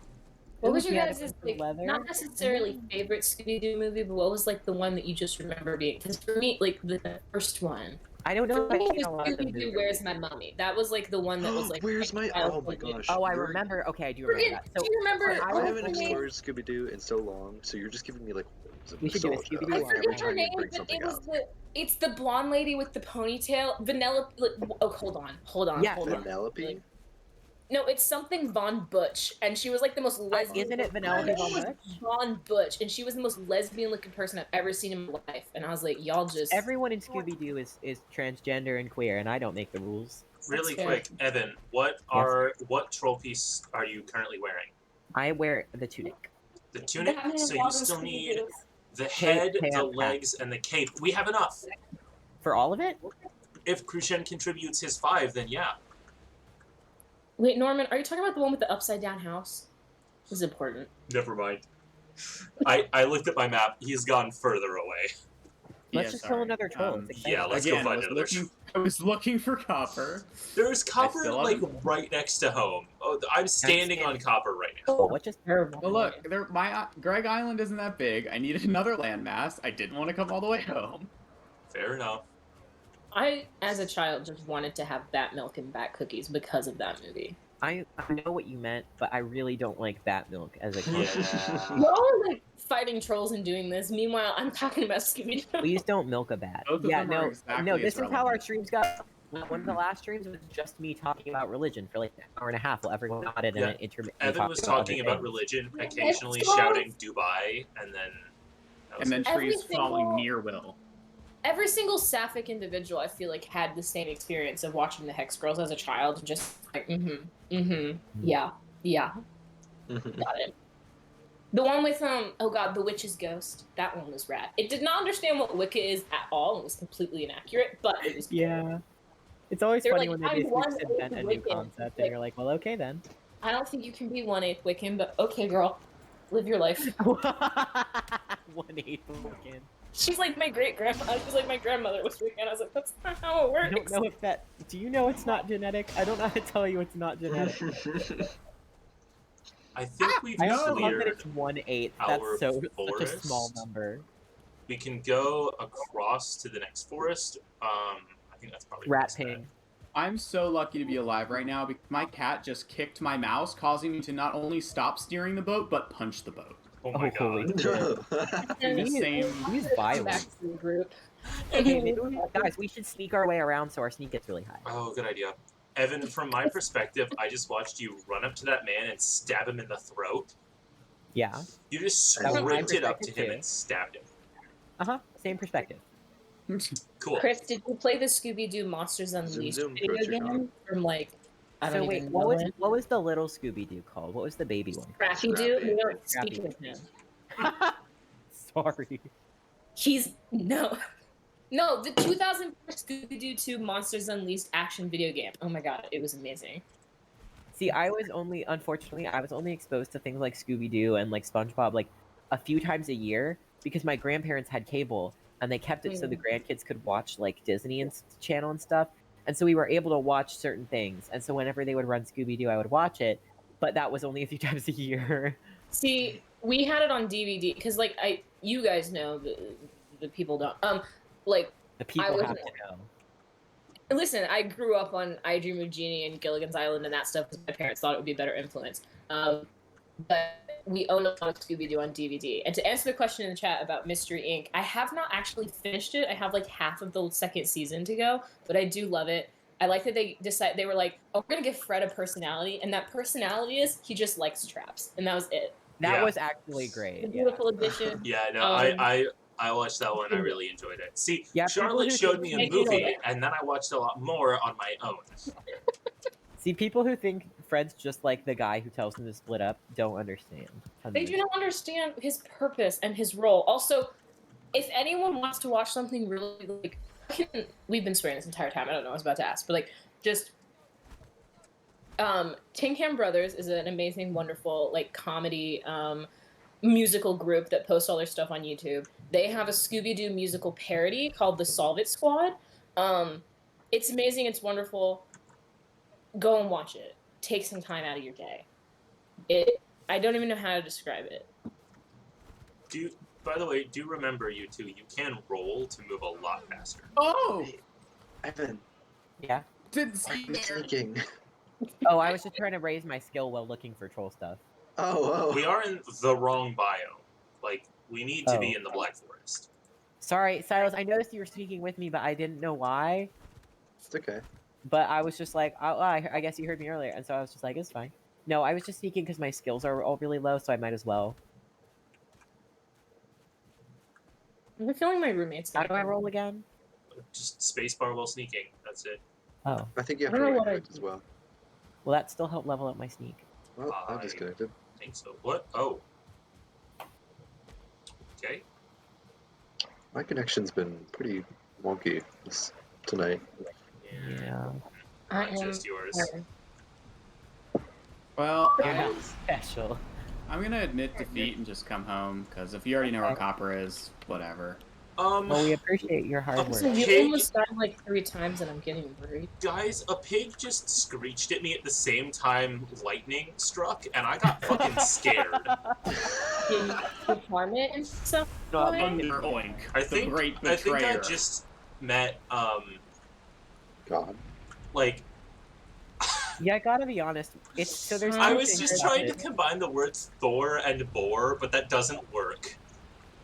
What was Look, your he had guys' a like leather. not necessarily favorite Scooby Doo movie, but what was like the one that you just remember being? Because for me, like the first one, I don't know for if me I've it seen a lot was of the Scooby Doo. movies. Where's My Mummy? That was like the one that was like. Where's my? Oh my gosh. Oh, I you're- remember. Okay, I do remember Forget, that. So do you remember? I I was haven't thinking- explored Scooby Doo in so long, so you're just giving me like horrors of We should do a nostalgia Scooby-Doo I one. every forget her time name, you bring but something it was up. it's the blonde lady with the ponytail, Vanilla. Oh, hold on. Yeah, hold on. Penelope? No, it's something Von Butch, and she was like the most lesbian. Isn't it Vanellope Von Butch? Von Butch, and she was the most lesbian-looking person I've ever seen in my life, and I was like, y'all just. Everyone in Scooby Doo is transgender and queer, and I don't make the rules. Really fair. quick, Evan, what troll piece are you currently wearing? I wear the tunic. The tunic. Batman So and you Robin still Scooby need Doo. the Cape, head, the tail, hat. legs, and the cape. We have enough. For all of it? If Crucian contributes his 5, then yeah. Wait, Norman, are you talking about the one with the upside-down house? This is important. Never mind. I looked at my map. He's gone further away. Let's just kill another troll. It's exciting. yeah, let's go Again, find another I was looking for copper. There's copper still like haven't- right next to home. Oh, I'm standing on copper right now. Oh, what just Terrible. Well, look, Greg Island isn't that big. I needed another landmass. I didn't want to come all the way home. Fair enough. I, as a child, just wanted to have bat milk and bat cookies because of that movie. I know what you meant, but I really don't like bat milk as a concept. Yeah. We're all like fighting trolls and doing this. Meanwhile, I'm talking about Scooby Doo. Please don't milk a bat. Both of Yeah, them are no, exactly no. as This is how our relevant. streams got. One of the last streams was just me talking about religion for like an hour and a half while everyone nodded Yeah. and intermittently Evan was other talking about things. religion, occasionally Let's go. shouting Dubai, and then. that was And then it. Every trees falling single- near Will. Every single sapphic individual, I feel like, had the same experience of watching the Hex Girls as a child, and just like, yeah, got it. The one with oh god, the witch's ghost. That one was rad. It did not understand what Wicca is at all. It was completely inaccurate, but it was. Yeah. It's always They're funny like, when they I'm basically just 1/8 invent a new Wiccan. concept and you're like, well, okay then. I don't think you can be 1/8 Wiccan, but okay, girl, live your life. 1/8 Wiccan. She's like my great grandma. She's like my grandmother was freaking out. I was like, that's not how it works. I don't know if that. Do you know it's not genetic? I don't know how to tell you it's not genetic. I think we've I also love that cleared it's 1/8. our That's so such a small forest. number. We can go across to the next forest. I think that's probably Rat what's that. ping. I'm so lucky to be alive right now because my cat just kicked my mouse, causing me to not only stop steering the boat, but punch the boat. Oh my holy god. shit. In the He's- same... He's Back violent. to the group. Okay, maybe guys, we should sneak our way around so our sneak gets really high. Oh, good idea. Evan, from my perspective, I just watched you run up to that man and stab him in the throat. Yeah. You just That's my sprinted up to perspective him too. and stabbed him. Same perspective. Cool. Chris, did you play the Scooby-Doo Monsters Zoom, Unleashed zoom, video approach your game from like I don't So wait, even what know was it? what was the little Scooby Doo called? What was the baby one? Scrappy Doo? Scrappy. You don't Scrappy. speak with him. Sorry. He's no. No, the 2004 Scooby-Doo 2 Monsters Unleashed action video game. Oh my god, it was amazing. See, unfortunately, I was only exposed to things like Scooby Doo and like SpongeBob like a few times a year because my grandparents had cable and they kept it so the grandkids could watch like Disney and Channel and stuff. And so we were able to watch certain things. And so whenever they would run Scooby Doo, I would watch it. But that was only a few times a year. See, we had it on DVD because like you guys know the people don't like The people have wasn't- to know. listen, I grew up on I Dream of Jeannie and Gilligan's Island and that stuff because my parents thought it would be a better influence. But we own a lot of Scooby-Doo on DVD. And to answer the question in the chat about Mystery Inc., I have not actually finished it. I have like half of the second season to go, but I do love it. I like that they were like, oh, we're gonna give Fred a personality, and that personality is he just likes traps, and that was it. That Yeah. was actually The great. Yeah. beautiful addition. Yeah, no, I watched that one. I really enjoyed it. See, Yeah, Charlotte people who showed me think- a movie, and then I watched a lot more on my own. See, people who think Fred's just like the guy who tells them to split up don't understand. They do not understand his purpose and his role. Also, if anyone wants to watch something really like, we've been swearing this entire time. I don't know what I was about to ask, but like, just Tin Can Brothers is an amazing, wonderful like comedy musical group that posts all their stuff on YouTube. They have a Scooby-Doo musical parody called the Solve It Squad. It's amazing. It's wonderful. Go and watch it. Take some time out of your day. I don't even know how to describe it. By the way, do remember, you two, you can roll to move a lot faster. Oh! Evan, Yeah. Didn't why are see you there. sneaking? Oh, I was just trying to raise my skill while looking for troll stuff. Oh. We are in the wrong biome. Like, we need to be Oh. in the Black Forest. Sorry, Silas, I noticed you were sneaking with me, but I didn't know why. It's okay. But I was just like, oh, I guess you heard me earlier, and so I was just like, it's fine. No, I was just sneaking because my skills are all really low, so I might as well. I'm feeling my roommate's. How do I roll again? Just spacebar while sneaking. That's it. Oh, I think you have I to don't know wait what for I it as well. well, that still helped level up my sneak. Well, I'm Bye. disconnected. I think so. What? Oh. Okay. My connection's been pretty wonky tonight. Yeah. I Not am. just yours. Well, You're not special. I'm gonna admit defeat and just come home, because if you already know where Copper is, whatever. Well, we appreciate your hard So work. you Okay. almost died like 3 times, and I'm getting worried. Guys, a pig just screeched at me at the same time lightning struck, and I got fucking scared. Can you farm it and stuff? Thunder Oink, I the think great I think I betrayer. just met God. like Yeah, I gotta be honest. It's so there's. I two was things just about trying to it. combine the words Thor and boar, but that doesn't work.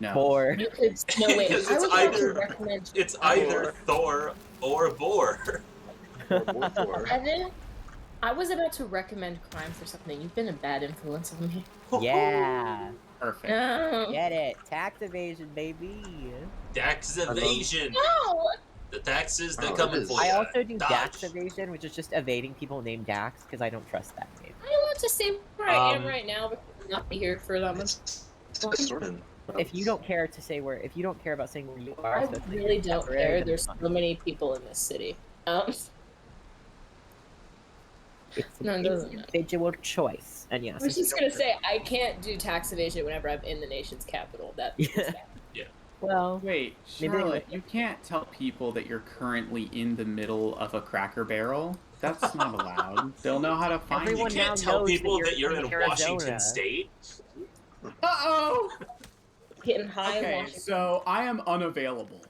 No. Or You could, no wait. Because I it's was about to either- recommend It's either Thor or boar. Or more Thor. Evan. I was about to recommend crime for something. You've been a bad influence on me. yeah, Perfect. No. get it. Tax evasion, baby. Tax evasion. No. The taxes, they're Oh, coming it is. for I you. also do Dodge. Dax evasion, which is just evading people named Dax because I don't trust that name. I want to stay where I am Um, right now, but not be here for that much. It's a sermon. If you don't care to say where, if you don't care about saying where you are, I so it's like really you're don't temporary, care. then There's it's fine. so many people in this city. It's No, it an doesn't matter. individual choice, and yes. I was just gonna say I can't do tax evasion whenever I'm in the nation's capital. That Yeah. Well, Wait, Maybe they Charlotte, you can't tell people that you're currently in the middle of a Cracker Barrel. That's not allowed. They'll know how to find You Everyone you. now can't tell knows that people you're that you're from in Washington Arizona. State. Uh-oh! Getting high in Okay, Washington. so I am unavailable.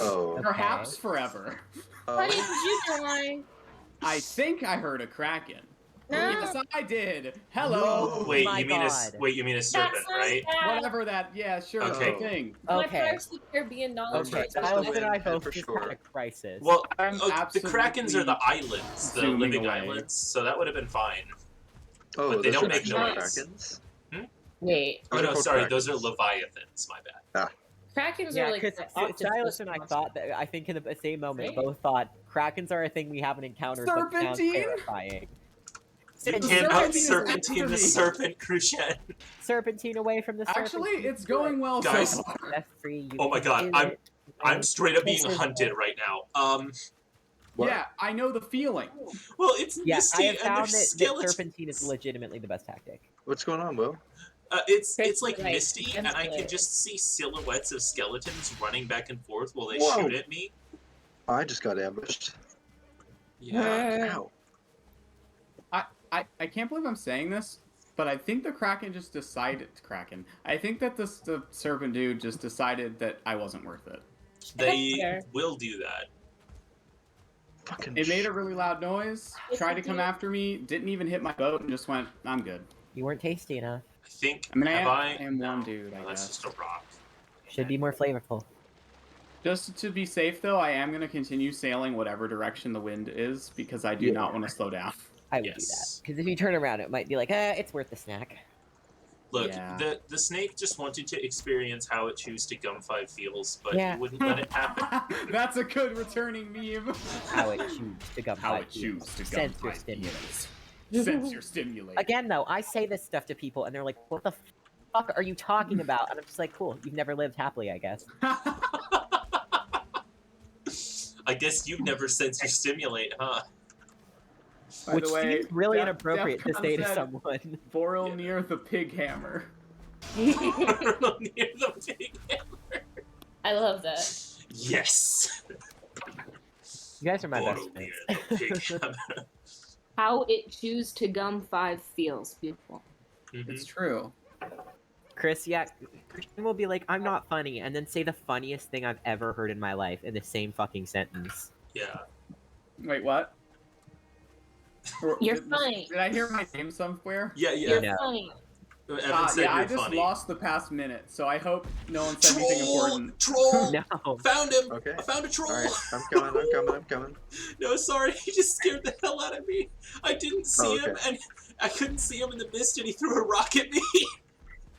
Oh. Okay. Perhaps forever. Honey, did Oh. you die? I think I heard a kraken. No. Yes, I did. Hello. No. Wait, my you mean a God. wait? You mean a serpent, That's not right? bad. Whatever that. Yeah, sure. Okay. Good thing. My Okay. Pirates of the Caribbean knowledge Okay, Just base. the Silas and I wind, both for just sure. had a crisis. Well, I'm the absolutely Krakens are the islands, the zooming living away. islands, so that would have been fine. Oh, But they those don't are make actually noise. Krakens? Wait, Oh Those are no, called sorry, those are Krakens. leviathans. My bad. Krakens yeah, are like because the octopus Silas and I monster. thought that I think in the same moment Right? both thought Krakens are a thing we haven't encountered, but sounds Serpentine? terrifying. You The can't serpentine out is serpentine after the me. serpent, Crucian. Serpentine away from the Actually, serpentine. it's going well Guys. so far. That's free. You Oh my can God, do it. I'm straight up being This is hunted it. right now. What? Yeah, I know the feeling. Well, it's Yeah, I misty have and found there's that skeletons. serpentine is legitimately the best tactic. What's going on, Will? It's like Right, misty, and I can sensitive. just see silhouettes of skeletons running back and forth while they Whoa. shoot at me. I just got ambushed. Yeah. Ow. I can't believe I'm saying this, but I think the Kraken just decided... Kraken. I think that the serpent dude just decided that I wasn't worth it. They Fair. will do that. Fucking It made a really loud noise, Yes, tried it to come did. after me, didn't even hit my boat, and just went, I'm good. You weren't tasty enough. I think. I mean, have I am no, one dude, I no, that's guess. just a rock. Should be more flavorful. Just to be safe, though, I am going to continue sailing whatever direction the wind is, because I do not want to slow down. I would do that. Yes. Because if you turn around, it might be like, it's worth the snack. Look, Yeah. the snake just wanted to experience how it chews to gum 5 feels, but Yeah. you wouldn't let it happen. That's a good returning meme. How it chews to gum How five it chews to gum Sense your 5 stimulus. feels. Sense your stimulate. Again, though, I say this stuff to people, and they're like, what the fuck are you talking about? And I'm just like, cool, you've never lived happily, I guess. I guess you've never sensed your stimulate, huh? By Which the way, seems really Def- inappropriate to Defcon say to said, someone. Boril near the pig hammer. Near the big hammer. I love that. Yes. You guys are my best Borrow friends. near the big hammer. How it chews to gum 5 feels beautiful. Mhm. It's true. Chris, yeah, Christian will be like, I'm not funny, and then say the funniest thing I've ever heard in my life in the same fucking sentence. Yeah. Wait, what? You're Did- funny. Did I hear my name somewhere? Yeah, yeah. You're Yeah. funny. Evan said yeah, I you're just funny. lost the past minute, so I hope no one said anything important. Troll! No. Found him! Okay. I found a troll! Alright, I'm coming. No, sorry, he just scared the hell out of me. I didn't see Oh, him, okay. and I couldn't see him in the mist, and he threw a rock at me.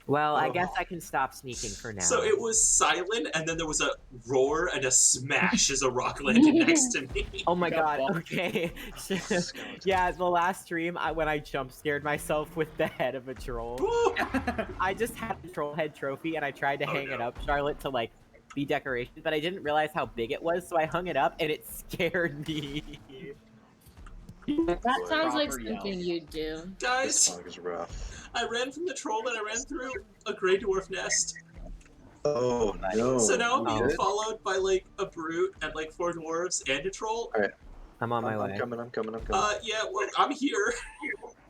Well, I Oh. guess I can stop sneaking for now. So it was silent, and then there was a roar and a smash as a rock landed next to me. Oh my Got god, bonked. okay. Skeleton. Yeah, the last stream, when I jump scared myself with the head of a troll. Woo! I just had the troll head trophy and I tried to Oh, hang it no. up, Charlotte, to like be decoration, but I didn't realize how big it was, so I hung it up and it scared me. That sounds like Proper yell. something you'd do. This Guys, song is rough. I ran from the troll and I ran through a gray dwarf nest. Oh no. So now I'm Oh. being followed by like a brute and like 4 dwarves and a troll. I'm on my I'm way. coming. Yeah, well, I'm here.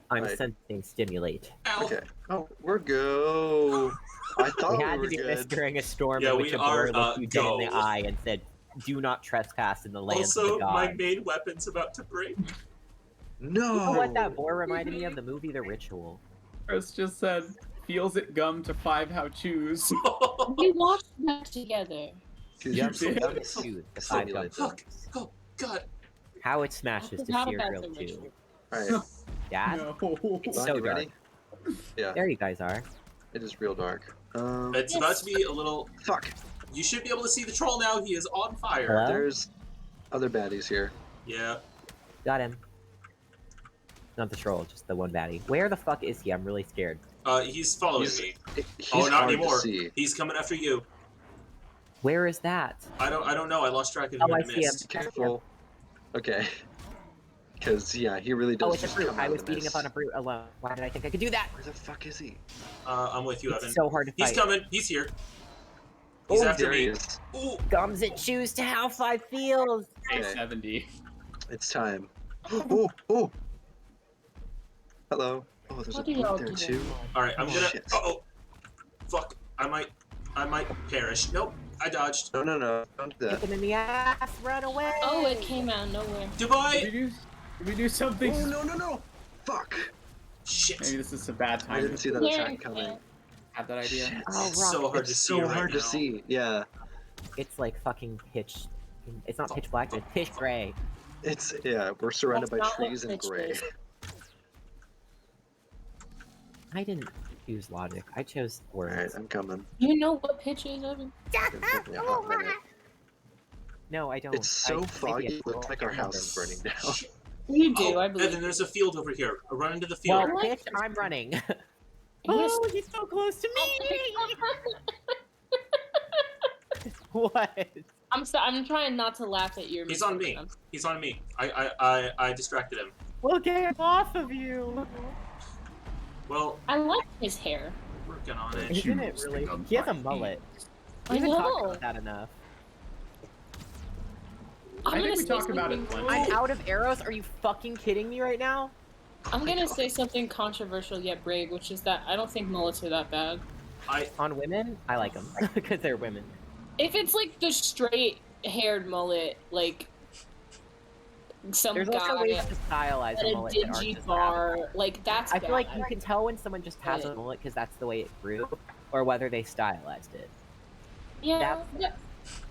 I'm Right. sensing stimulate. Ow. Okay. Oh, we're go. I thought We we had were to do this good. during a storm Yeah, in we which a are, boar looked you dead in the go. eye and said, "Do not trespass in the lands of Also, the my gods." main weapon's about to break. No. You know what that boar reminded me of? The movie The Ritual. Chris just said, feels it gum to 5 how choose. We watched that together. Yep. did? Choose the 5 Simulate gum that. films. Oh, God. How it smashes I to forgot about cereal the too. ritual. Alright. Dad, No. It's Don, so you dark. ready? Yeah, There you guys are. it is real dark. It's about to be a little... Fuck. You should be able to see the troll now. He is on fire. Hello? There's other baddies here. Yeah. Got him. Not the troll, just the one baddie. Where the fuck is he? I'm really scared. He's following He's, me. he's Oh, not hard anymore. to see. He's coming after you. Where is that? I don't know. I lost track of him Oh, I in the see him. mist. Careful. Okay. Because, yeah, he really does Oh, it's a just brute. come I out was of the beating up mist. on a brute alone. Why did I think I could do that? Where the fuck is he? I'm with you, Evan. It's so hard to He's fight. coming. He's here. He's Oh, after There me. he is. Ooh. Gums and choose to how 5 feels. Okay. A70. It's time. Oh, oh. Hello. Oh, there's What a do boot y'all there do? too. All right, I'm Come gonna. on. Shit. Oh, fuck! I might perish. Nope, I dodged. No, no, no. Don't do Hit that. them in the ass. Run away. Oh, it came out of nowhere. Goodbye. Did we do something? Oh, no, no, no. Fuck. Shit. Maybe this is a bad I time didn't to see that Here, attack coming. have that idea. Shit. Oh, It's rock. so hard It's to see so right hard now. to see. Yeah. It's like fucking pitch. It's not pitch black, it's pitch gray. It's yeah. We're surrounded That's by not what trees and pitch gray. is. I didn't choose logic. I chose All right, words. I'm coming. You know what pitch is, Evan? It's gonna take me a hot minute. No, I don't. It's so I- foggy. maybe It a looks like our house is burning down. You do, Oh, I believe. Evan, there's a field over here. Run into the field. Well, pitch, I'm running. Yes. Oh, he's so close to me! What? I'm trying not to laugh at your. He's on me. misfortune. He's on me. I distracted him. We'll get off of you! Well, I like his hair. working on it. Isn't it really? He has a mullet. We I haven't talked know. about that enough. I'm I think gonna we say talked about it something- once. I'm out of arrows? Are you fucking kidding me right now? I'm gonna say something controversial yet brave, which is that I don't think mullets are that bad. On women? I like them. Because they're women. If it's like the straight-haired mullet, like some There's guy also ways to stylize at a a mullet that aren't dingy just bar, like that's I bad. feel like you can tell when someone just has a mullet because that's the way it grew, or whether they stylized it. yeah, that's- yeah.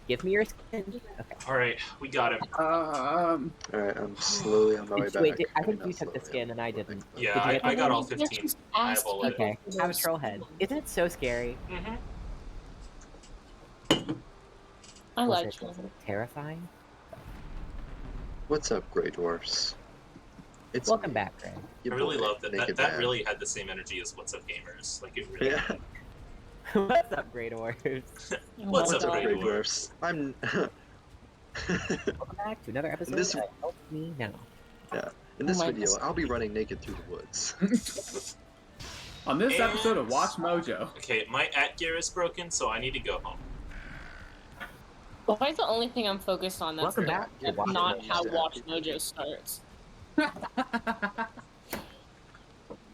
Give me your skin. Okay. All right, we got him. All right, I'm slowly on my way back. Wait, I think Not you took the slowly, skin I'm and I moving. didn't. Yeah, Did you get I that? got all You 15. just I asked have all people Okay. for Have a those troll head. people. Isn't it so scary? Mm-hmm. I Was like it children. terrifying? What's up, Grey Dwarfs? It's Welcome me, back, Greg. your I really boy, love that. Naked That Man. really had the same energy as What's Up Gamers. Like it really. Yeah. What's up, Great Dwarfs? What's What's up, up, Grey Grey Dwarfs? Dwarfs? I'm. Welcome back to another episode This- of Help Me Now. In this my video, goodness. I'll be running naked through the woods. On this And- episode of Watch Mojo. Okay, my at gear is broken, so I need to go home. Well, that's the only thing I'm focused on. That's Welcome not, back. that's Watch not Mojo. how Watch Mojo starts.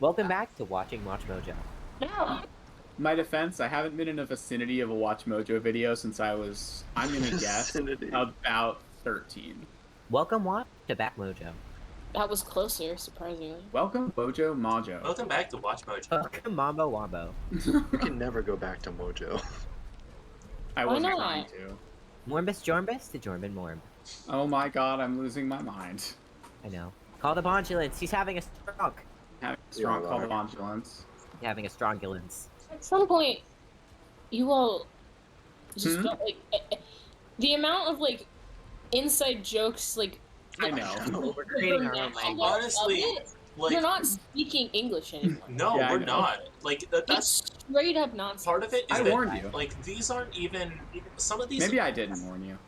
Welcome back to Watching Watch Mojo. No. My defense, I haven't been in a vicinity of a Watch Mojo video since I'm gonna guess, Vicinity. about 13. Welcome, Watch, to Back Mojo. That was closer, surprisingly. Welcome, Mojo Mojo. Welcome back to Watch Mojo. Welcome, Mambo Wombo. You can never go back to Mojo. I Why wasn't not? trying to. Morbus Jormbus to Jormbin Morb. Oh my god, I'm losing my mind. I know. Call the Bondulance. He's having a stroke. Having a strong Yeah, call of Lark. ambulance. He's having a strongulence. At some point, you all just Hmm? don't, like the amount of like inside jokes like. I know. We're creating our own the language. Honestly, of it, like, you're not speaking English anymore. no, Yeah, I we're know. not. Like that's It's straight up nonsense. part of it. Is I that, warned you. Like these aren't even some of these. Maybe I didn't warn you.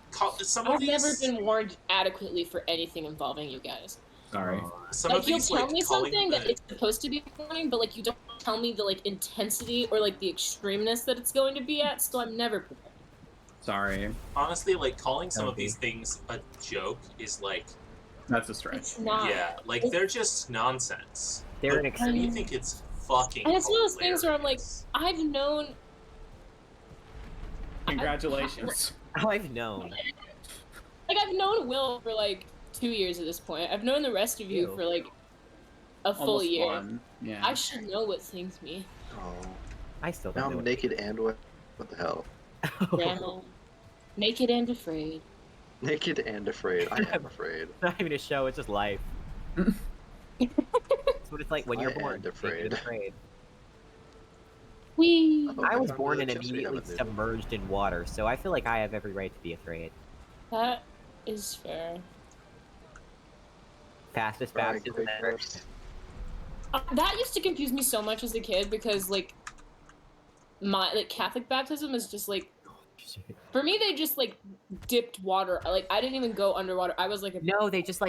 Some of I've these. never been warned adequately for anything involving you guys. Sorry. Some Like of you'll these, tell like, me calling something that the- it's supposed to be warning, but like you don't tell me the like intensity or like the extremeness that it's going to be at. So I'm never prepared. Sorry. honestly, like calling some Don't of these things a joke is like, That's a stretch. It's not. yeah, like they're just nonsense. They're an But extreme. you think it's fucking. And it's one of those things where I'm like, hilarious. I've known. Congratulations. I've known. Like I've known Will for like 2 years at this point. I've known the rest of you Ew. for like a full Almost year. one. Yeah. I should know what things mean. Oh, I still now don't know. I'm naked and what? What the hell? Grandma, naked and afraid. Naked and afraid. I am afraid. It's not even a show, it's just life. It's what it's like when you're I born. am naked and afraid. We. Oh, I was found born the and chips we immediately haven't made. submerged in water, so I feel like I have every right to be afraid. That is fair. Fastest Alright, baptism Grey ever. Dwarfs. That used to confuse me so much as a kid because like my like Catholic baptism is just like For me, they just like dipped water. Like I didn't even go underwater. I was like, No, they just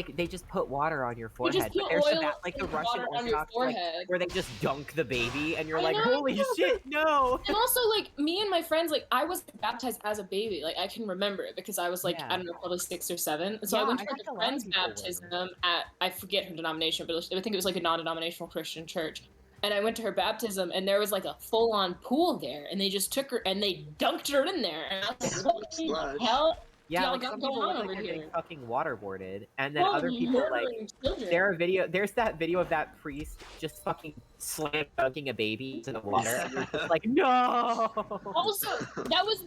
put water on your You just forehead. But put there's oil like the and Russian water on your Orthodox, like, forehead. where they just dunk the baby, and you're I like, know. holy shit, no! And also, like, me and my friends, like, I was baptized as a baby. Like, I can remember it because I was, like, Yeah. I don't know, probably 6 or 7. And so Yeah, I went I to, like, think a a lot of friend's people were. baptism at, I forget her denomination, but I think it was, like, a non-denominational Christian church. And I went to her baptism, and there was, like, a full-on pool there. And they just took her, and they dunked her in there. And I was like, what in the Splash. hell? Yeah, y'all like got some going people on look like over they're here? getting fucking waterboarded, and then Well, other people like murdering children. there's that video of that priest just fucking slam dunking a baby into the water, and you're just like, no. Also, that was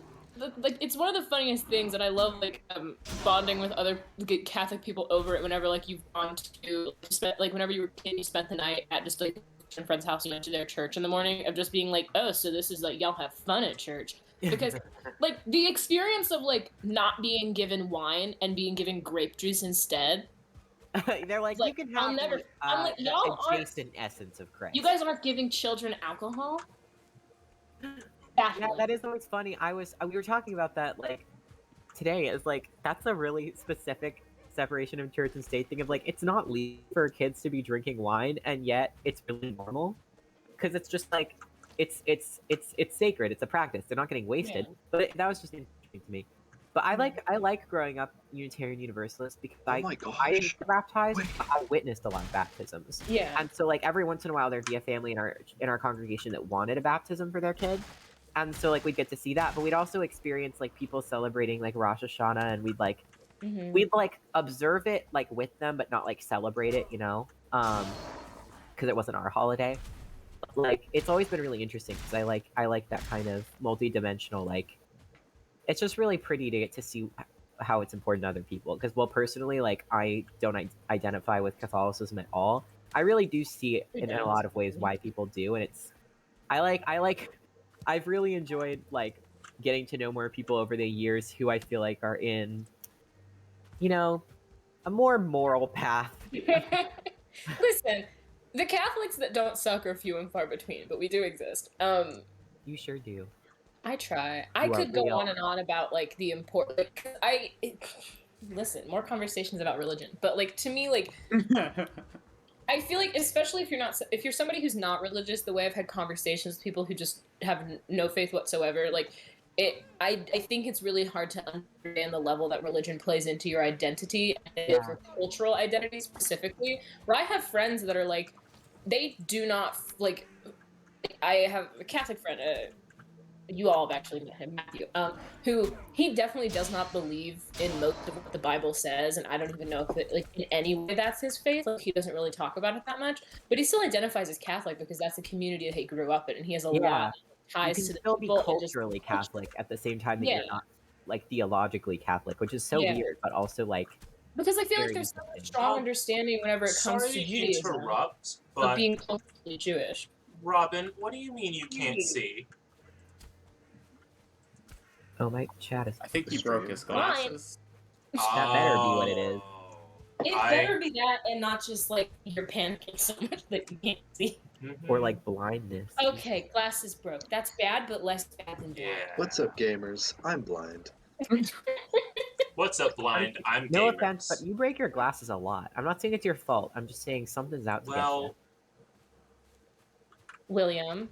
like it's one of the funniest things, and I love like bonding with other Catholic people over it. Whenever like you've gone to like whenever you were a kid, you spent the night at just like a Christian friend's house, you went to their church in the morning, of just being like, oh, so this is like y'all have fun at church. Because like the experience of like not being given wine and being given grape juice instead. They're like, Like, you can I'll have never- the, I'm like, the y'all aren't- adjacent essence of Christ. You guys aren't giving children alcohol. Yeah, Baffling. that is always funny. We were talking about that like today. It's like that's a really specific separation of church and state thing of like it's not legal for kids to be drinking wine, and yet it's really normal because it's just like it's sacred. It's a practice. They're not getting wasted. Yeah. But that was just interesting to me. But I like growing up Unitarian Universalist because Oh my I gosh. didn't get baptized. Wait. But I witnessed a lot of baptisms. Yeah. And so like every once in a while there'd be a family in our congregation that wanted a baptism for their kid. And so like we'd get to see that, but we'd also experience like people celebrating like Rosh Hashanah, and we'd like observe it like with them but not like celebrate it, you know? Because it wasn't our holiday. But, like it's always been really interesting because I like that kind of multi-dimensional, like it's just really pretty to get to see how it's important to other people. Because well, personally, like I don't identify with Catholicism at all. I really do see it in a lot of ways why people do, and it's I've really enjoyed like getting to know more people over the years who I feel like are in, you know, a more moral path. Listen, the Catholics that don't suck are few and far between, but we do exist. You sure do. I try. I You are could go real. on and on about like the important. Listen, more conversations about religion, but like to me, like I feel like, especially if you're somebody who's not religious, the way I've had conversations with people who just have no faith whatsoever, like I think it's really hard to understand the level that religion plays into your identity and your cultural identity specifically. Where I have friends that are like, they do not like. I have a Catholic friend. You all have actually met him, Matthew, who he definitely does not believe in most of what the Bible says, and I don't even know if it, like in any way that's his faith. Like he doesn't really talk about it that much, but he still identifies as Catholic because that's the community that he grew up in, and he has a lot of ties You to can the still be people and just- culturally Catholic at the same time that Yeah. you're not like theologically Catholic, which is so Yeah. weird, but also like because I feel very like there's so much interesting. strong understanding whenever it comes Sorry to to Judaism interrupt, of but being culturally Jewish. Robin, what do you mean you can't see? Oh, my chat is. I think he broke his glasses. That better be what it is. It better be that and not just like you're panicking so much that you can't see. Or like blindness. Okay, glasses broke. That's bad, but less bad than blind. Yeah. What's up, gamers? I'm blind. What's up, blind? I'm No gamers. offense, but you break your glasses a lot. I'm not saying it's your fault. I'm just saying something's out to Well, William.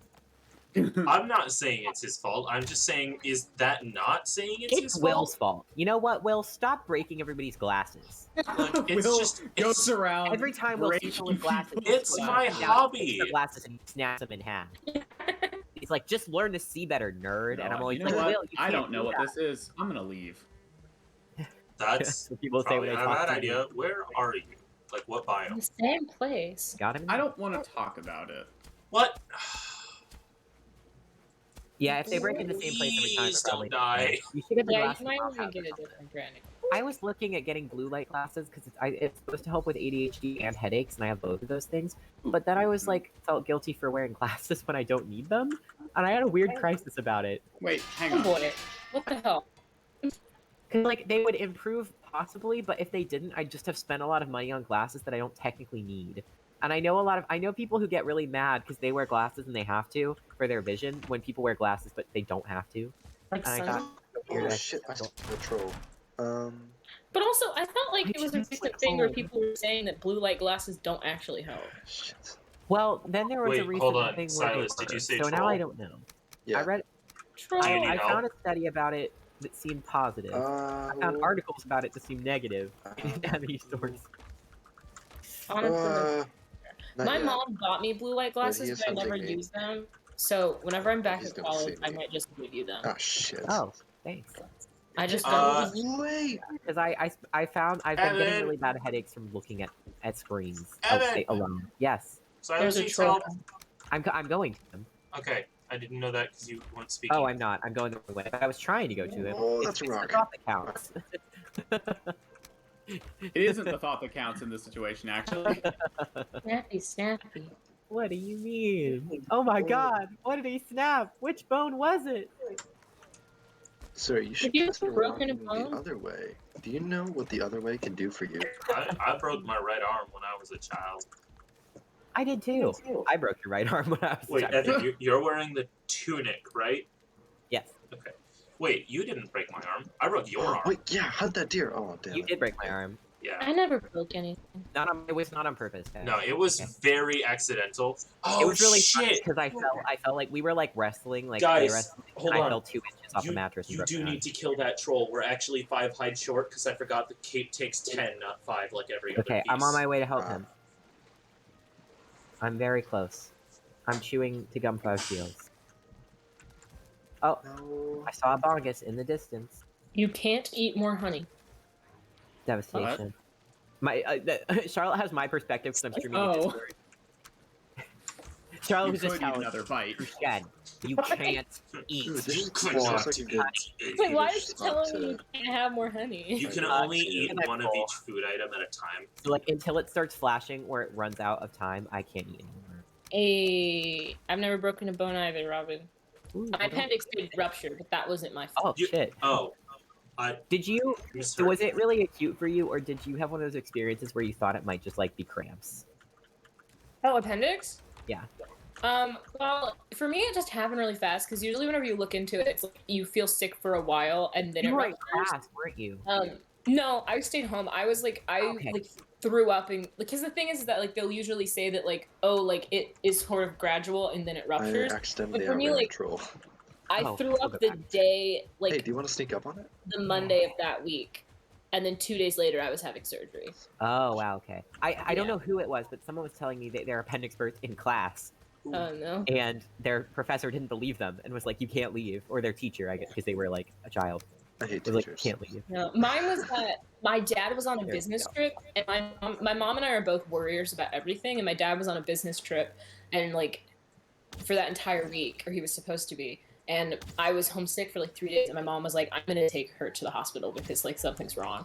I'm not saying it's his fault. I'm just saying, is that not saying it's his It's Will's fault? fault. You know what, Will? Stop breaking everybody's glasses. Like, it's Will just goes around. Every time Will sees someone with glasses, he It's puts my them down, hobby. takes their glasses and snaps them in half. He's like, just learn to see better, nerd. And I'm always you know like, what? Will, you I can't don't know do what that. this is. I'm gonna leave. That's what people say probably when they not a talk bad to me. idea. Where are you? Like, what In bio? the same place. Got him? I don't want to talk about it. What? Yeah, if they break in the same place every time, Please they're probably don't die. You should get the Yeah, glasses you might off even after get a something. different brand. I was looking at getting blue light glasses because it's supposed to help with ADHD and headaches, and I have both of those things. But then I was like, felt guilty for wearing glasses when I don't need them, and I had a weird crisis about it. Wait, hang Oh on. boy. What the hell? Because like they would improve possibly, but if they didn't, I'd just have spent a lot of money on glasses that I don't technically need. And I know people who get really mad because they wear glasses and they have to for their vision when people wear glasses but they don't have to. Like And I sun? got so Oh shit! I saw the troll. But also, I felt like I it was a just recent went thing where home. people were saying that blue light glasses don't actually help. Shit. Well, then there was a Wait, recent hold on, thing where they Silas, did you were, say so now I troll? don't know. Yeah. I read. Troll. Do you need I help? found a study about it that seemed positive. I found articles about it that seemed negative. I didn't have any source. Honestly, Not my yet. mom bought me blue light glasses, is but I never helping me. used them. So whenever I'm back He's at gonna college, see I me. might just give you them. Ah shit. Oh, thanks. I just Uh, don't. Wait. Because I found I've been getting Evan! really bad headaches from looking at screens Evan! alone. Yes, Silas There's a needs troll. help. I'm going to them. Okay, I didn't know that because you weren't speaking. Oh, I'm not. I'm going the wrong way. But I was trying to go to him. Oh, It's- that's a it's the rock. thought that counts. It isn't the thought that counts in this situation, actually. Snappy, snappy. What do you mean? Oh my God! What did he snap? Which bone was it? Sir, you should you ever consider broken a walking bone? the other way. Do you know what the other way can do for you? I broke my right arm when I was a child. I did too. I broke your right arm when I was. Wait, a child. Evan, you're wearing the tunic, right? Yes, Okay. Wait, you didn't break my arm. I broke your arm. Wait, yeah, how'd that deer? Oh, damn you it. did break my arm. Yeah. I never broke anything. It was not on purpose. Guys. No, it was Okay. very accidental. Oh, It was really shit! because I felt like we were like wrestling, like Guys, play wrestling, hold and I on. fell 2 inches off the mattress. And You broke do my need arm. to kill that troll. We're actually 5 hide short because I forgot the cape takes 10, not 5 like every other Okay, piece. I'm on my way to help Ah. him. I'm very close. I'm chewing to gum 5 shields. Oh, No. I saw a bongus in the distance. You can't eat more honey. Devastation. Charlotte has my perspective because I'm streaming in Oh. Discord. Charlotte You was just could eat telling another bite. me, Shed, you can't eat. Ooh, this You is could this not looks like a good It's like, why Swedish is it spot telling to- me you can't have more honey? You can Uh, only eat and I'm one of full. each food item at a time. So like until it starts flashing where it runs out of time, I can't eat anymore. I've never broken a bone either, Robin. Ooh, My hold on. appendix did rupture, but that wasn't my fault. Oh You- shit! Oh, Did you? Mr. So was it really acute for you, or did you have one of those experiences where you thought it might just like be cramps? Oh, appendix? Yeah. Well, for me, it just happened really fast because usually whenever you look into it, it's like you feel sick for a while and then You it were in ruptures. class, weren't you? No, I stayed home. I was like, Okay. like threw up and because the thing is that like they'll usually say that like like it is sort of gradual and then it I ruptures. accidentally But for me, outran a like, troll. I Oh, threw we'll up go the back. day like Hey, do you want to sneak up on it? the Monday of that week, and then 2 days later I was having surgery. Oh wow, okay. I don't Yeah. know who it was, but someone was telling me that their appendix burst in class, Oh no. and their professor didn't believe them and was like, "You can't leave," or their teacher, I guess, because they were like a child, I hate was like, teachers. "You can't leave." No, mine was that my dad was on a There we business go. trip, and my mom and I are both worriers about everything, and my dad was on a business trip, and like for that entire week, or he was supposed to be, and I was homesick for like 3 days, and my mom was like, "I'm gonna take her to the hospital because like something's wrong,"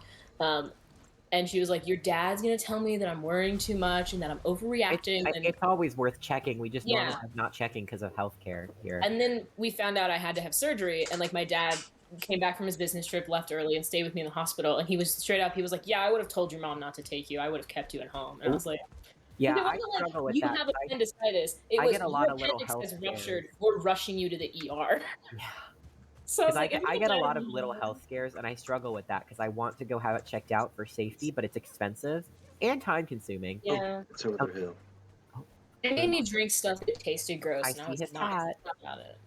and she was like, "Your dad's gonna tell me that I'm worrying too much and that I'm overreacting," It's always worth checking. We just Yeah. normalize not checking because of healthcare here. And then we found out I had to have surgery, and like my dad came back from his business trip, left early, and stayed with me in the hospital. And he was straight up, he was like, "Yeah, I would have told your mom not to take you. I would have kept you at home." And I was like, yeah, "It I wasn't struggle with you that. have appendicitis. It I was get a lot your of little appendix health has ruptured. scares. We're rushing you to the ER." Yeah. So I was Because like, I get a lot of little health scares, and I struggle with that because I want to go have it checked out for safety, but it's expensive and time consuming. Yeah, It's over the hill. it made me drink stuff that tasted gross, I and I see was his not hat. excited about it.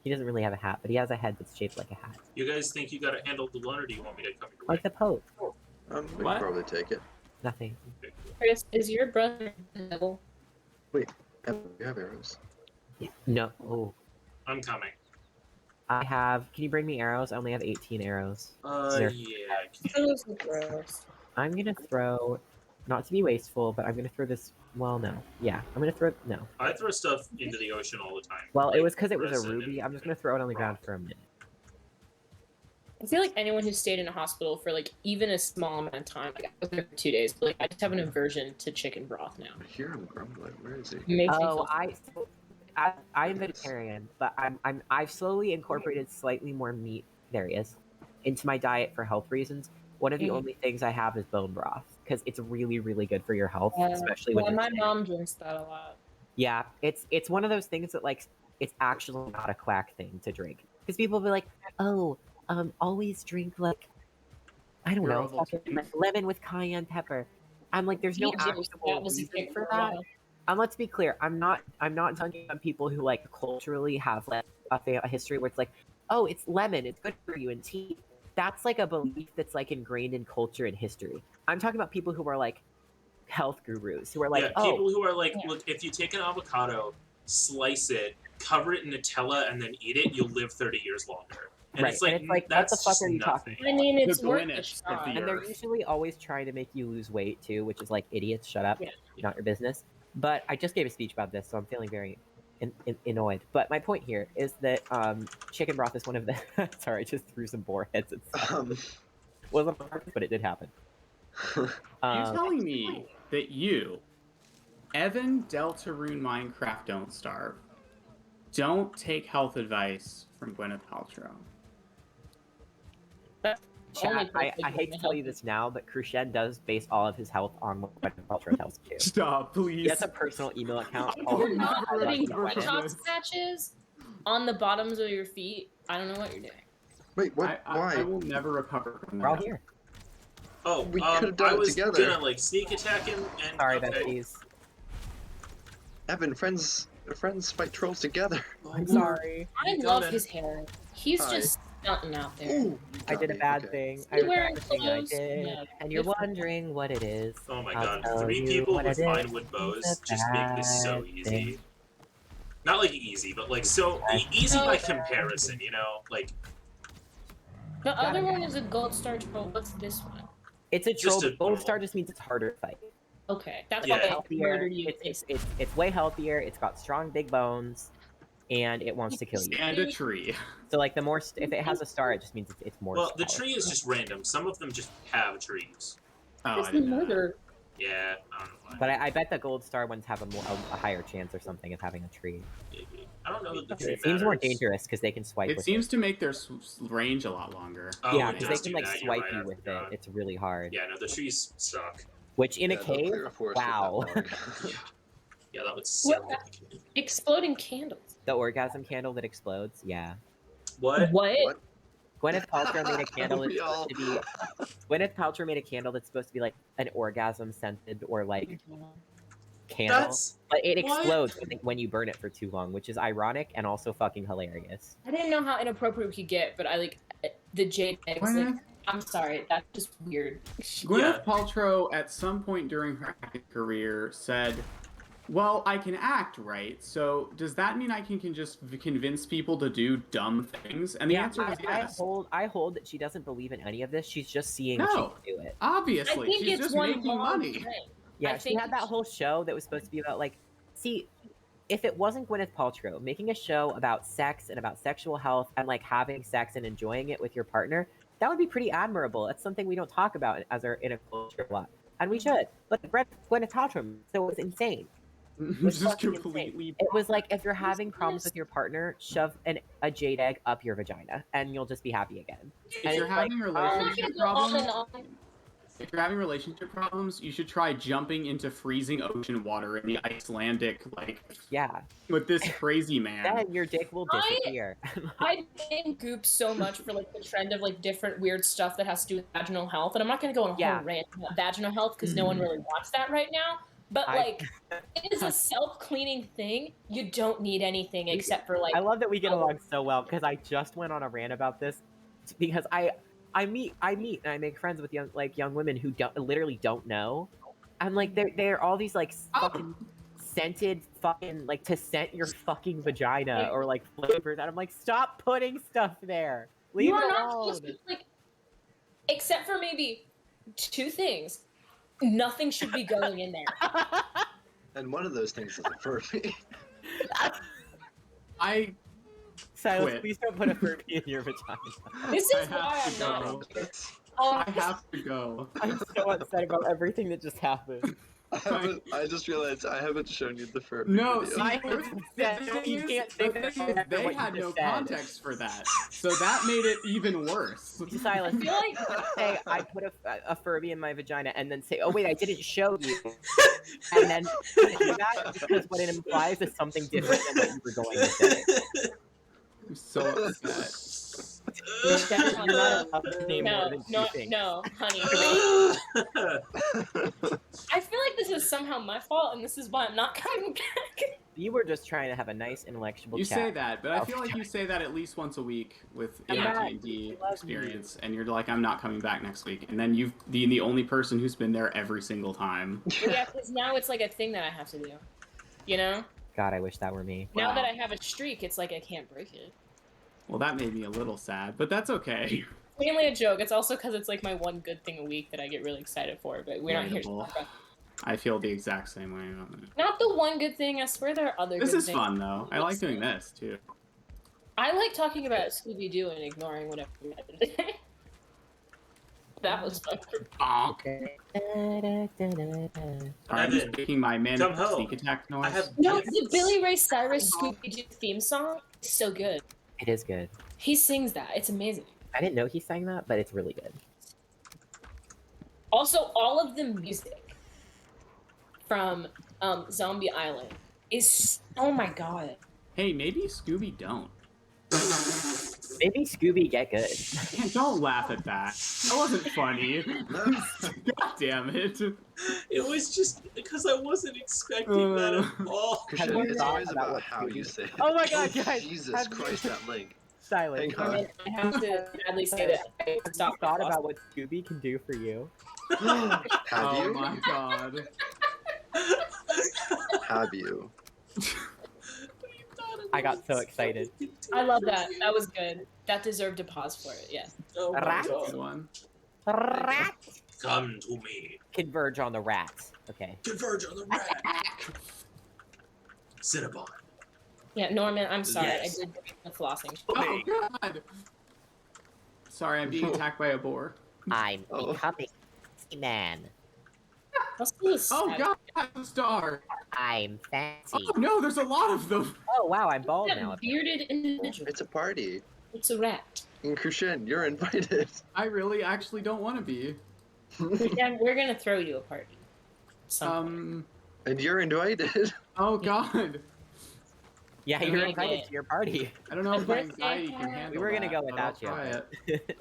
He doesn't really have a hat, but he has a head that's shaped like a hat, You guys think you got to handle the one, or do you want me to come your way? like the Pope. We can What? probably take it. Nothing. Chris, is your brother devil? And we have arrows. No. Oh, I'm coming. I have. Can you bring me arrows? I only have 18 arrows. There. Yeah, I can. Those are gross. I'm gonna throw, not to be wasteful, but I'm gonna throw this. Well, no. Yeah, I'm gonna throw. No. I throw stuff into the ocean all the time. Well, it Like was because it was a resin ruby. and- I'm just gonna throw it on the ground for a minute. I feel like anyone who stayed in a hospital for like even a small amount of time, like I was there for 2 days, but like I just have an aversion to chicken broth now. I hear him grumbling. Where is he? It makes me Oh, feel I am vegetarian, but I've slowly incorporated slightly more meat. There he is, into my diet for health reasons. One of the Mhm. only things I have is bone broth because it's really, really good for your health, especially when yeah, you're my sick. mom drinks that a lot. Yeah, it's one of those things that like it's actually not a quack thing to drink because people will be like, oh, always drink like, I don't Your know, fucking Ovaltine. like lemon with cayenne pepper. I'm like, there's no Me too. actual That was a reason thing for for a that. while. Let's be clear. I'm not dunking on people who like culturally have like a history where it's like, oh, it's lemon, it's good for you, and tea. That's like a belief that's like ingrained in culture and history. I'm talking about people who are like health gurus who are like, yeah, oh, people who are like, Yeah. look, if you take an avocado, slice it, cover it in Nutella, and then eat it, you'll live 30 years longer. And Right, it's like, and it's like, what that's the fuck just are you nothing. talking I mean, it's The worth a Greenwich of shot. the and they're Earth. usually always trying to make you lose weight too, which is like, idiots, shut up, Yeah. not your business. But I just gave a speech about this, so I'm feeling very annoyed. But my point here is that chicken broth is one of the. Sorry, I just threw some boar heads and stuff. Wasn't on purpose, but it did happen. You telling me that you, Evan Deltarune Minecraft Don't Starve, don't take health advice from Gwyneth Paltrow? Chat, I hate to tell you this now, but Crucian does base all of his health on what Gwyneth Paltrow tells him to. Stop, please. He has a personal email account. I called would You're not never putting recover from top this. patches on the bottoms of your feet. I don't know what you're doing. Wait, what? Why? I will never recover from that. We're all here. Oh, We could've done I it was together. gonna like sneak attack him and Sorry, okay. besties. Evan, friends fight trolls together. I'm sorry. I You love done it. his hair. He's Hi. just stunting out there. Ooh, you I got did a me, bad okay. thing. You I regret wearing the thing I clothes? did, Yeah, and you're good for you. wondering what it is. Oh my I'll god, tell 3 you people what with it is. fine wood bows It's a just make this so bad easy. thing. Not like easy, but like so easy by comparison, you know? Like, The other one is a gold star troll. What's this one? It's a troll. Just a but Gold normal. Star just means it's harder to fight. Okay, that's Yeah. why I Healthier. murdered you. It's way healthier. It's got strong big bones, and it wants to kill you. And a tree. So like the more if it has a star, it just means it's more. well, the powerful. tree is just random. Some of them just have trees. Oh, It's I didn't know that. murder. Yeah, I don't know why. But I bet the gold star ones have a higher chance or something of having a tree. Maybe. I don't know that the tree It seems more matters. dangerous because they can swipe. It with seems to make their range a lot longer. Oh, yeah, it because does they can do like that. You're swipe right, you I with it. forgot. It's really hard. Yeah, no, the trees suck. Which in a Yeah, cave, don't clear a forest with wow. that log. Yeah, that would suck. Exploding candles. The orgasm candle that explodes. Yeah. What? What? Gwyneth Paltrow made a candle that's We all- supposed to be. Gwyneth Paltrow made a candle that's supposed to be like an orgasm scented or like candle, That's but it what? explodes when you burn it for too long, which is ironic and also fucking hilarious. I didn't know how inappropriate we could get, but I like the jade eggs. Like, Gwyneth, I'm sorry, that's just weird. Gwyneth Paltrow, at some point during her acting career, said, "Well, I can act, right? So does that mean I can just convince people to do dumb things?" And the answer is yes. I hold that she doesn't believe in any of this. She's just seeing No. if she can do it. Obviously, I think she's it's just one making long money. thing. Yeah, I she think had that whole show that was supposed to be about like, see, if it wasn't Gwyneth Paltrow making a show about sex and about sexual health and like having sex and enjoying it with your partner, that would be pretty admirable. That's something we don't talk about in a culture a lot, and we should. But Gwyneth Paltrow, so it was insane. was Just fucking completely. It was like if you're having problems with your partner, shove a jade egg up your vagina, and you'll just be happy again. If And you're it's like, having I'm not relationship gonna go on and problems, on. if you're having relationship problems, you should try jumping into freezing ocean water in the Icelandic, like, Yeah, with this crazy man. then your dick will disappear. I blame Goop so much for like the trend of like different weird stuff that has to do with vaginal health, and I'm not gonna go on a Yeah. whole rant about vaginal health because no one really wants that right now. But like, it is a self-cleaning thing. You don't need anything except for like. I love that we get along so well because I just went on a rant about this because I meet and I make friends with young women who literally don't know. I'm like they're all these like fucking scented fucking like to scent your fucking vagina or like flavors, and I'm like, stop putting stuff there. Leave You it are not alone. supposed to, like, except for maybe 2 things. Nothing should be going in there. And one of those things is a Furby. I Silas, quit. please don't put a Furby in your vagina. This I is have why I'm to not. go. Um, I have to go. I'm so upset about everything that just happened. I just realized I haven't shown you the Furby No, video. see, I the said thing you is- can't the say thing that is after they what you had no just said. context for that, so that made it even worse. Silas, I feel like say I put a Furby in my vagina and then say, oh wait, I didn't show you. And then do that because what it implies is something different than what you were going to say. I'm so upset. That's You're not allowed to name more No, than two no, things. no, honey. I feel like this is somehow my fault, and this is why I'm not coming back. You were just trying to have a nice intellectual You chat. say that, but I feel like you say that at least once a week with I'm not. AT&T I love experience, and you're like, I'm not coming back next week, and then you've the only person who's been there every single time. Yeah, because now it's like a thing that I have to do. You know? God, I wish that were me. Now Wow. that I have a streak, it's like I can't break it. Well, that made me a little sad, but that's okay. It's mainly a joke. It's also because it's like my one good thing a week that I get really excited for, but we're not here to Relatable. talk about. I feel the exact same way about it. Not the one good thing. I swear there are other. This good is things. fun though. I like doing this too. I like talking about Scooby Doo and ignoring whatever we had today. That was fun. Bonk. Sorry, I'm just Evan, making my manic come home. sneak attack noise. I have No, gifts. the Billy Ray Cyrus Scooby Doo theme song is so good. It is good. He sings that. It's amazing. I didn't know he sang that, but it's really good. Also, all of the music from Zombie Island is oh my god. Hey, maybe Scooby don't. Maybe Scooby get good. Man, don't laugh at that. That wasn't funny. God damn it. It was just because I wasn't expecting that at all. Christian, you it's thought always about about what how Scooby- you say it. Oh my god, guys! Jesus have Christ, you- that link. Silence. Hang on. I have to sadly say that I Have you stopped thought about what Scooby can do for you? Have Oh you? my god. Have you? I got so excited. I love that. That was good. That deserved a pause for it. Yes. Oh my Rat. Good god. one. Rat. Come to me. Converge on the rats. Okay. Converge on the rat. Cinnabon. Yeah, Norman, I'm sorry. Yes. I did bring the flossing. Oh god. Sorry, I'm being attacked by a boar. I'm Oh. becoming man. Let's do this. Oh god, a star. I'm fancy. Oh no, there's a lot of them. Oh wow, I'm bald now. That bearded individual. It's a party. It's a rat. And Christian, you're invited. I really actually don't want to be. Yeah, we're gonna throw you a party. Some And you're invited. Oh god. Yeah, I'm you're gonna invited get- to your party. I don't know if my birthday anxiety can party. handle We were gonna that, go but without you. I'll try it.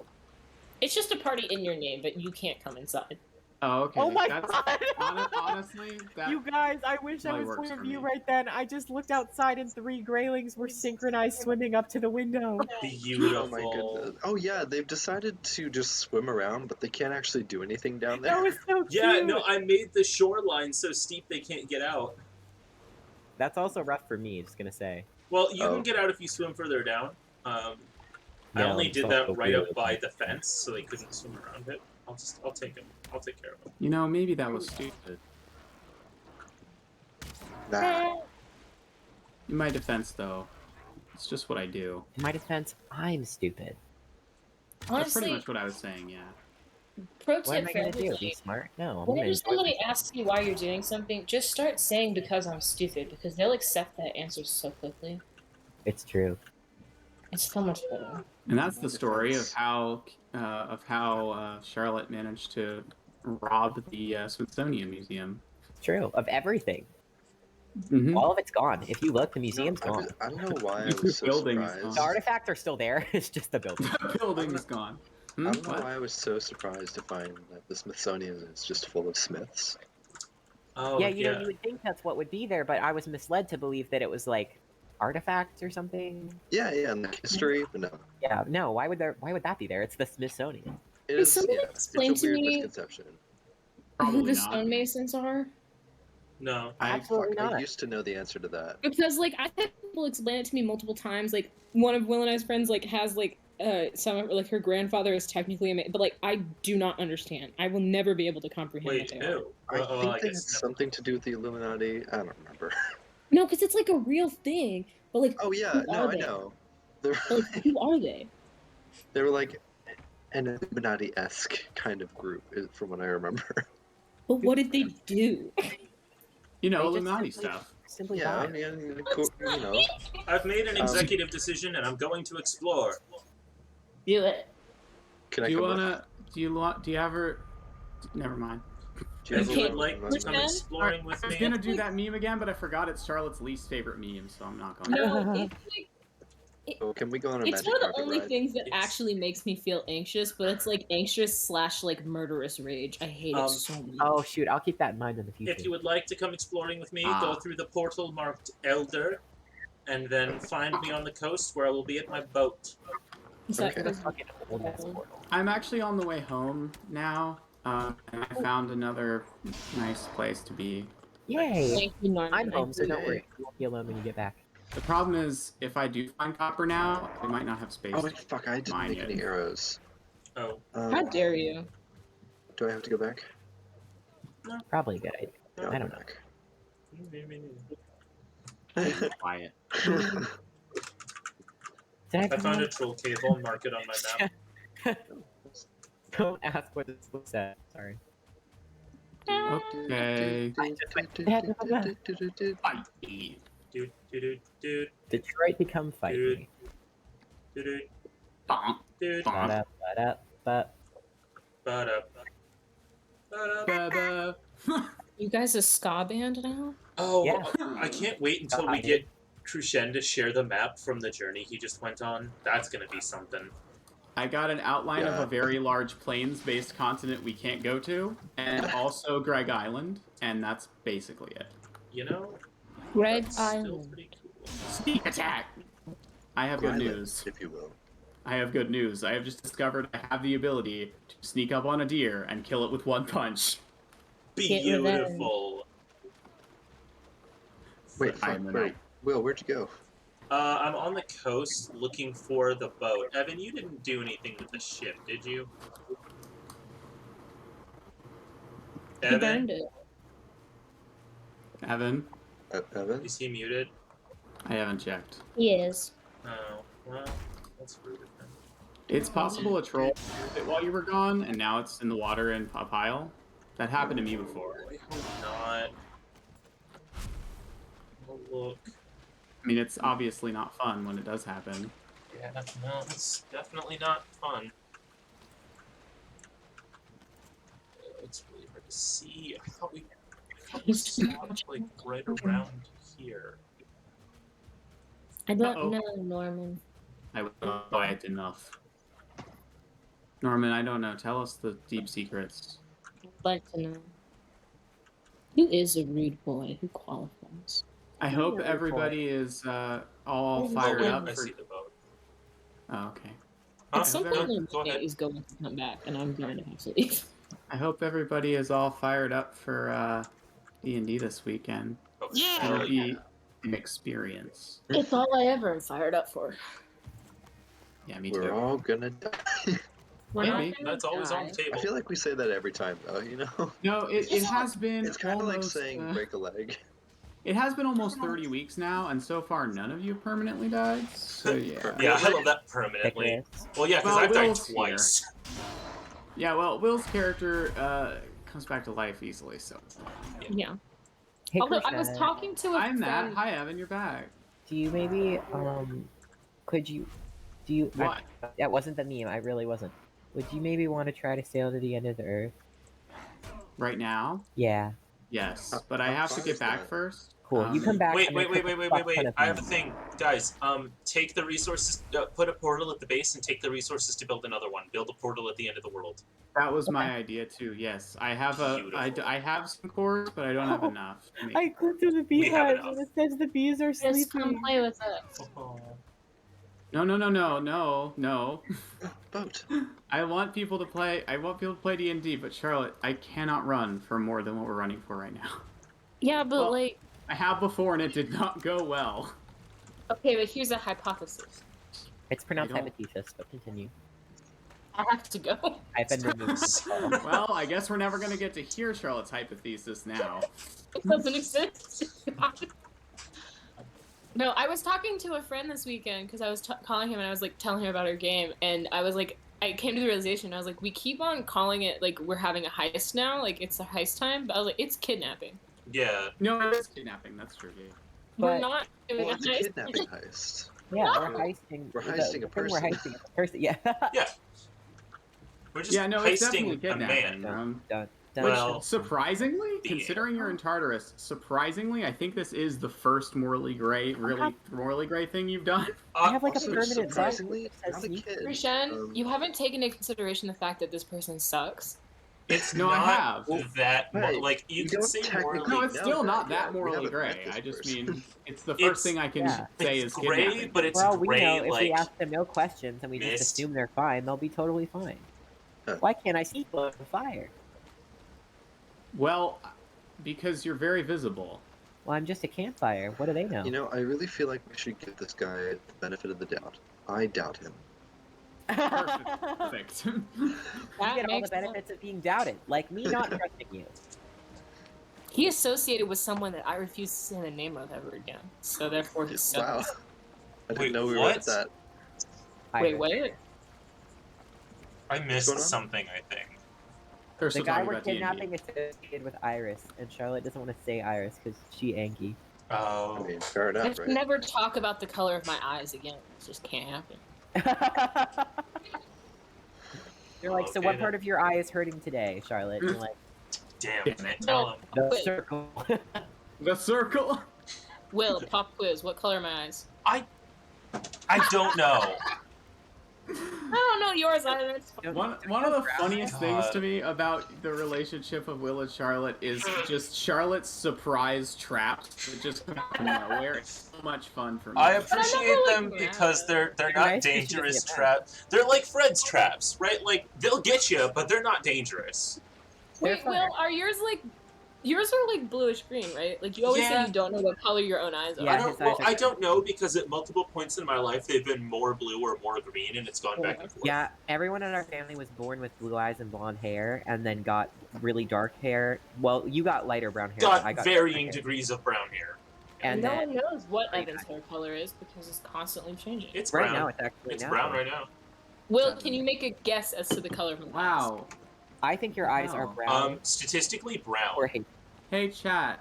It's just a party in your name, but you can't come inside. Oh, okay. Oh my That's, god! honestly, that You guys, I wish I probably was works one for of you me. right then. I just looked outside and 3 graylings were synchronized swimming up to the window. Beautiful. Oh my goodness. Oh yeah, they've decided to just swim around, but they can't actually do anything down there. That was so cute. Yeah, no, I made the shoreline so steep they can't get out. That's also rough for me, just gonna say. Well, you Oh. can get out if you swim further down. I No, only it's did that also right up weird. by the fence, so they couldn't swim around it. I'll take him. I'll take care of him. You know, maybe that was stupid. Nah. In my defense, though, it's just what I do. In my defense, I'm stupid. That's pretty Honestly, much what I was saying, yeah. pro What tip am I for gonna do? Be everybody. smart? No. I'm Whenever gonna somebody asks you why you're doing something, just start saying because I'm stupid, because they'll accept that answer so quickly. It's true. It's so much better. And that's the story of how Charlotte managed to rob the Smithsonian Museum. It's true. Of everything. Mm-hmm. All of it's gone. If you look, the museum's gone. I don't know why I The was so building is surprised. The artifacts are still there. It's just the building. The building is gone. Hmm? I don't know What? why I was so surprised to find that the Smithsonian is just full of Smiths. Oh, Yeah, you know, you would think that's what would be there, but I was misled to believe that it was like artifacts or something. Yeah, and the history, but no. Yeah, no. Why would that be there? It's the Smithsonian. It Can is, somebody yeah, it's explain a to weird me- misconception. Who Probably the not. stonemasons are? No. Absolutely Fuck, I not. used to know the answer to that. Because like I had people explain it to me multiple times. Like one of Will and I's friends like has like some of like her grandfather is technically a but like I do not understand. I will never be able to comprehend Wait, what they are. who? I Oh, think I they had guess no. something to do with the Illuminati. I don't remember. No, because it's like a real thing. But like, Oh yeah, Who no, are I they? know. They're like who are they? they were like an Illuminati-esque kind of group, from what I remember. But what did they do? You know, They just Illuminati simply- stuff. Simply Yeah, I died. mean, you know. I've made an executive decision and I'm going to explore. Do it. Can I Do you come with? wanna? Do you ever? Never mind. Do you If have you a would like to come Listen. exploring with I was me, gonna do that meme again, but I forgot it's Charlotte's least favorite meme, so I'm not going. No, Oh, can we go on a It's magic one of the carpet only ride? things that Yes. actually makes me feel anxious, but it's like anxious / like murderous rage. I hate it so much. Oh shoot, I'll keep that in mind in the future. If you would like to come exploring with me, go Ah. through the portal marked Elder, and then find me on the coast where I will be at my boat. Is that Okay. because- Fucking old ass portal. I'm actually on the way home now, and I found another nice place to be. Yay! Thank you, Norman. I'm home, so don't Yay. worry. You won't be alone when you get back. The problem is, if I do find copper now, I might not have space. Oh fuck! I didn't Mine make yet. any arrows. Oh, How dare you? Do I have to go back? Probably a good idea. Yeah, I I'll don't go know. back. Quiet. Did I come found a out? troll cave. I'll mark it on my map. Don't ask what this looks at. Sorry. Okay. Fight me. Dude, dude, dude, Detroit become fight Dude. me. dude, Bonk, dude, bonk. Ba-da. ba-da, ba-da. Ba-ba. You guys a ska band now? Oh, Yeah. I can't wait until we get Crucian to share the map from the journey he just went on. That's gonna be something. I got an outline of Yeah. a very large plains-based continent we can't go to, and also Greg Island, and that's basically it. You know, Greg that's still Island. pretty cool. Sneak attack! I have good Gryland, news. if you will. I have good news. I have just discovered I have the ability to sneak up on a deer and kill it with one punch. Get revenge. Beautiful. Wait, I'm fuck, the wait. knight. Will, where'd you go? I'm on the coast looking for the boat. Evan, you didn't do anything with the ship, did you? He Evan, burned it. Evan, Evan? is he muted? I haven't checked. He is. Oh, well, that's rude of him. It's possible a troll killed it while you were gone, and now it's in the water in a pile. That happened to me before. I hope not. Oh, look. I mean, it's obviously not fun when it does happen. Yeah, no, it's definitely not fun. It's really hard to see. I thought we stopped, like, right around here. I don't Uh-oh. know, Norman. I was not quiet enough. Norman, I don't know. Tell us the deep secrets. I'd like to know. Who is a rude boy? Who qualifies? I hope Really everybody is all Oh, fired wait, up I for. see the boat. Oh, okay. Huh? At some very- point, Go ahead. is going to come back, and I'm going to have to leave. I hope everybody is all fired up for D&D this weekend. Oh, Yeah. It'll hell be an experience. It's all I ever am fired up for. Yeah, me We're too. all gonna die. We're Maybe. not Yeah, gonna that's always on die. the table. I feel like we say that every time, though, you know? No, it has been It's kind of like almost, saying break a leg. it has been almost 30 weeks now, and so far none of you have permanently died. So yeah. Yeah, I love that permanently. Thickness. Well, yeah, because Well, I've died Will's here. twice. Yeah, well, Will's character comes back to life easily, so. Yeah. Hey, Although I was Krishna, talking to a I'm friend. Matt. Hi, Evan, you're back. do you maybe could you do you? What? That wasn't the meme. I really wasn't. Would you maybe want to try to sail to the end of the earth? Right now? Yeah. Yes, How- but I how have to far get is back that? first. Cool. You come back. Wait, and wait, then wait, cook wait, a wait, fuck wait, ton wait. of I have a meat. thing. Guys, take the resources, put a portal at the base and take the resources to build another one. Build a portal at the end of the world. That was my idea too. Yes, I have Beautiful. I have some cores, but I don't have enough. to make- I clicked to the We beehive have and enough. it says the bees are Just sleeping. come play with us. No. Boat. I want people to play. I want people to play D&D, but Charlotte, I cannot run for more than what we're running for right now. Yeah, but Well- like, I have before, and it did not go well. okay, but here's a hypothesis. It's pronounced I don't- hypothesis, but continue. I have to go. I've been removed. Well, I guess we're never gonna get to hear Charlotte's hypothesis now. It doesn't exist. No, I was talking to a friend this weekend because I was calling him and I was like telling him about our game, and I was like, I came to the realization, I was like, we keep on calling it like we're having a heist now, like it's a heist time, but I was like, it's kidnapping. Yeah. No, it is kidnapping. That's true. Gabe. We're But- not doing Well, a it's a heist. kidnapping heist. Yeah, No. we're heisting. We're the heisting a thing We're person. heisting a person. Yeah. Yeah. We're just Yeah, no, it's heisting definitely a kidnapping. man. Done. Well, Surprisingly, the- considering you're in Tartarus, surprisingly, I think this is the first morally gray thing you've done. I have like Also, a permanent bug surprisingly, that says not a sneak. kid. Krishan, you haven't taken into consideration the fact that this person sucks. it's No, I not have. that Hey, like you you can don't say technically morally. No, it's know still that not that yet. We morally haven't met gray. this I just person. mean it's the It's- first thing I can Yeah. say It's is gray, kidnapping. but it's For all we gray know, if like we ask them no questions and we just mist. assume they're fine, they'll be totally fine. Huh. Why can't I see blood and fire? Well, because you're very visible. Well, I'm just a campfire. What do they know? You know, I really feel like we should give this guy the benefit of the doubt. I doubt him. Perfect. You That get all the makes benefits of being doubted, like me not trusting you. He associated with someone that I refuse to say the name of ever again. So therefore he Wow. sucks. I didn't Wait, know we were what? at that. Wait, Iris. what? I missed going on? something. I think. They're The still guy talking we're about D&D. kidnapping is associated with Iris, and Charlotte doesn't want to say Iris because she Anki. Oh, I mean, fair I enough, can right? never talk about the color of my eyes again. It just can't happen. You're like, so Okay, what then. part of your eye is hurting today, Charlotte? And you're like, damn! Damn Can't it. tell him. the Wait. circle. The circle. Will, pop quiz. What color are my eyes? I don't know. I don't know yours either. It's fine. One of the funniest things God. to me about the relationship of Will and Charlotte is just Charlotte's surprise traps that just come out of nowhere. It's so much fun for me. I I'm appreciate never, like, them mad. because they're They're not nice 'cause she doesn't dangerous get mad. traps. They're like Fred's traps, right? Like they'll get you, but they're not dangerous. They're Wait, fun. Will, are yours like... Yours are like bluish green, right? Like you always Yeah. say you don't know what color your own eyes are. Yeah, I his don't. eyes Well, are I don't know because at multiple points in my life they've been more blue or more green, and it's gone back and forth. Yeah, everyone in our family was born with blue eyes and blonde hair, and then got really dark hair. Well, you got lighter brown hair. but I Got got varying darker hair. degrees of brown hair. And no then one knows what green Evan's hair color is because it's constantly changing. It's right brown. now it's actually It's now. brown right now. Will, can you make a guess as to the color of my eyes? Wow. I think your eyes are Wow. brown Statistically brown. or hazel. Hey, chat.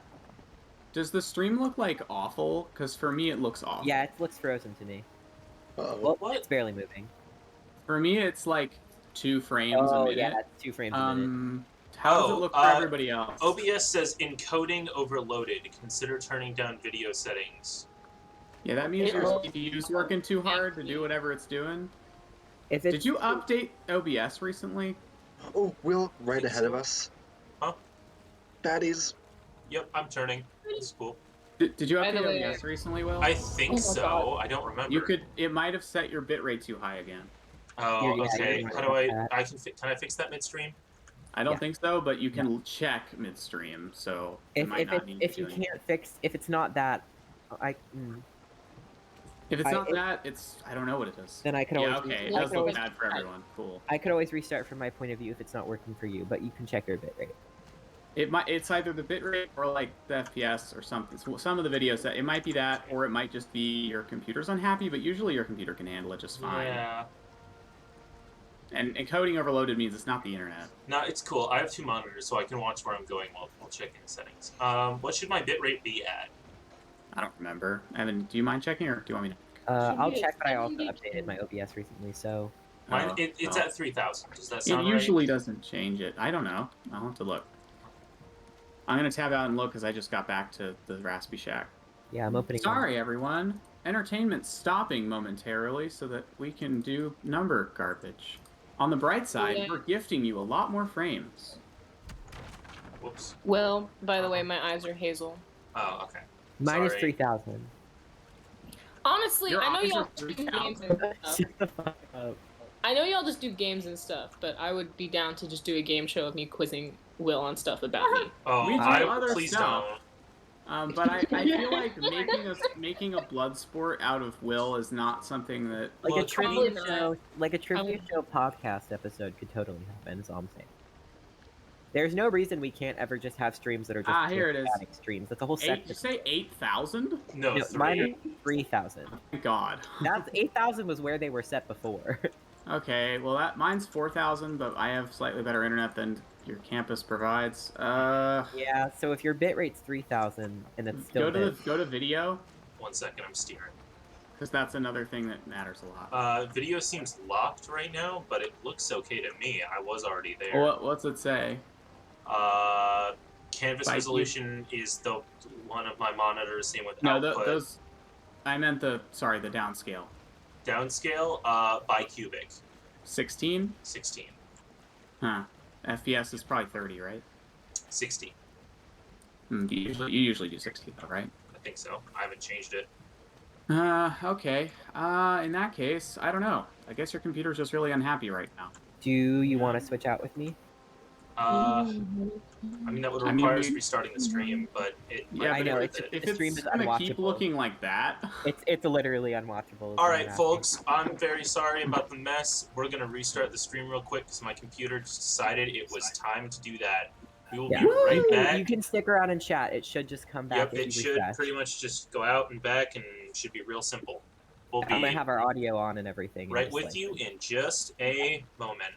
Does the stream look like awful? Because for me, it looks awful. Yeah, it looks frozen to me. Uh-oh. Well, What? it's barely moving. For me, it's like 2 frames a Oh minute. yeah, it's 2 frames a minute. How does Oh, it look for everybody else? OBS says encoding overloaded. Consider turning down video settings. Yeah, that means your Oh. CPU's working too hard to do whatever it's doing. If it's, Did you update OBS recently? Oh, Will, right Think ahead of so. us. Huh? Baddies. Yep, I'm turning. It's cool. Did you By the update way- OBS recently, Will? I think Oh my so. God. I don't remember. You could. It might have set your bitrate too high again. Oh, Yeah, okay. you How can do I? fix that. I can. Can I fix that midstream? I don't Yeah. think so, but you can check midstream, so you if might if, not it, need if to you do anything. can't fix, if it's not that, If it's I- not it- that, it's I don't know what it is. then I could Yeah, always okay. It I does could look always, bad for everyone. Cool. I could always restart from my point of view if it's not working for you, but you can check your bitrate. It might. It's either the bitrate or like the FPS or something. So some of the videos that it might be that, or it might just be your computer's unhappy. But usually your computer can handle it just fine. Yeah. And encoding overloaded means it's not the internet. No, it's cool. I have 2 monitors, so I can watch where I'm going while checking the settings. What should my bitrate be at? I don't remember. Evan, do you mind checking, or do you want me to? Should I'll be check, but I also 70. updated my OBS recently, so Mine, Oh, it's oh. at 3,000. Does that It sound right? usually doesn't change it. I don't know. I'll have to look. I'm gonna tab out and look because I just got back to the Raspy Shack. yeah, I'm opening. Sorry, everyone. Entertainment's stopping momentarily so that we can do number garbage. On the bright side, Yeah. we're gifting you a lot more frames. Whoops. Will, by the way, my eyes are hazel. Oh, okay. Mine is Sorry. 3,000. Honestly, Your I know eyes y'all are do 3,000. games and stuff. Shut the fuck up. I know y'all just do games and stuff, but I would be down to just do a game show of me quizzing Will on stuff about me. Oh, We do I other please stuff. don't. But I feel like making a blood sport out of Will is not something that. Like Well, a trivia probably show, like a trivia Probably- show podcast episode could totally happen. Is all I'm saying. There's no reason we can't ever just have streams that are just Here it is. static streams. That's a whole Did section. you say 8,000? No, No, 3. mine are 3,000. Thank God. That's 8,000 was where they were set before. Okay, well mine's 4,000, but I have slightly better internet than your campus provides. Yeah, so if your bitrate's 3,000 and it's still go to video, 1 second, I'm steering. because that's another thing that matters a lot. Video seems locked right now, but it looks okay to me. I was already there. What's it say? Canvas By resolution is the one of my monitors, same with No, output. those. I meant the downscale. Downscale, bicubic, 16. 16. Huh. FPS is probably 30, right? 60. You usually do 60 though, right? I think so. I haven't changed it. Okay. In that case, I don't know. I guess your computer's just really unhappy right now. Do you want to switch out with me? I mean, that would I require mean, us restarting the stream, but it Yeah, might I be know, worth it's- it. If The stream it's is gonna keep unwatchable. looking like that, It's literally unwatchable. is All what right, I'm folks, I'm very sorry about the mess. We're going to restart the stream real quick because my computer just decided it was time to do that. We will Yeah. be right You back. can stick around and chat. It should just come back Yep, if it you should refresh. pretty much just go out and back and should be real simple. We'll I'm gonna be have our audio on and everything. and right just, with like, you in just a moment.